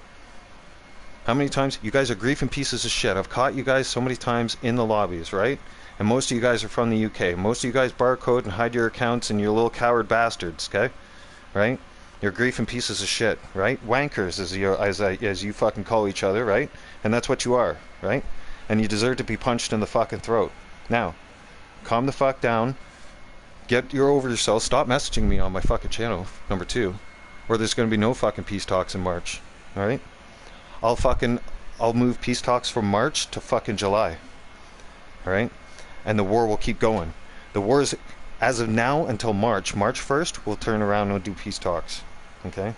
How many times? You guys are griefing pieces of shit. I've caught you guys so many times in the lobbies, right? And most of you guys are from the UK. Most of you guys barcode and hide your accounts, and you're little coward bastards, okay? Right? You're griefing pieces of shit, right? Wankers, as you fucking call each other, right? And that's what you are, right? And you deserve to be punched in the fucking throat. Now, calm the fuck down. Get over yourself. Stop messaging me on my fucking channel, number 2. Or there's going to be no fucking peace talks in March. Alright? I'll move peace talks from March to fucking July. Alright? And the war will keep going. The war is, as of now, until March 1st, we'll turn around and do peace talks. Okay?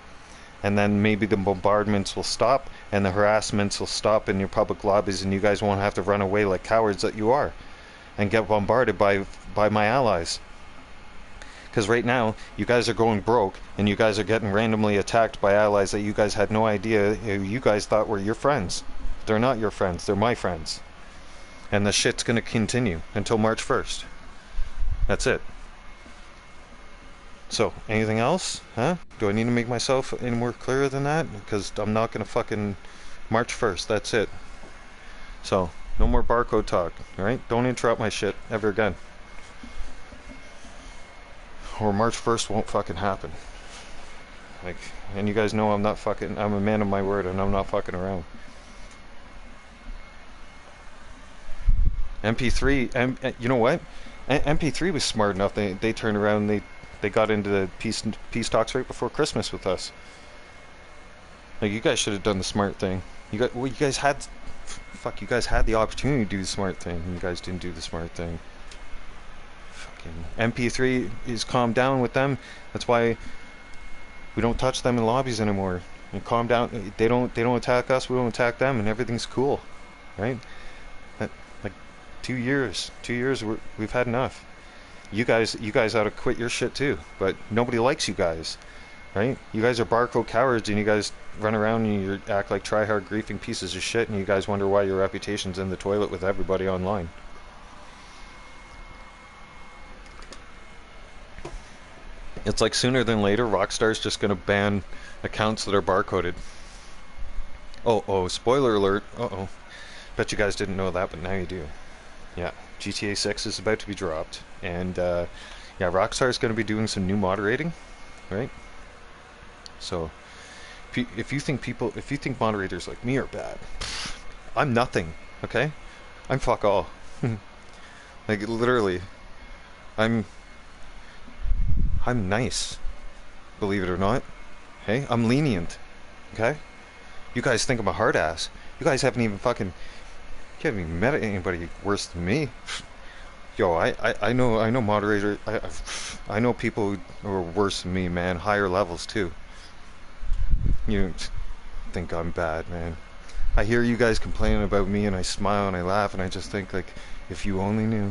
And then maybe the bombardments will stop, and the harassments will stop in your public lobbies, and you guys won't have to run away like cowards that you are and get bombarded by my allies. Because right now, you guys are going broke, and you guys are getting randomly attacked by allies that you guys had no idea you guys thought were your friends. They're not your friends, they're my friends. And the shit's gonna continue until March 1st. That's it. So, anything else? Huh? Do I need to make myself any more clearer than that? Because I'm not gonna fucking March 1st, that's it. So, no more barcode talk, alright? Don't interrupt my shit ever again. Or March 1st won't fucking happen. Like, and you guys know I'm a man of my word, and I'm not fucking around. MP3, you know what? MP3 was smart enough. They turned around and they got into the peace talks right before Christmas with us. Like, you guys should have done the smart thing. You guys had the opportunity to do the smart thing, and you guys didn't do the smart thing. Fucking MP3 is calmed down with them. That's why we don't touch them in lobbies anymore. And calm down. They don't attack us. We don't attack them, and everything's cool, right? Like 2 years. 2 years. We've had enough. You guys ought to quit your shit too. But nobody likes you guys, right? You guys are barcode cowards, and you guys run around and you act like try-hard griefing pieces of shit, and you guys wonder why your reputation's in the toilet with everybody online. It's like sooner than later, Rockstar's just gonna ban accounts that are barcoded. Oh, spoiler alert. Uh-oh. Bet you guys didn't know that, but now you do. Yeah, GTA 6 is about to be dropped, and yeah, Rockstar's gonna be doing some new moderating, right? So, if you think moderators like me are bad, I'm nothing, okay? I'm fuck all. Like, literally, I'm nice, believe it or not. Hey, I'm lenient. Okay? You guys think I'm a hard ass. You guys haven't even met anybody worse than me. Yo, I know moderator. I know people who are worse than me, man. Higher levels too. You think I'm bad, man. I hear you guys complaining about me, and I smile and I laugh, and I just think, like, if you only knew.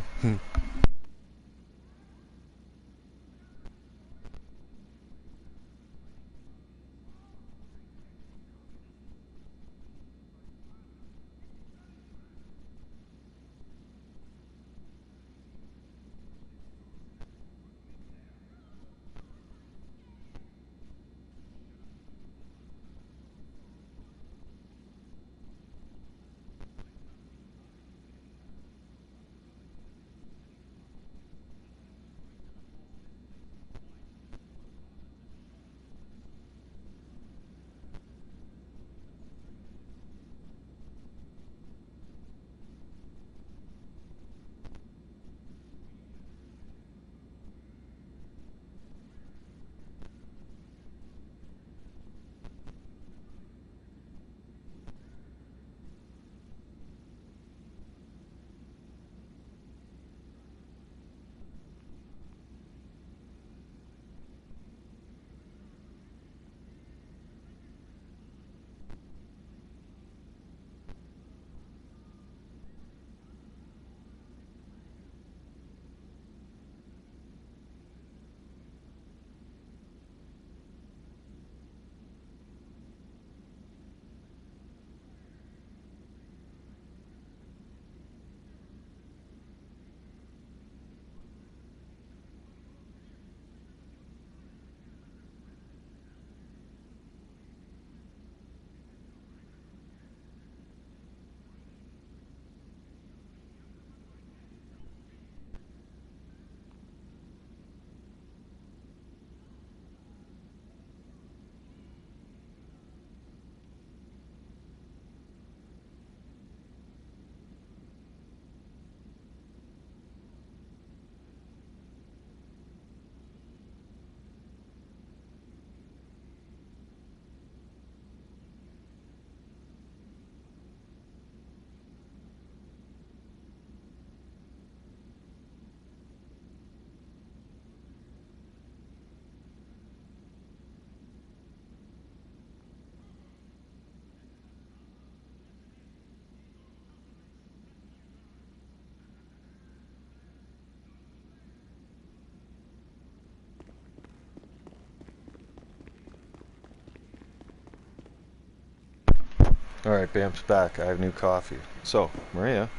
Alright, Bam's back. I have new coffee. So, Maria,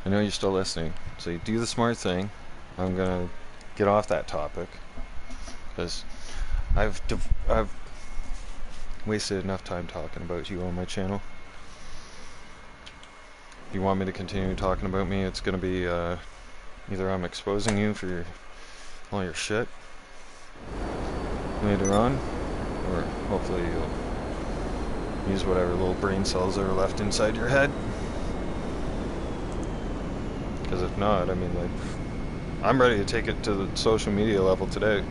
I know you're still listening. So you do the smart thing. I'm gonna get off that topic, because I've wasted enough time talking about you on my channel. If you want me to continue talking about me, it's gonna be either I'm exposing you for all your shit later on, or hopefully you'll use whatever little brain cells that are left inside your head. Because if not, I mean, like, I'm ready to take it to the social media level today.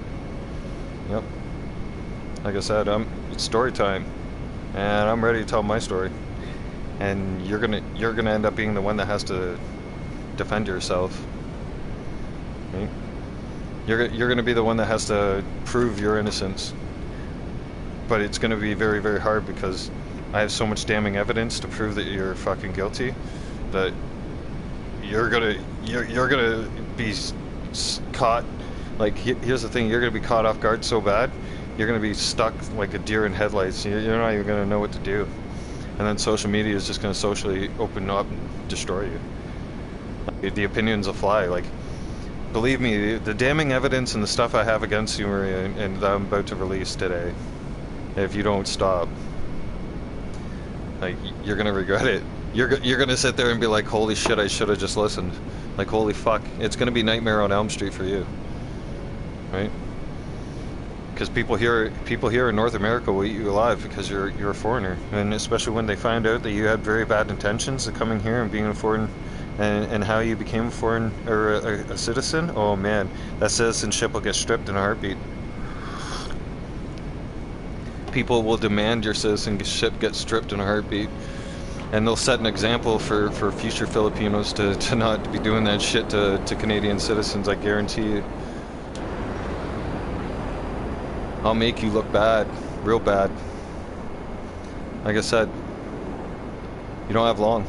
Yep. Like I said, it's story time, and I'm ready to tell my story. And you're gonna end up being the one that has to defend yourself. Right? You're gonna be the one that has to prove your innocence. But it's gonna be very, very hard, because I have so much damning evidence to prove that you're fucking guilty that you're gonna be caught. Like, here's the thing: you're gonna be caught off guard so bad, you're gonna be stuck like a deer in headlights. You're not even gonna know what to do, and then social media is just gonna socially open up and destroy you. The opinions will fly. Like, believe me, the damning evidence and the stuff I have against you, Maria, and that I'm about to release today, if you don't stop, like, you're gonna regret it. You're gonna sit there and be like, holy shit, I should have just listened. Like, holy fuck, it's gonna be Nightmare on Elm Street for you, right? Because people here in North America will eat you alive because you're a foreigner, and especially when they find out that you had very bad intentions of coming here and being a foreign, and how you became a foreign or a citizen. Oh man, that citizenship will get stripped in a heartbeat. people will demand your citizenship get stripped in a heartbeat. And they'll set an example for future Filipinos to not be doing that shit to Canadian citizens, I guarantee you. I'll make you look bad, real bad. Like I said, you don't have long.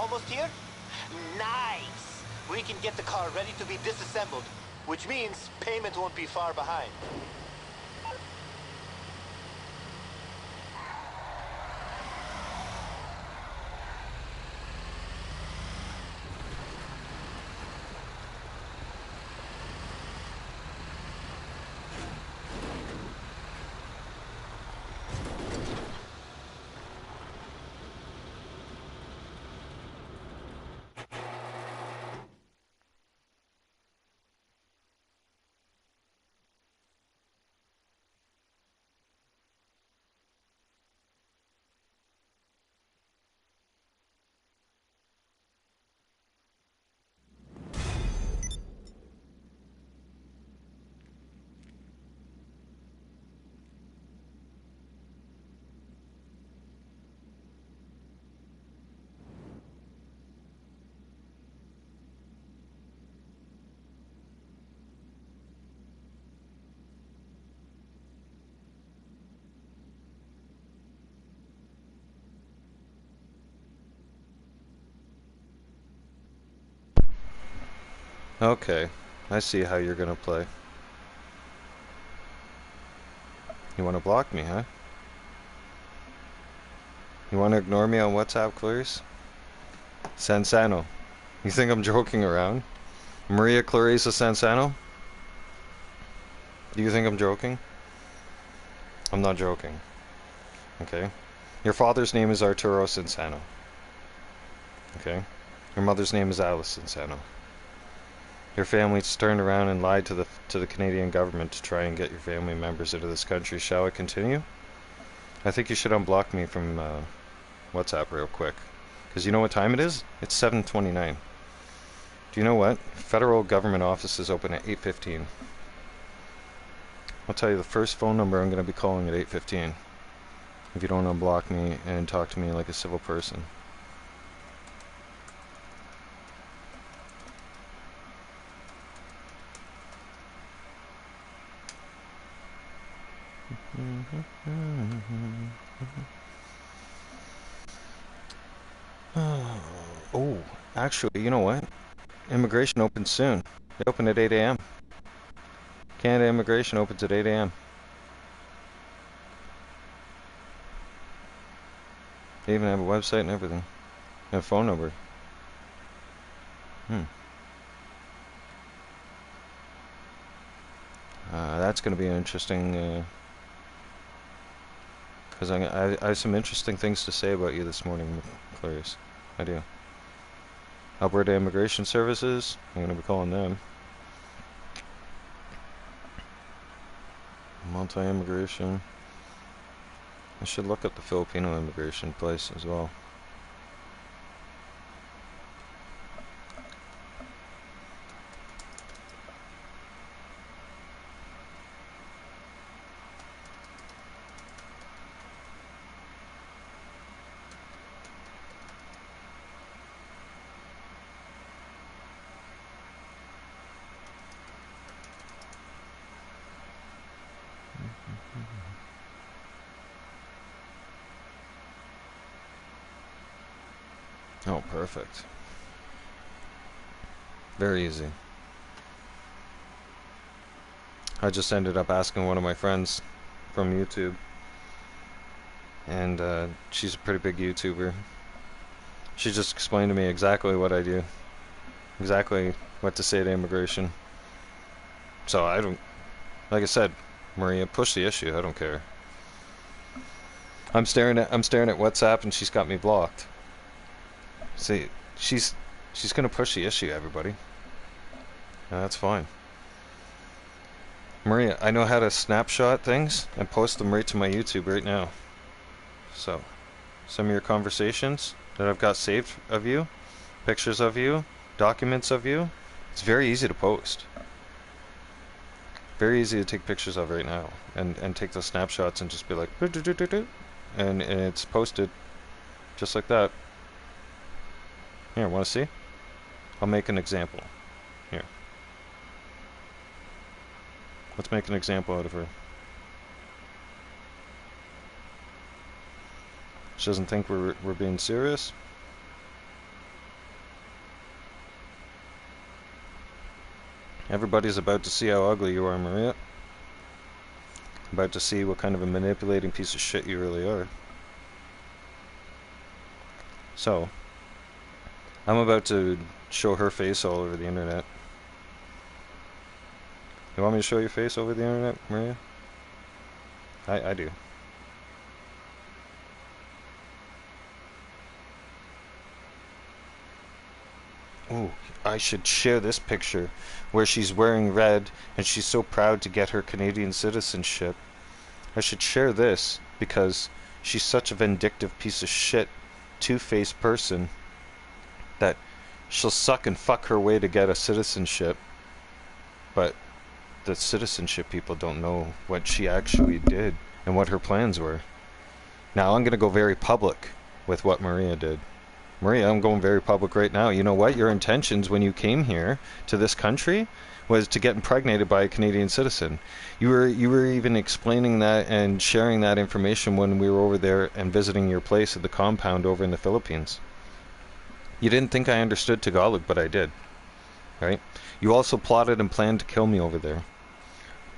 almost here? Nice! We can get the car ready to be disassembled, which means payment won't be far behind. Okay, I see how you're gonna play. You wanna block me, huh? You wanna ignore me on WhatsApp, Clarice? Sansano. You think I'm joking around? Maria Clarissa Sansano? Do you think I'm joking? I'm not joking. Okay? Your father's name is Arturo Sansano. Okay? Your mother's name is Alice Sansano. Your family's turned around and lied to the Canadian government to try and get your family members into this country. Shall I continue? I think you should unblock me from WhatsApp real quick. Because you know what time it is? It's 7:29. Do you know what? Federal government offices open at 8:15. I'll tell you the first phone number I'm going to be calling at 8:15. If you don't unblock me and talk to me like a civil person. Oh, actually, you know what? Immigration opens soon. They open at 8 a.m. Canada Immigration opens at 8 a.m. They even have a website and everything. And a phone number. That's going to be an interesting... Because I have some interesting things to say about you this morning, Clarice. I do. Alberta Immigration Services. I'm going to be calling them. Multi-immigration. I should look at the Filipino immigration place as well. Oh, perfect. Very easy. I just ended up asking one of my friends from YouTube, and she's a pretty big YouTuber. She just explained to me exactly what I do, exactly what to say to immigration. So I don't, like I said, Maria, push the issue. I don't care. I'm staring at WhatsApp, and she's got me blocked. See, she's gonna push the issue, everybody. And that's fine. Maria, I know how to snapshot things and post them right to my YouTube right now. So, some of your conversations that I've got saved of you, pictures of you, documents of you, it's very easy to post. Very easy to take pictures of right now and take those snapshots and just be like, and it's posted just like that. Here, want to see? I'll make an example. Here. Let's make an example out of her. She doesn't think we're being serious. Everybody's about to see how ugly you are, Maria. About to see what kind of a manipulating piece of shit you really are. So, I'm about to show her face all over the internet. You want me to show your face over the internet, Maria? I do. Ooh, I should share this picture where she's wearing red and she's so proud to get her Canadian citizenship. I should share this because she's such a vindictive piece of shit, two-faced person that she'll suck and fuck her way to get a citizenship, but the citizenship people don't know what she actually did and what her plans were. Now I'm going to go very public with what Maria did. Maria, I'm going very public right now. You know what? Your intentions when you came here to this country was to get impregnated by a Canadian citizen. You were even explaining that and sharing that information when we were over there and visiting your place at the compound over in the Philippines. You didn't think I understood Tagalog, but I did. Right? You also plotted and planned to kill me over there.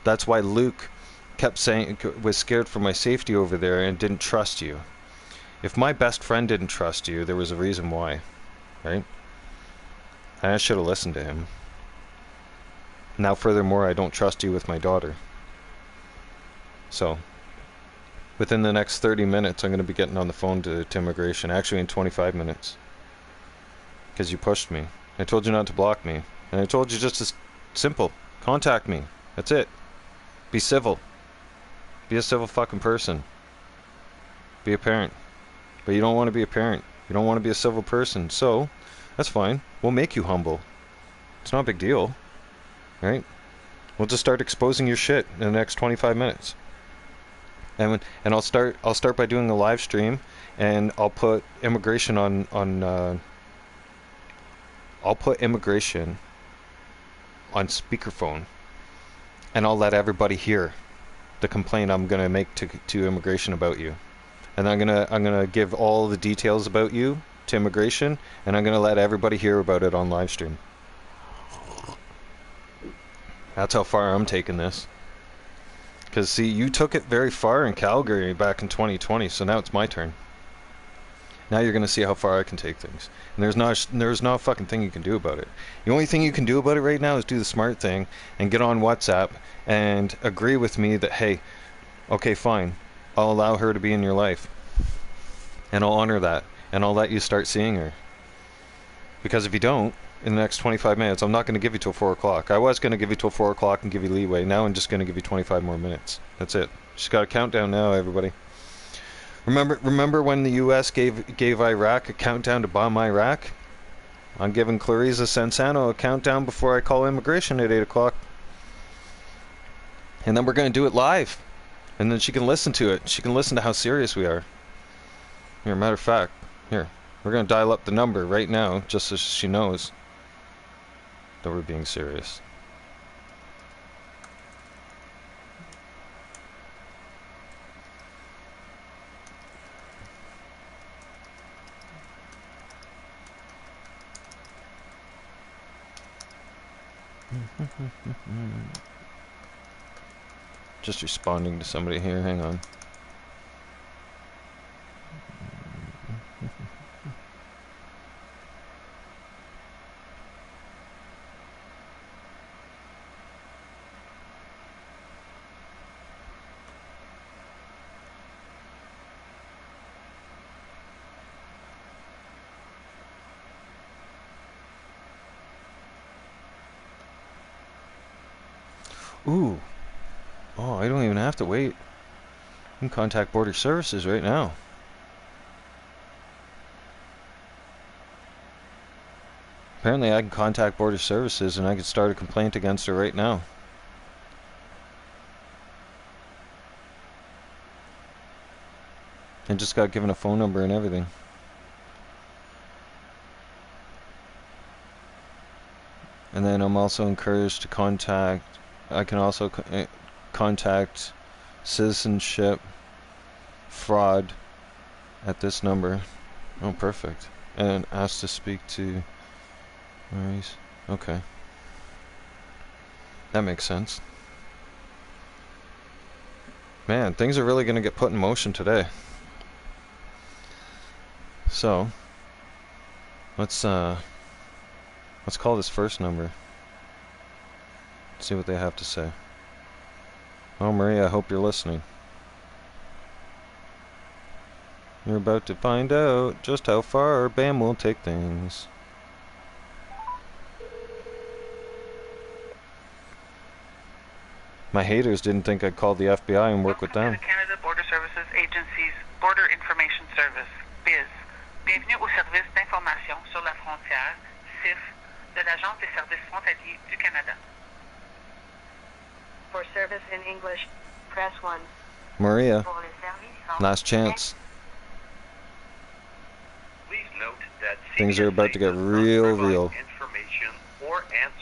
That's why Luke kept saying was scared for my safety over there and didn't trust you. If my best friend didn't trust you, there was a reason why, right? And I should have listened to him. Now, furthermore, I don't trust you with my daughter. So, within the next 30 minutes, I'm going to be getting on the phone to immigration. Actually, in 25 minutes. Because you pushed me. I told you not to block me. And I told you just as simple. Contact me. That's it. Be civil. Be a civil fucking person. Be a parent. But you don't want to be a parent. You don't want to be a civil person. So, that's fine. We'll make you humble. It's not a big deal. Right? We'll just start exposing your shit in the next 25 minutes. And I'll start by doing a live stream, and I'll put immigration on I'll put immigration on speakerphone, and I'll let everybody hear the complaint I'm gonna make to immigration about you. And I'm gonna give all the details about you to immigration, and I'm gonna let everybody hear about it on live stream. That's how far I'm taking this. Because see, you took it very far in Calgary back in 2020, so now it's my turn. Now you're gonna see how far I can take things, and there's not a fucking thing you can do about it. The only thing you can do about it right now is do the smart thing and get on WhatsApp and agree with me that hey, okay, fine. I'll allow her to be in your life. And I'll honor that. And I'll let you start seeing her. Because if you don't, in the next 25 minutes, I'm not going to give you till 4 o'clock. I was going to give you till 4 o'clock and give you leeway. Now I'm just going to give you 25 more minutes. That's it. Just got a countdown now, everybody. Remember when the U.S. gave Iraq a countdown to bomb Iraq? I'm giving Clarissa Sansano a countdown before I call immigration at 8 o'clock. And then we're going to do it live. And then she can listen to it. She can listen to how serious we are. Here, matter of fact, here. We're going to dial up the number right now, just so she knows that we're being serious. Just responding to somebody here, hang on. Ooh. Oh, I don't even have to wait. I can contact Border Services right now. Apparently I can contact Border Services and I can start a complaint against her right now. I just got given a phone number and everything. And then I'm also encouraged to contact, I can also contact citizenship fraud at this number. Oh, perfect. And ask to speak to Maurice. Okay. That makes sense. Man, things are really going to get put in motion today. So, let's call this first number. See what they have to say. Oh, Maria, I hope you're listening. You're about to find out just how far BAM will take things. My haters didn't think I'd call the FBI and work with them. To the Canada Border Services Agency's Border Information Service, BIS. Bienvenue au service d'information sur la frontière, CIF, de l'Agence des services frontaliers du Canada. For service in English, press 1. Maria, Pour les services en last chance. Please note that Things are about to get real.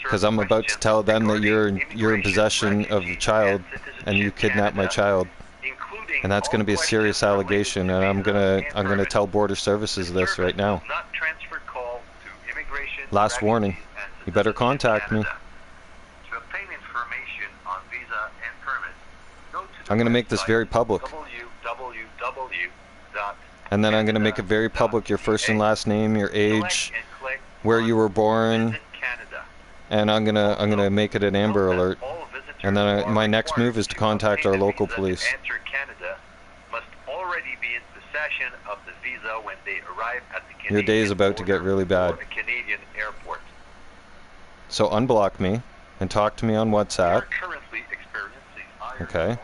Because I'm about to tell them that you're in possession of the child, and you kidnapped my child, and that's going to be a serious allegation. And I'm gonna tell Border Services this right now. Last warning. You better contact me. I'm going to make this very public. And then I'm going to make it very public, your first and last name, your age, where you were born, and I'm gonna make it an Amber Alert. And then my next move is to contact our local police. Your day is about to get really bad. So unblock me and talk to me on WhatsApp. Okay.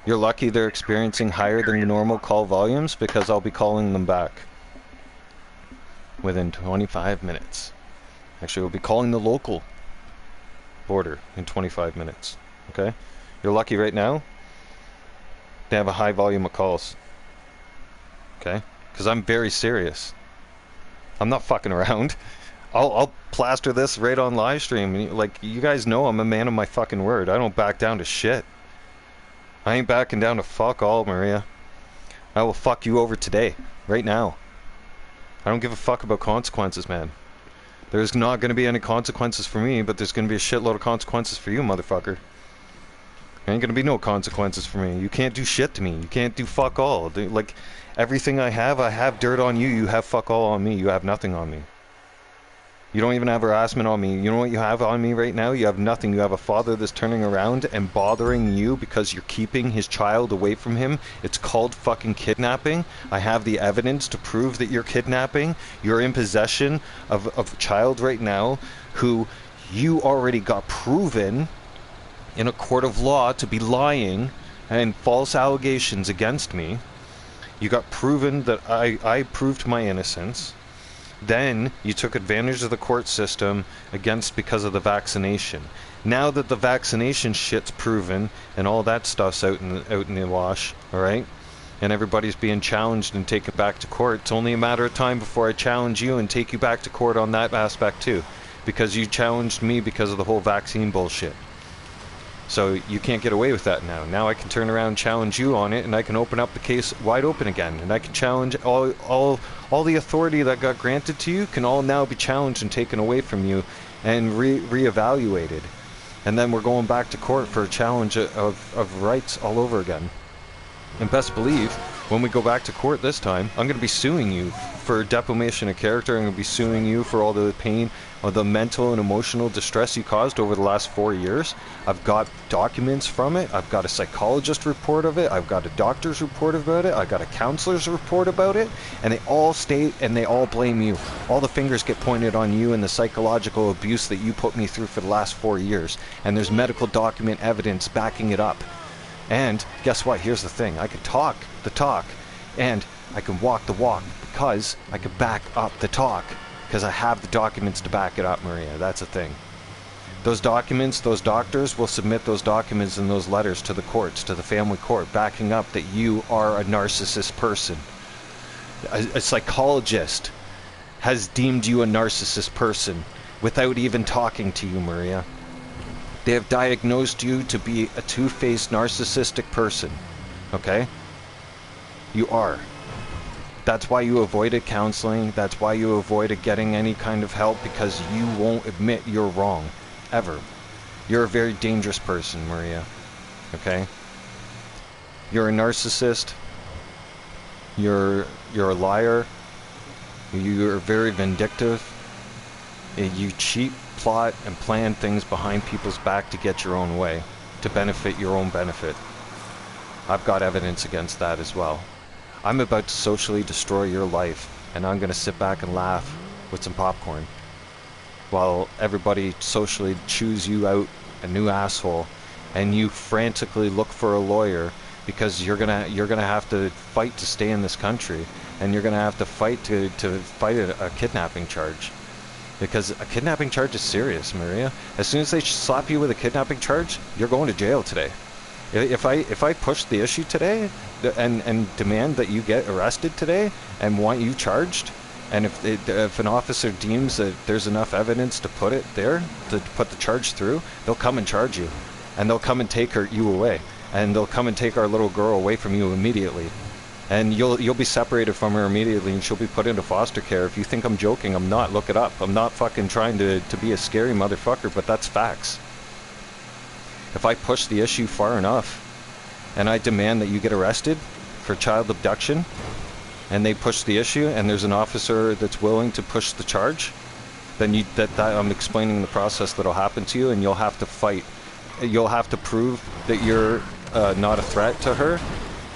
You're lucky they're experiencing higher than normal call volumes because I'll be calling them back within 25 minutes. Actually, we'll be calling the local border in 25 minutes. Okay? You're lucky right now they have a high volume of calls. Okay? Because I'm very serious. I'm not fucking around. I'll plaster this right on live stream. Like, you guys know I'm a man of my fucking word. I don't back down to shit. I ain't backing down to fuck all, Maria. I will fuck you over today. Right now. I don't give a fuck about consequences, man. There's not going to be any consequences for me, but there's going to be a shitload of consequences for you, motherfucker. There ain't going to be no consequences for me. You can't do shit to me. You can't do fuck all. Like, everything I have dirt on you. You have fuck all on me. You have nothing on me. You don't even have harassment on me. You know what you have on me right now? You have nothing. You have a father that's turning around and bothering you because you're keeping his child away from him. It's called fucking kidnapping. I have the evidence to prove that you're kidnapping. You're in possession of a child right now who you already got proven in a court of law to be lying and false allegations against me. You got proven that I proved my innocence. Then you took advantage of the court system because of the vaccination. Now that the vaccination shit's proven and all that stuff's out in the wash, all right, and everybody's being challenged and taken back to court, it's only a matter of time before I challenge you and take you back to court on that aspect too, because you challenged me because of the whole vaccine bullshit. So you can't get away with that now. Now I can turn around and challenge you on it, and I can open up the case wide open again, and I can challenge all the authority that got granted to you can all now be challenged and taken away from you and reevaluated. And then we're going back to court for a challenge of rights all over again. And best believe, when we go back to court this time, I'm going to be suing you for defamation of character. I'm going to be suing you for all the pain or the mental and emotional distress you caused over the last 4 years. I've got documents from it. I've got a psychologist report of it. I've got a doctor's report about it. I've got a counselor's report about it. And they all state and they all blame you. All the fingers get pointed on you and the psychological abuse that you put me through for the last 4 years. And there's medical document evidence backing it up. And guess what? Here's the thing. I can talk the talk and I can walk the walk because I can back up the talk because I have the documents to back it up, Maria. That's the thing. Those documents, those doctors will submit those documents and those letters to the courts, to the family court, backing up that you are a narcissist person. A psychologist has deemed you a narcissist person without even talking to you, Maria. They have diagnosed you to be a two-faced narcissistic person. Okay? You are. That's why you avoided counseling. That's why you avoided getting any kind of help, because you won't admit you're wrong. Ever. You're a very dangerous person, Maria. Okay? You're a narcissist. You're a liar. You're very vindictive. You cheat, plot, and plan things behind people's back to get your own way, to benefit your own benefit. I've got evidence against that as well. I'm about to socially destroy your life, and I'm going to sit back and laugh with some popcorn while everybody socially chews you out a new asshole, and you frantically look for a lawyer because you're gonna have to fight to stay in this country, and you're gonna have to fight to fight a kidnapping charge. Because a kidnapping charge is serious, Maria. As soon as they slap you with a kidnapping charge, you're going to jail today. If I push the issue today and demand that you get arrested today and want you charged, and if an officer deems that there's enough evidence to put it there, to put the charge through, they'll come and charge you, and they'll come and take you away, and they'll come and take our little girl away from you immediately. And you'll be separated from her immediately, and she'll be put into foster care. If you think I'm joking, I'm not. Look it up. I'm not fucking trying to be a scary motherfucker, but that's facts. If I push the issue far enough, and I demand that you get arrested for child abduction, and they push the issue, and there's an officer that's willing to push the charge, then I'm explaining the process that'll happen to you, and you'll have to fight. You'll have to prove that you're not a threat to her,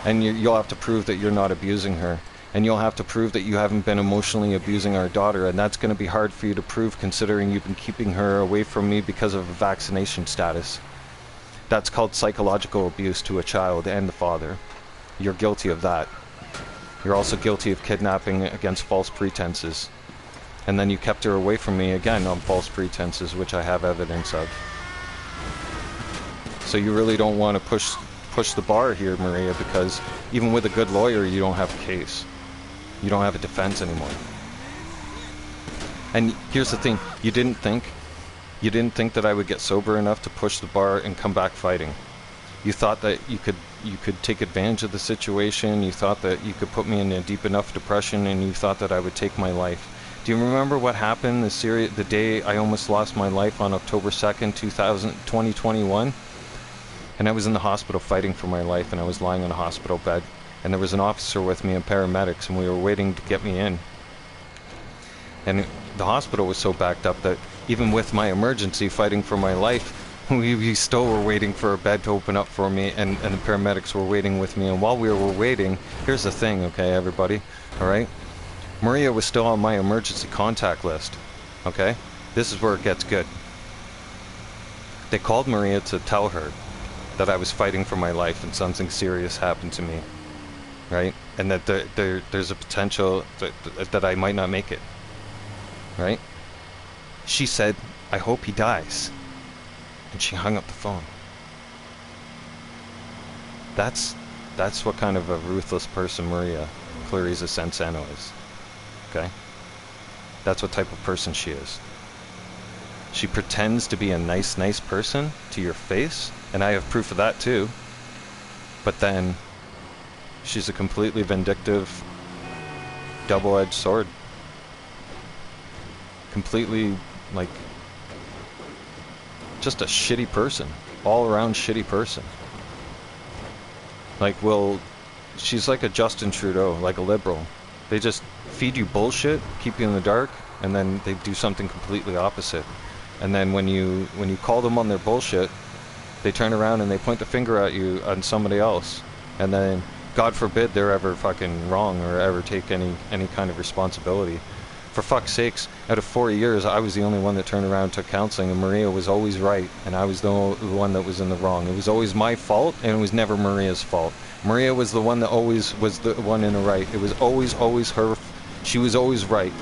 and you'll have to prove that you're not abusing her, and you'll have to prove that you haven't been emotionally abusing our daughter, and that's going to be hard for you to prove considering you've been keeping her away from me because of a vaccination status. That's called psychological abuse to a child and the father. You're guilty of that. You're also guilty of kidnapping against false pretenses. And then you kept her away from me again on false pretenses, which I have evidence of. So you really don't want to push the bar here, Maria, because even with a good lawyer, you don't have a case. You don't have a defense anymore. And here's the thing, you didn't think that I would get sober enough to push the bar and come back fighting. You thought that you could take advantage of the situation, you thought that you could put me in a deep enough depression, and you thought that I would take my life. Do you remember what happened the day I almost lost my life on October 2nd, 2021? And I was in the hospital fighting for my life, and I was lying on a hospital bed, and there was an officer with me and paramedics, and we were waiting to get me in. And the hospital was so backed up that even with my emergency fighting for my life, we still were waiting for a bed to open up for me, and the paramedics were waiting with me. And while we were waiting, here's the thing, okay, everybody, all right? Maria was still on my emergency contact list, okay? This is where it gets good. They called Maria to tell her that I was fighting for my life and something serious happened to me, right? And that there's a potential that I might not make it, right? She said, "I hope he dies." And she hung up the phone. That's what kind of a ruthless person Maria Clariza Sansano is, okay? That's what type of person she is. She pretends to be a nice person to your face, and I have proof of that too. But then, she's a completely vindictive, double-edged sword. Completely, like, just a shitty person. All-around shitty person. Like, she's like a Justin Trudeau, like a liberal. They just feed you bullshit, keep you in the dark, and then they do something completely opposite. And then when you call them on their bullshit, they turn around and they point the finger at you on somebody else. And then, God forbid they're ever fucking wrong or ever take any kind of responsibility. For fuck's sakes, out of 4 years, I was the only one that turned around and took counseling, and Maria was always right, and I was the one that was in the wrong. It was always my fault, and it was never Maria's fault. Maria was the one that always was the one in the right. It was always her. She was always right.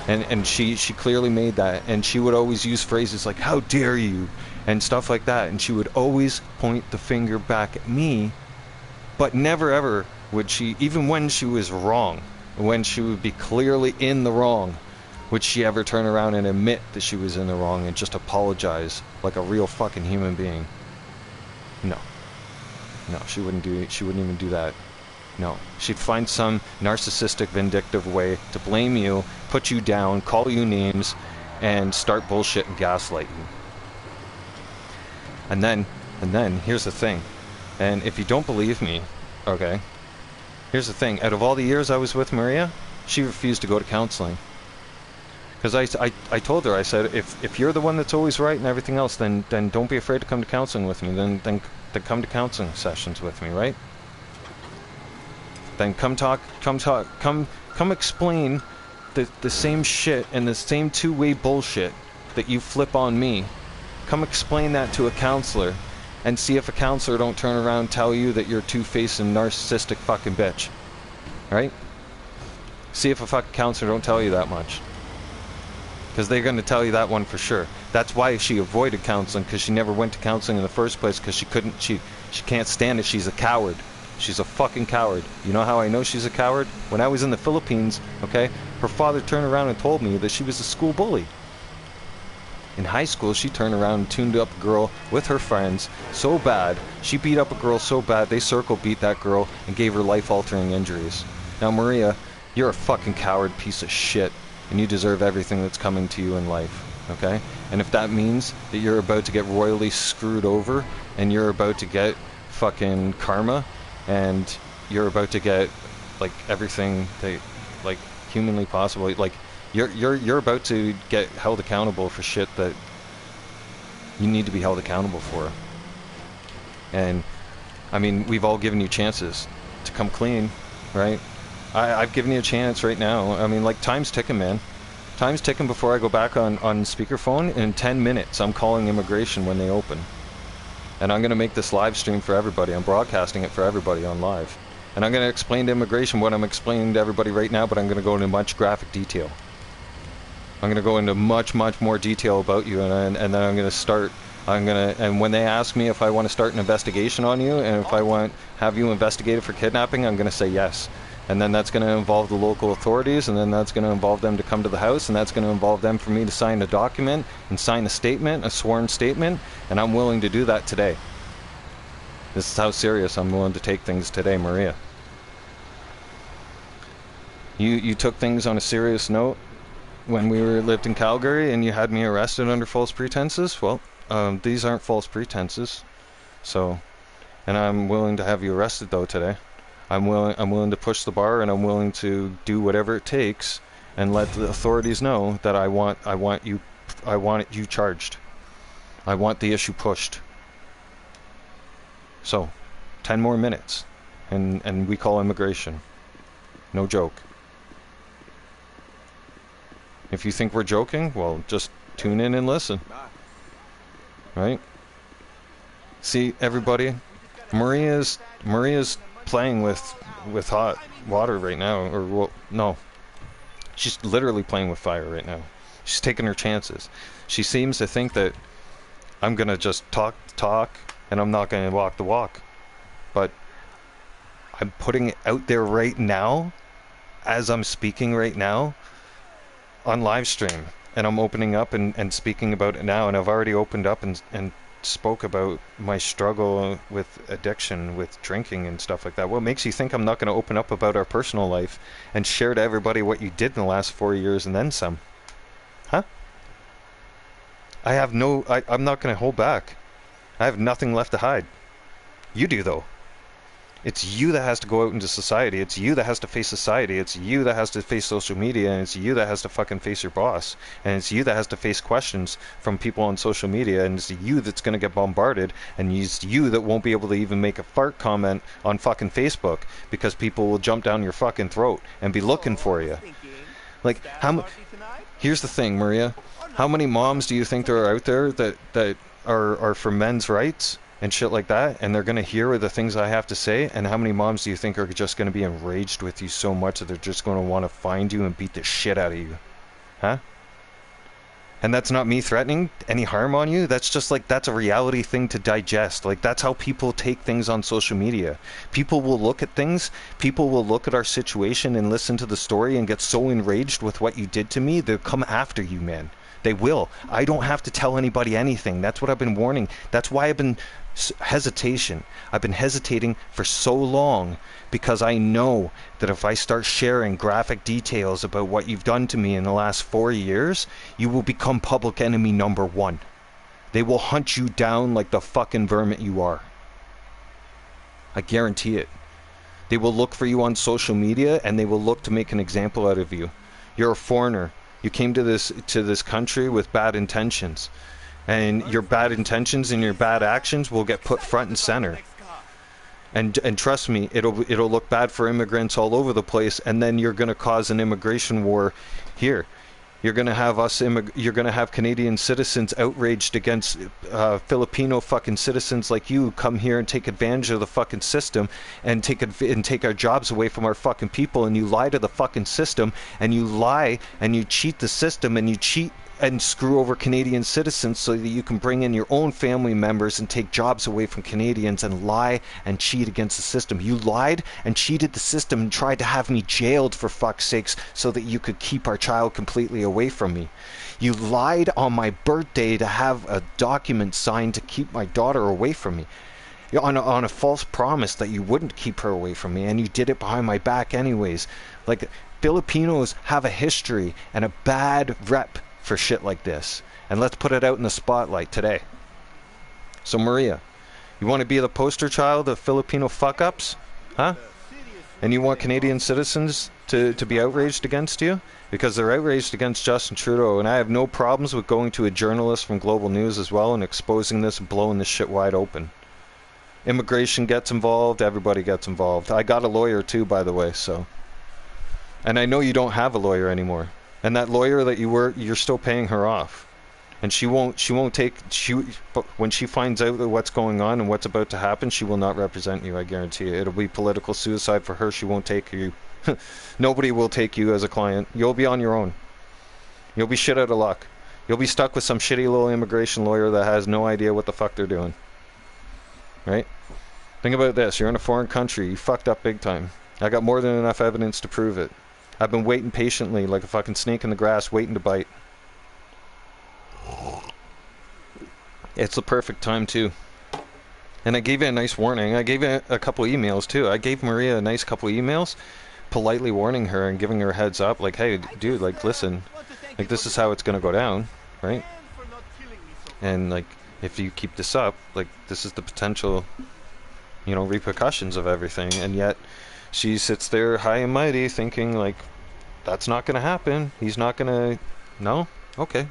And she clearly made that, and she would always use phrases like, "How dare you," and stuff like that, and she would always point the finger back at me, but never ever would she, even when she was wrong, when she would be clearly in the wrong, would she ever turn around and admit that she was in the wrong and just apologize like a real fucking human being. No, she wouldn't even do that. No, she'd find some narcissistic, vindictive way to blame you, put you down, call you names, and start bullshit and gaslight you. And then, here's the thing. And if you don't believe me, okay, here's the thing. Out of all the years I was with Maria, she refused to go to counseling. Because I told her, I said, if you're the one that's always right and everything else, then don't be afraid to come to counseling with me. Then come to counseling sessions with me, right? Then come explain the same shit and the same two-way bullshit that you flip on me. Come explain that to a counselor and see if a counselor don't turn around and tell you that you're a two-faced and narcissistic fucking bitch. Right? See if a fucking counselor don't tell you that much. Because they're going to tell you that one for sure. That's why she avoided counseling, because she never went to counseling in the first place, because she can't stand it. She's a coward. She's a fucking coward. You know how I know she's a coward? When I was in the Philippines, okay, her father turned around and told me that she was a school bully. In high school, she turned around and tuned up a girl with her friends so bad. She beat up a girl so bad, they circle beat that girl and gave her life-altering injuries. Now, Maria, you're a fucking coward piece of shit. And you deserve everything that's coming to you in life, okay? And if that means that you're about to get royally screwed over, and you're about to get fucking karma, and you're about to get, like, everything that, like, humanly possible, like, you're about to get held accountable for shit that you need to be held accountable for. And, I mean, we've all given you chances to come clean, right? I've given you a chance right now. I mean, like, time's ticking, man. Time's ticking before I go back on speakerphone. In 10 minutes, I'm calling immigration when they open. And I'm going to make this live stream for everybody. I'm broadcasting it for everybody on live. And I'm going to explain to immigration what I'm explaining to everybody right now, but I'm going to go into much graphic detail. I'm going to go into much more detail about you, and then I'm going to start... and when they ask me if I want to start an investigation on you, and if I want have you investigated for kidnapping, I'm going to say yes. And then that's going to involve the local authorities, and then that's going to involve them to come to the house, and that's going to involve them for me to sign a document and sign a statement, a sworn statement, and I'm willing to do that today. This is how serious I'm willing to take things today, Maria. You took things on a serious note when we lived in Calgary, and you had me arrested under false pretenses. Well, these aren't false pretenses, so, and I'm willing to have you arrested though today. I'm willing to push the bar, and I'm willing to do whatever it takes and let the authorities know that I want you charged. I want the issue pushed. So, 10 more minutes and we call immigration. No joke. If you think we're joking, well, just tune in and listen. Right? See, everybody, Maria's playing with hot water right now, or well, no, she's literally playing with fire right now. She's taking her chances. She seems to think that I'm gonna just talk and I'm not gonna walk the walk, but I'm putting it out there right now as I'm speaking right now on live stream, and I'm opening up and speaking about it now, and I've already opened up and spoke about my struggle with addiction, with drinking and stuff like that. What makes you think I'm not going to open up about our personal life and share to everybody what you did in the last 4 years and then some? Huh? I'm not going to hold back. I have nothing left to hide. You do, though. It's you that has to go out into society. It's you that has to face society. It's you that has to face social media, and it's you that has to fucking face your boss. And it's you that has to face questions from people on social media, and it's you that's going to get bombarded, and it's you that won't be able to even make a fart comment on fucking Facebook because people will jump down your fucking throat and be looking for you. Like, here's the thing, Maria. How many moms do you think there are out there that are for men's rights and shit like that, and they're going to hear the things I have to say? And how many moms do you think are just going to be enraged with you so much that they're just going to want to find you and beat the shit out of you? Huh? And that's not me threatening any harm on you. That's just like, that's a reality thing to digest. Like, that's how people take things on social media. People will look at things, people will look at our situation and listen to the story and get so enraged with what you did to me, they'll come after you, man. They will. I don't have to tell anybody anything. That's what I've been warning. That's why I've been I've been hesitating for so long, because I know that if I start sharing graphic details about what you've done to me in the last 4 years, you will become public enemy number one. They will hunt you down like the fucking vermin you are. I guarantee it. They will look for you on social media, and they will look to make an example out of you. You're a foreigner. You came to this country with bad intentions, and your bad intentions and your bad actions will get put front and center. And trust me, it'll look bad for immigrants all over the place, and then you're going to cause an immigration war here. You're going to have Canadian citizens outraged against Filipino fucking citizens like you come here and take advantage of the fucking system and take our jobs away from our fucking people, and you lie to the fucking system, and you lie and you cheat the system, and you cheat and screw over Canadian citizens so that you can bring in your own family members and take jobs away from Canadians and lie and cheat against the system. You lied and cheated the system and tried to have me jailed, for fuck's sakes, so that you could keep our child completely away from me. You lied on my birthday to have a document signed to keep my daughter away from me. On a false promise that you wouldn't keep her away from me, and you did it behind my back anyways. Like, Filipinos have a history and a bad rep for shit like this, and let's put it out in the spotlight today. So Maria, you want to be the poster child of Filipino fuck-ups? Huh? And you want Canadian citizens to be outraged against you? Because they're outraged against Justin Trudeau, and I have no problems with going to a journalist from Global News as well and exposing this and blowing this shit wide open. Immigration gets involved, everybody gets involved. I got a lawyer too, by the way, so. And I know you don't have a lawyer anymore. And that lawyer that you're still paying her off. And but when she finds out what's going on and what's about to happen, she will not represent you, I guarantee you. It'll be political suicide for her. She won't take you. Nobody will take you as a client. You'll be on your own. You'll be shit out of luck. You'll be stuck with some shitty little immigration lawyer that has no idea what the fuck they're doing. Right? Think about this. You're in a foreign country. You fucked up big time. I got more than enough evidence to prove it. I've been waiting patiently like a fucking snake in the grass, waiting to bite. It's the perfect time too. And I gave you a nice warning. I gave you a couple emails too. I gave Maria a nice couple emails, politely warning her and giving her a heads up, like, hey, dude, like, listen, like, this is how it's gonna go down, right? And like, if you keep this up, like, this is the potential, you know, repercussions of everything. And yet she sits there high and mighty thinking, like, that's not going to happen. He's not going to... No? Okay.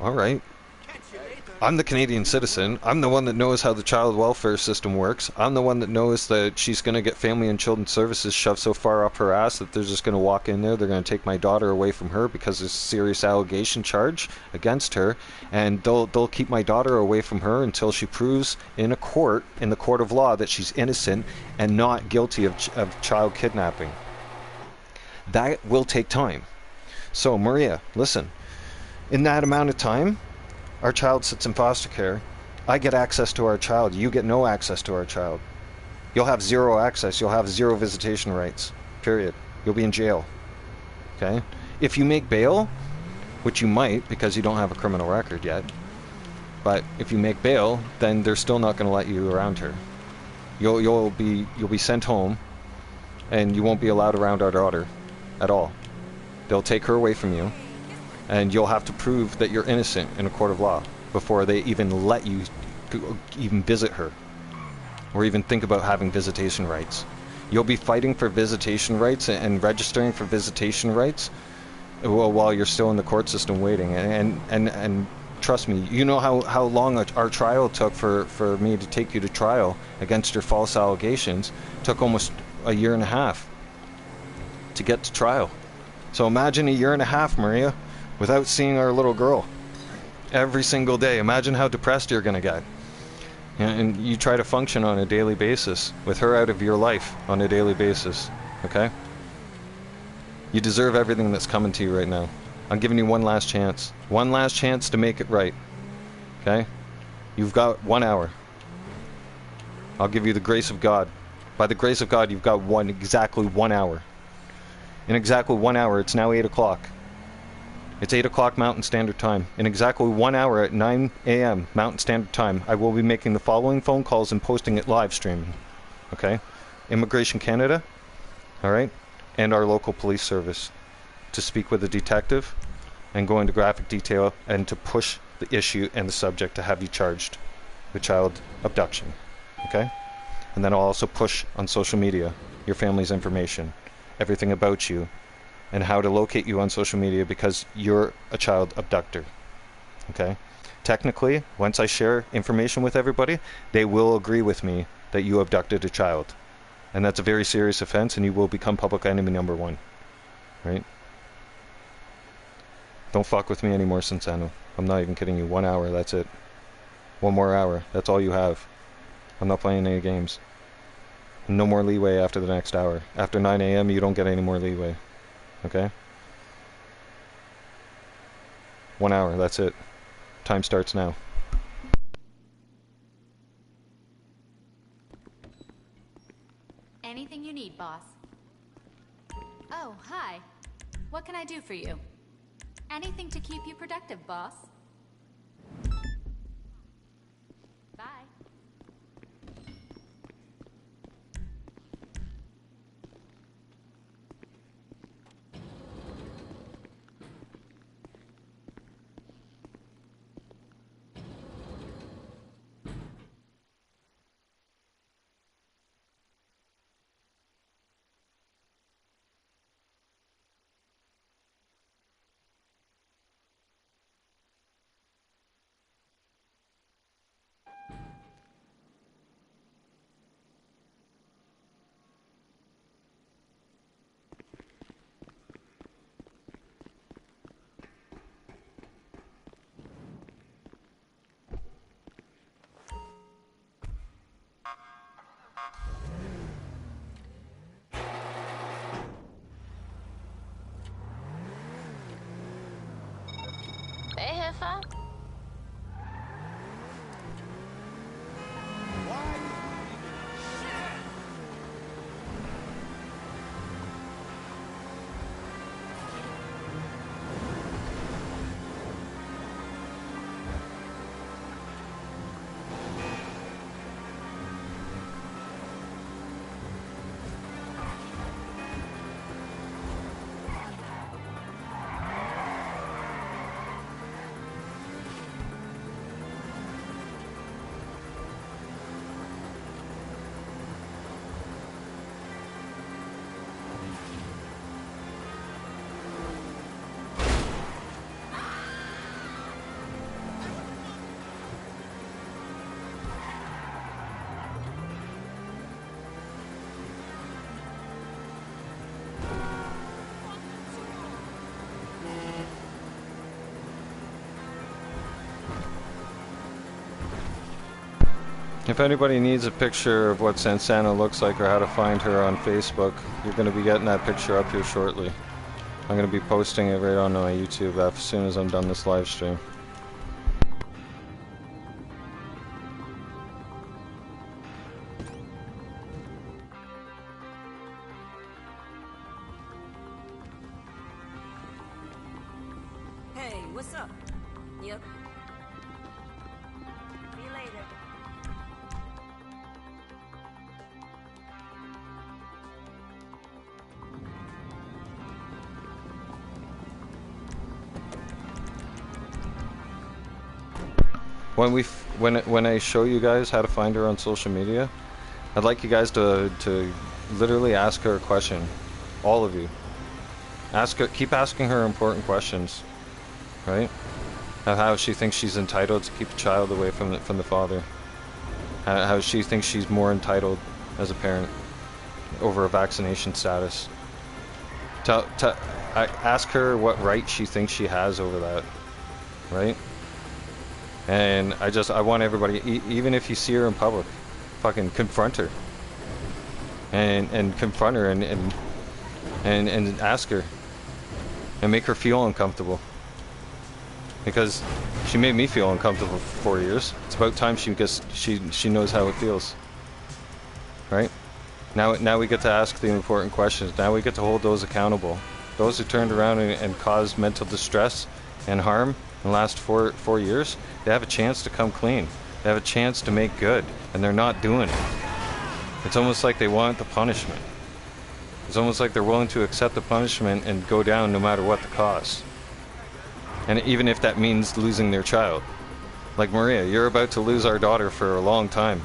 Alright. I'm the Canadian citizen. I'm the one that knows how the child welfare system works. I'm the one that knows that she's going to get family and children's services shoved so far up her ass that they're just going to walk in there. They're going to take my daughter away from her because there's a serious allegation charge against her. And they'll keep my daughter away from her until she proves in the court of law, that she's innocent and not guilty of child kidnapping. That will take time. So, Maria, listen. In that amount of time, our child sits in foster care. I get access to our child. You get no access to our child. You'll have zero access. You'll have zero visitation rights. Period. You'll be in jail. Okay? If you make bail, which you might because you don't have a criminal record yet, but if you make bail, then they're still not going to let you around her. You'll be sent home, and you won't be allowed around our daughter at all. They'll take her away from you, and you'll have to prove that you're innocent in a court of law before they even let you even visit her or even think about having visitation rights. You'll be fighting for visitation rights and registering for visitation rights while you're still in the court system waiting. And trust me, you know how long our trial took for me to take you to trial against your false allegations. It took almost a year and a half to get to trial. So imagine a year and a half, Maria, without seeing our little girl every single day. Imagine how depressed you're going to get. And you try to function on a daily basis with her out of your life on a daily basis, okay? You deserve everything that's coming to you right now. I'm giving you one last chance. One last chance to make it right, okay? You've got 1 hour. I'll give you the grace of God. By the grace of God, you've got exactly 1 hour. In exactly 1 hour, it's now 8 o'clock. It's 8 o'clock Mountain Standard Time. In exactly 1 hour at 9 a.m. Mountain Standard Time, I will be making the following phone calls and posting it live streaming. Okay? Immigration Canada, alright? And our local police service to speak with a detective and go into graphic detail and to push the issue and the subject to have you charged with child abduction. Okay? And then I'll also push on social media your family's information, everything about you, and how to locate you on social media because you're a child abductor. Okay? Technically, once I share information with everybody, they will agree with me that you abducted a child. And that's a very serious offense, and you will become public enemy number 1. Right? Don't fuck with me anymore, Cinciano. I'm not even kidding you. 1 hour, that's it. 1 more hour. That's all you have. I'm not playing any games. No more leeway after the next hour. After 9 a.m., you don't get any more leeway. Okay? 1 hour, that's it. Time starts now. Anything you need, boss. Oh, hi. What can I do for you? Anything to keep you productive, boss. Bye. Hey, Jefa. If anybody needs a picture of what Sansana looks like or how to find her on Facebook, you're going to be getting that picture up here shortly. I'm going to be posting it right on my YouTube as soon as I'm done this live stream. Hey, what's up? Yep. See you later. When I show you guys how to find her on social media, I'd like you guys to literally ask her a question, all of you. Keep asking her important questions, right? Of how she thinks she's entitled to keep the child away from the father. How she thinks she's more entitled as a parent over a vaccination status. Ask her what right she thinks she has over that, right? And I want everybody, even if you see her in public, fucking confront her. And confront her and ask her. And make her feel uncomfortable. Because she made me feel uncomfortable for 4 years. It's about time she knows how it feels. Right? Now we get to ask the important questions. Now we get to hold those accountable. Those who turned around and caused mental distress and harm in the last four years, they have a chance to come clean. They have a chance to make good, and they're not doing it. It's almost like they want the punishment. It's almost like they're willing to accept the punishment and go down no matter what the cost. And even if that means losing their child. Like, Maria, you're about to lose our daughter for a long time.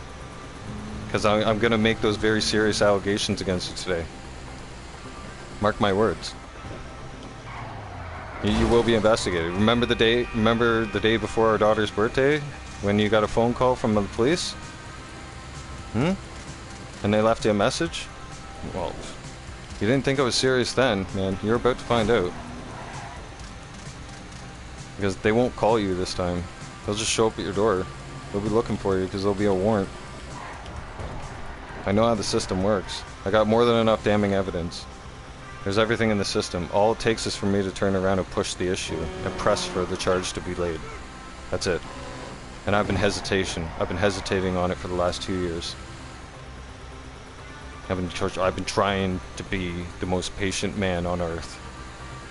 Because I'm going to make those very serious allegations against you today. Mark my words. You will be investigated. Remember the day before our daughter's birthday? When you got a phone call from the police? And they left you a message? Well, you didn't think it was serious then, man. You're about to find out. Because they won't call you this time. They'll just show up at your door. They'll be looking for you because there'll be a warrant. I know how the system works. I got more than enough damning evidence. There's everything in the system. All it takes is for me to turn around and push the issue and press for the charge to be laid. That's it. And I've been hesitating on it for the last 2 years. I've been trying to be the most patient man on earth.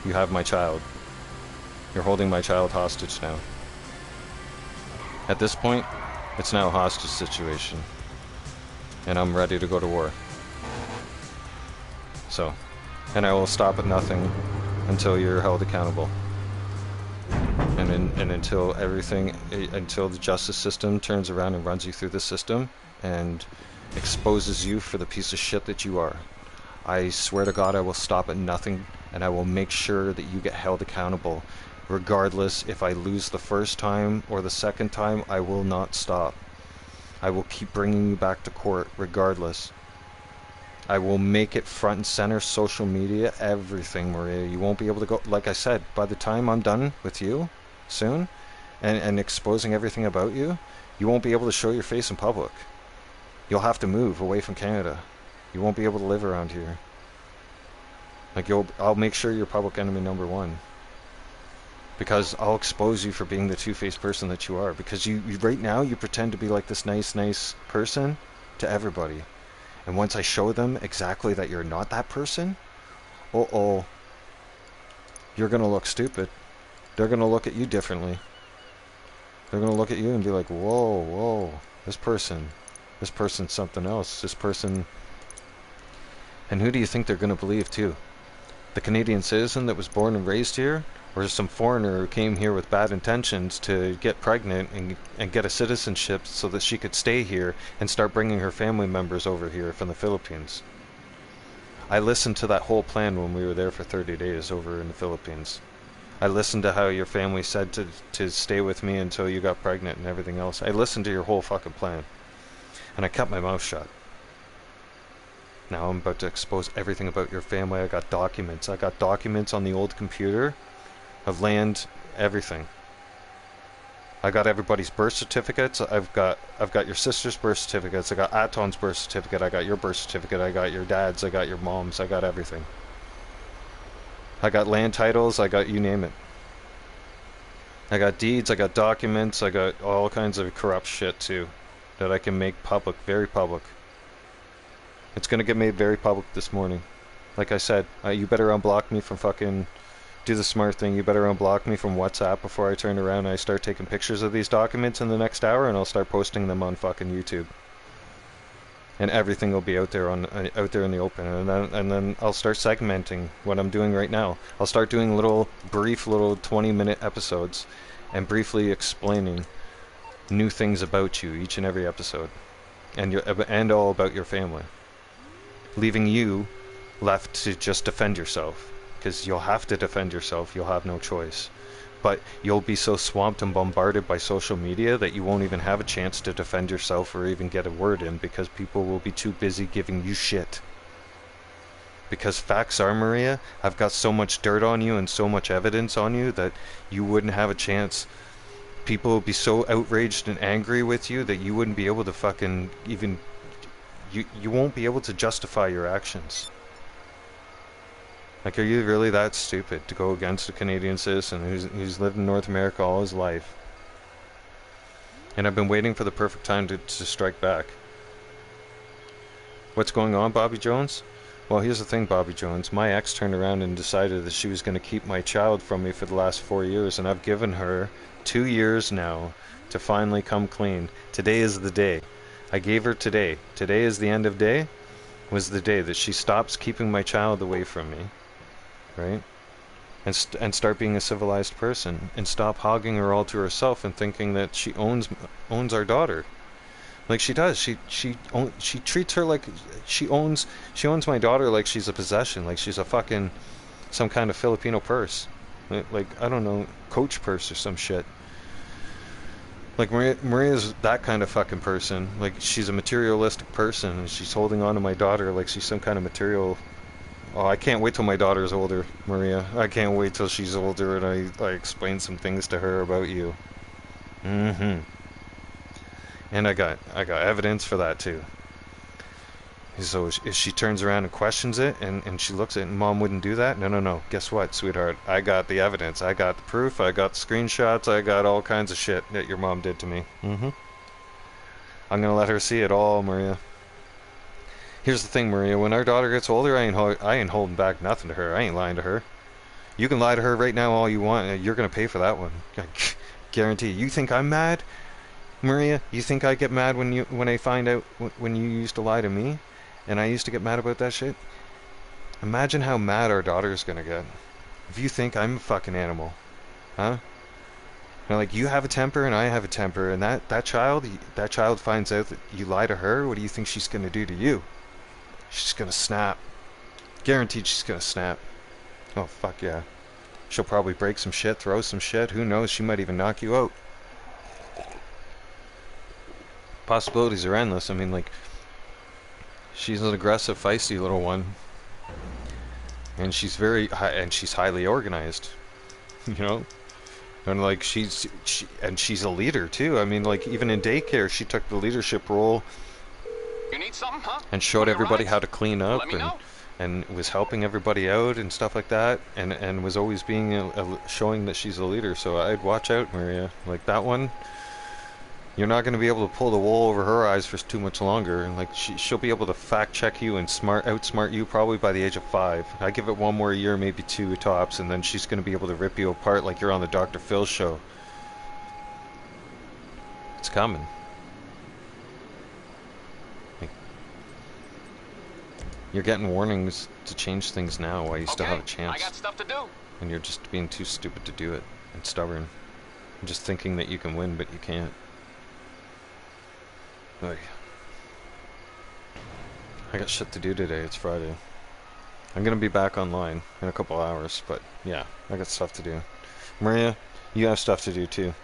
You have my child. You're holding my child hostage now. At this point, it's now a hostage situation. And I'm ready to go to war. So, and I will stop at nothing until you're held accountable. And until until the justice system turns around and runs you through the system and exposes you for the piece of shit that you are. I swear to God I will stop at nothing, and I will make sure that you get held accountable. Regardless if I lose the first time or the second time, I will not stop. I will keep bringing you back to court regardless. I will make it front and center, social media, everything, Maria. You won't be able to go, like I said, by the time I'm done with you, soon, and exposing everything about you, you won't be able to show your face in public. You'll have to move away from Canada. You won't be able to live around here. Like, I'll make sure you're public enemy #1. Because I'll expose you for being the two-faced person that you are. Because you right now, you pretend to be like this nice person to everybody. And once I show them exactly that you're not that person, you're going to look stupid. They're going to look at you differently. They're going to look at you and be like, whoa, this person's something else. This person... And who do you think they're going to believe, too? The Canadian citizen that was born and raised here? Or some foreigner who came here with bad intentions to get pregnant and get a citizenship so that she could stay here and start bringing her family members over here from the Philippines? I listened to that whole plan when we were there for 30 days over in the Philippines. I listened to how your family said to stay with me until you got pregnant and everything else. I listened to your whole fucking plan. And I kept my mouth shut. Now I'm about to expose everything about your family. I got documents. I got documents on the old computer of land, everything. I got everybody's birth certificates. I've got your sister's birth certificates. I got Aton's birth certificate. I got your birth certificate. I got your dad's. I got your mom's. I got everything. I got land titles. I got you name it. I got deeds. I got documents. I got all kinds of corrupt shit too that I can make public, very public. It's gonna get made very public this morning. Like I said, you better unblock me from fucking... Do the smart thing. You better unblock me from WhatsApp before I turn around and I start taking pictures of these documents in the next hour, and I'll start posting them on fucking YouTube. And everything will be out there in the open, and then I'll start segmenting what I'm doing right now. I'll start doing brief 20-minute episodes and briefly explaining new things about you each and every episode, and all about your family, leaving you left to just defend yourself. Because you'll have to defend yourself, you'll have no choice. But you'll be so swamped and bombarded by social media that you won't even have a chance to defend yourself or even get a word in, because people will be too busy giving you shit. Because facts are, Maria, I've got so much dirt on you and so much evidence on you that you wouldn't have a chance. People will be so outraged and angry with you that you wouldn't be able to fucking even... You won't be able to justify your actions. Like, are you really that stupid to go against a Canadian citizen who's lived in North America all his life? And I've been waiting for the perfect time to strike back. What's going on, Bobby Jones? Well, here's the thing, Bobby Jones. My ex turned around and decided that she was going to keep my child from me for the last 4 years, and I've given her 2 years now to finally come clean. Today is the day. I gave her today. Today is the end of day. Was the day that she stops keeping my child away from me. Right? and start being a civilized person, and stop hogging her all to herself and thinking that she owns our daughter. Like she does. She treats her like she owns my daughter, like she's a possession, like she's a fucking some kind of Filipino purse, like I don't know, Coach purse or some shit. Like Maria's that kind of fucking person. Like she's a materialistic person, and she's holding on to my daughter like she's some kind of material. Oh, I can't wait till my daughter's older, Maria. I can't wait till she's older and I explain some things to her about you. And I got evidence for that too. So if she turns around and questions it, and she looks at it, and Mom wouldn't do that? No. Guess what, sweetheart? I got the evidence. I got the proof. I got the screenshots. I got all kinds of shit that your mom did to me. I'm gonna let her see it all, Maria. Here's the thing, Maria. When our daughter gets older, I ain't holding back nothing to her. I ain't lying to her. You can lie to her right now all you want. You're gonna pay for that one. I guarantee. You think I'm mad, Maria? You think I get mad when I find out when you used to lie to me? And I used to get mad about that shit. Imagine how mad our daughter's gonna get. If you think I'm a fucking animal. Huh? Now, like, you have a temper and I have a temper, and that child finds out that you lie to her, what do you think she's gonna do to you? She's gonna snap. Guaranteed she's gonna snap. Oh, fuck yeah. She'll probably break some shit, throw some shit, who knows, she might even knock you out. Possibilities are endless. I mean, like, she's an aggressive, feisty little one, and she's highly organized, you know, and like she's a leader too. I mean, like even in daycare, she took the leadership role. You need something, huh? And showed everybody how to clean up, and was helping everybody out and stuff like that, and was always being showing that she's a leader. So I'd watch out, Maria. Like that one. You're not going to be able to pull the wool over her eyes for too much longer, and like she'll be able to fact check you and outsmart you probably by the age of 5. I give it one more year, maybe 2 tops, and then she's going to be able to rip you apart like you're on the Dr. Phil show. It's coming. Like, you're getting warnings to change things now while you still have a chance. I got stuff to do. And you're just being too stupid to do it, and stubborn, and just thinking that you can win, but you can't. I got shit to do today. It's Friday. I'm gonna be back online in a couple hours, but yeah, I got stuff to do. Maria, you have stuff to do too.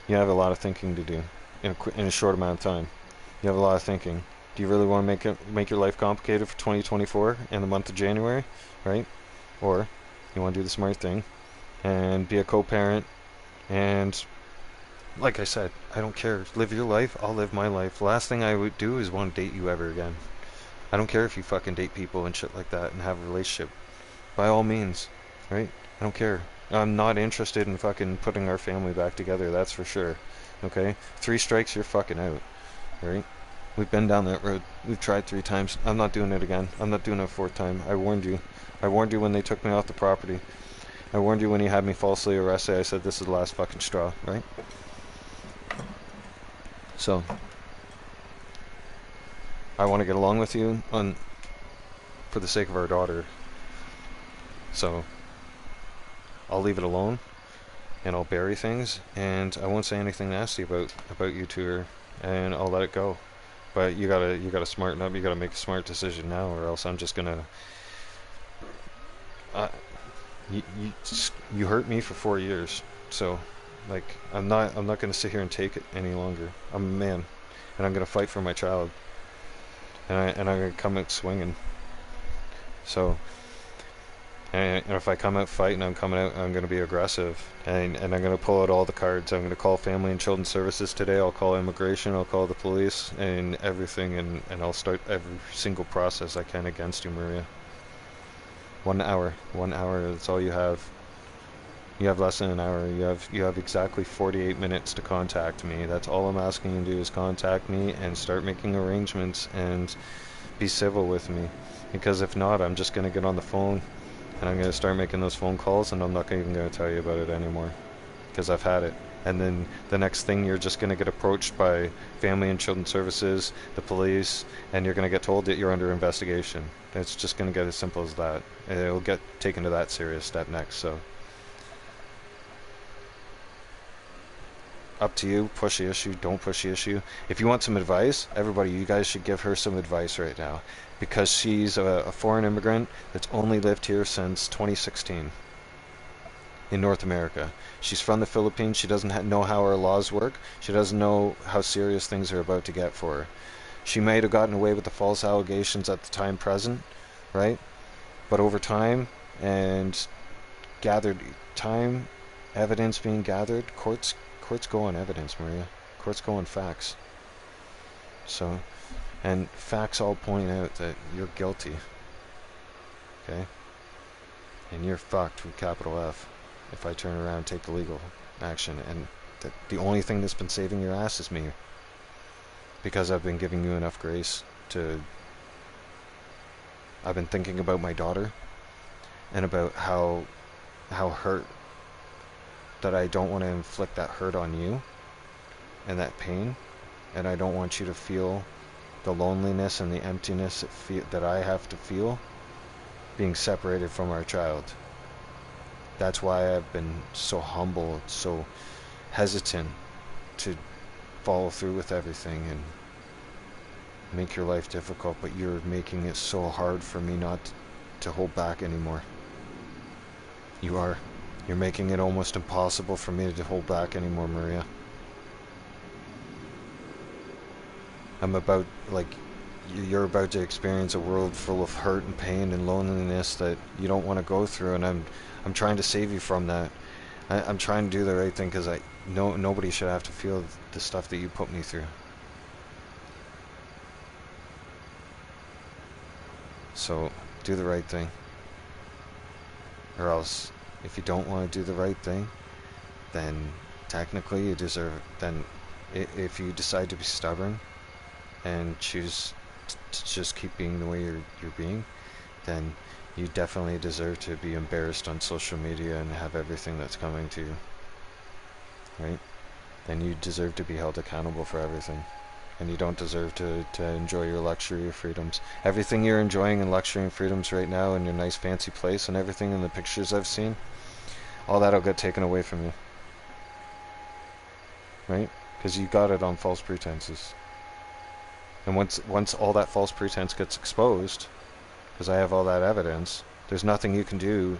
You have a lot of thinking to do in a short amount of time. You have a lot of thinking. Do you really want to make your life complicated for 2024 in the month of January, right? Or you want to do the smart thing and be a co-parent and, like I said, I don't care. Live your life, I'll live my life. The last thing I would do is want to date you ever again. I don't care if you fucking date people and shit like that and have a relationship. By all means, right? I don't care. I'm not interested in fucking putting our family back together, that's for sure. Okay? 3 strikes, you're fucking out. Right? We've been down that road. We've tried 3 times. I'm not doing it again. I'm not doing it a 4th time. I warned you. I warned you when they took me off the property. I warned you when you had me falsely arrested. I said this is the last fucking straw, right? So, I want to get along with you for the sake of our daughter. So, I'll leave it alone, and I'll bury things, and I won't say anything nasty about you to her, and I'll let it go. But you gotta smarten up. You gotta make a smart decision now, or else I'm just gonna. You hurt me for 4 years, so. Like, I'm not gonna sit here and take it any longer. I'm a man, and I'm gonna fight for my child, and I'm gonna come out swinging. So, and if I come out fighting, I'm gonna be aggressive, and I'm gonna pull out all the cards. I'm gonna call Family and Children's Services today. I'll call immigration. I'll call the police and everything, and I'll start every single process I can against you, Maria. 1 hour. 1 hour. That's all you have. You have less than an hour. You have exactly 48 minutes to contact me. That's all I'm asking you to do is contact me and start making arrangements and be civil with me. Because if not, I'm just going to get on the phone and I'm going to start making those phone calls, and I'm not even going to tell you about it anymore. Because I've had it. And then the next thing, you're just going to get approached by Family and Children's Services, the police, and you're going to get told that you're under investigation. It's just going to get as simple as that. It'll get taken to that serious step next, so. up to you. Push the issue, don't push the issue. If you want some advice, everybody, you guys should give her some advice right now, because she's a foreign immigrant that's only lived here since 2016 in North America. She's from the Philippines. She doesn't know how our laws work. She doesn't know how serious things are about to get for her. She might have gotten away with the false allegations at the time present, right? But over time and gathered time, evidence being gathered, courts go on evidence, Maria. Courts go on facts. So, and facts all point out that you're guilty. Okay? And you're fucked with capital F if I turn around and take the legal action. And the only thing that's been saving your ass is me. Because I've been giving you enough grace to... I've been thinking about my daughter and about how hurt, that I don't want to inflict that hurt on you and that pain, and I don't want you to feel the loneliness and the emptiness that I have to feel being separated from our child. That's why I've been so humble, so hesitant to follow through with everything and make your life difficult, but you're making it so hard for me not to hold back anymore. You are. You're making it almost impossible for me to hold back anymore, Maria. I'm about, like, you're about to experience a world full of hurt and pain and loneliness that you don't want to go through, and I'm trying to save you from that. I'm trying to do the right thing, because nobody should have to feel the stuff that you put me through. So, do the right thing. Or else, if you don't want to do the right thing, then technically you deserve it. Then, if you decide to be stubborn and choose to just keep being the way you're being, then you definitely deserve to be embarrassed on social media and have everything that's coming to you. Right? Then you deserve to be held accountable for everything. And you don't deserve to enjoy your luxury or freedoms. Everything you're enjoying in luxury and freedoms right now in your nice fancy place and everything in the pictures I've seen, all that'll get taken away from you. Right? Because you got it on false pretenses. And once all that false pretense gets exposed, because I have all that evidence, there's nothing you can do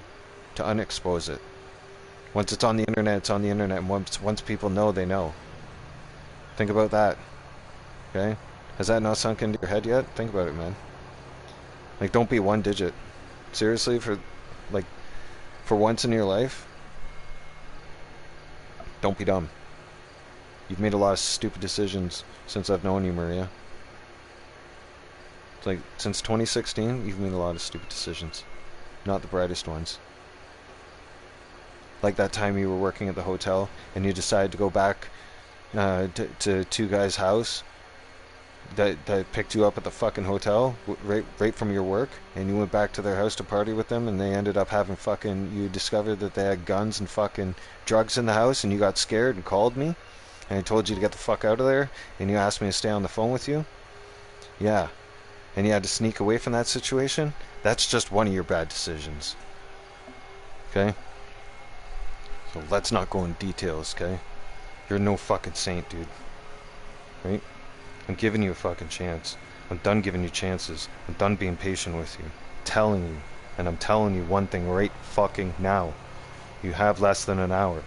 to unexpose it. Once it's on the internet, it's on the internet, and once people know, they know. Think about that. Okay? Has that not sunk into your head yet? Think about it, man. Like, don't be one digit. Seriously, for once in your life, don't be dumb. You've made a lot of stupid decisions since I've known you, Maria. Like, since 2016, you've made a lot of stupid decisions. Not the brightest ones. Like that time you were working at the hotel and you decided to go back to two guys' house that picked you up at the fucking hotel right from your work, and you went back to their house to party with them, and they ended up having you discovered that they had guns and fucking drugs in the house, and you got scared and called me, and I told you to get the fuck out of there, and you asked me to stay on the phone with you. Yeah. And you had to sneak away from that situation. That's just one of your bad decisions. Okay? So let's not go in details, okay? You're no fucking saint, dude. Right? I'm giving you a fucking chance. I'm done giving you chances. I'm done being patient with you. I'm telling you one thing right fucking now. You have less than an hour.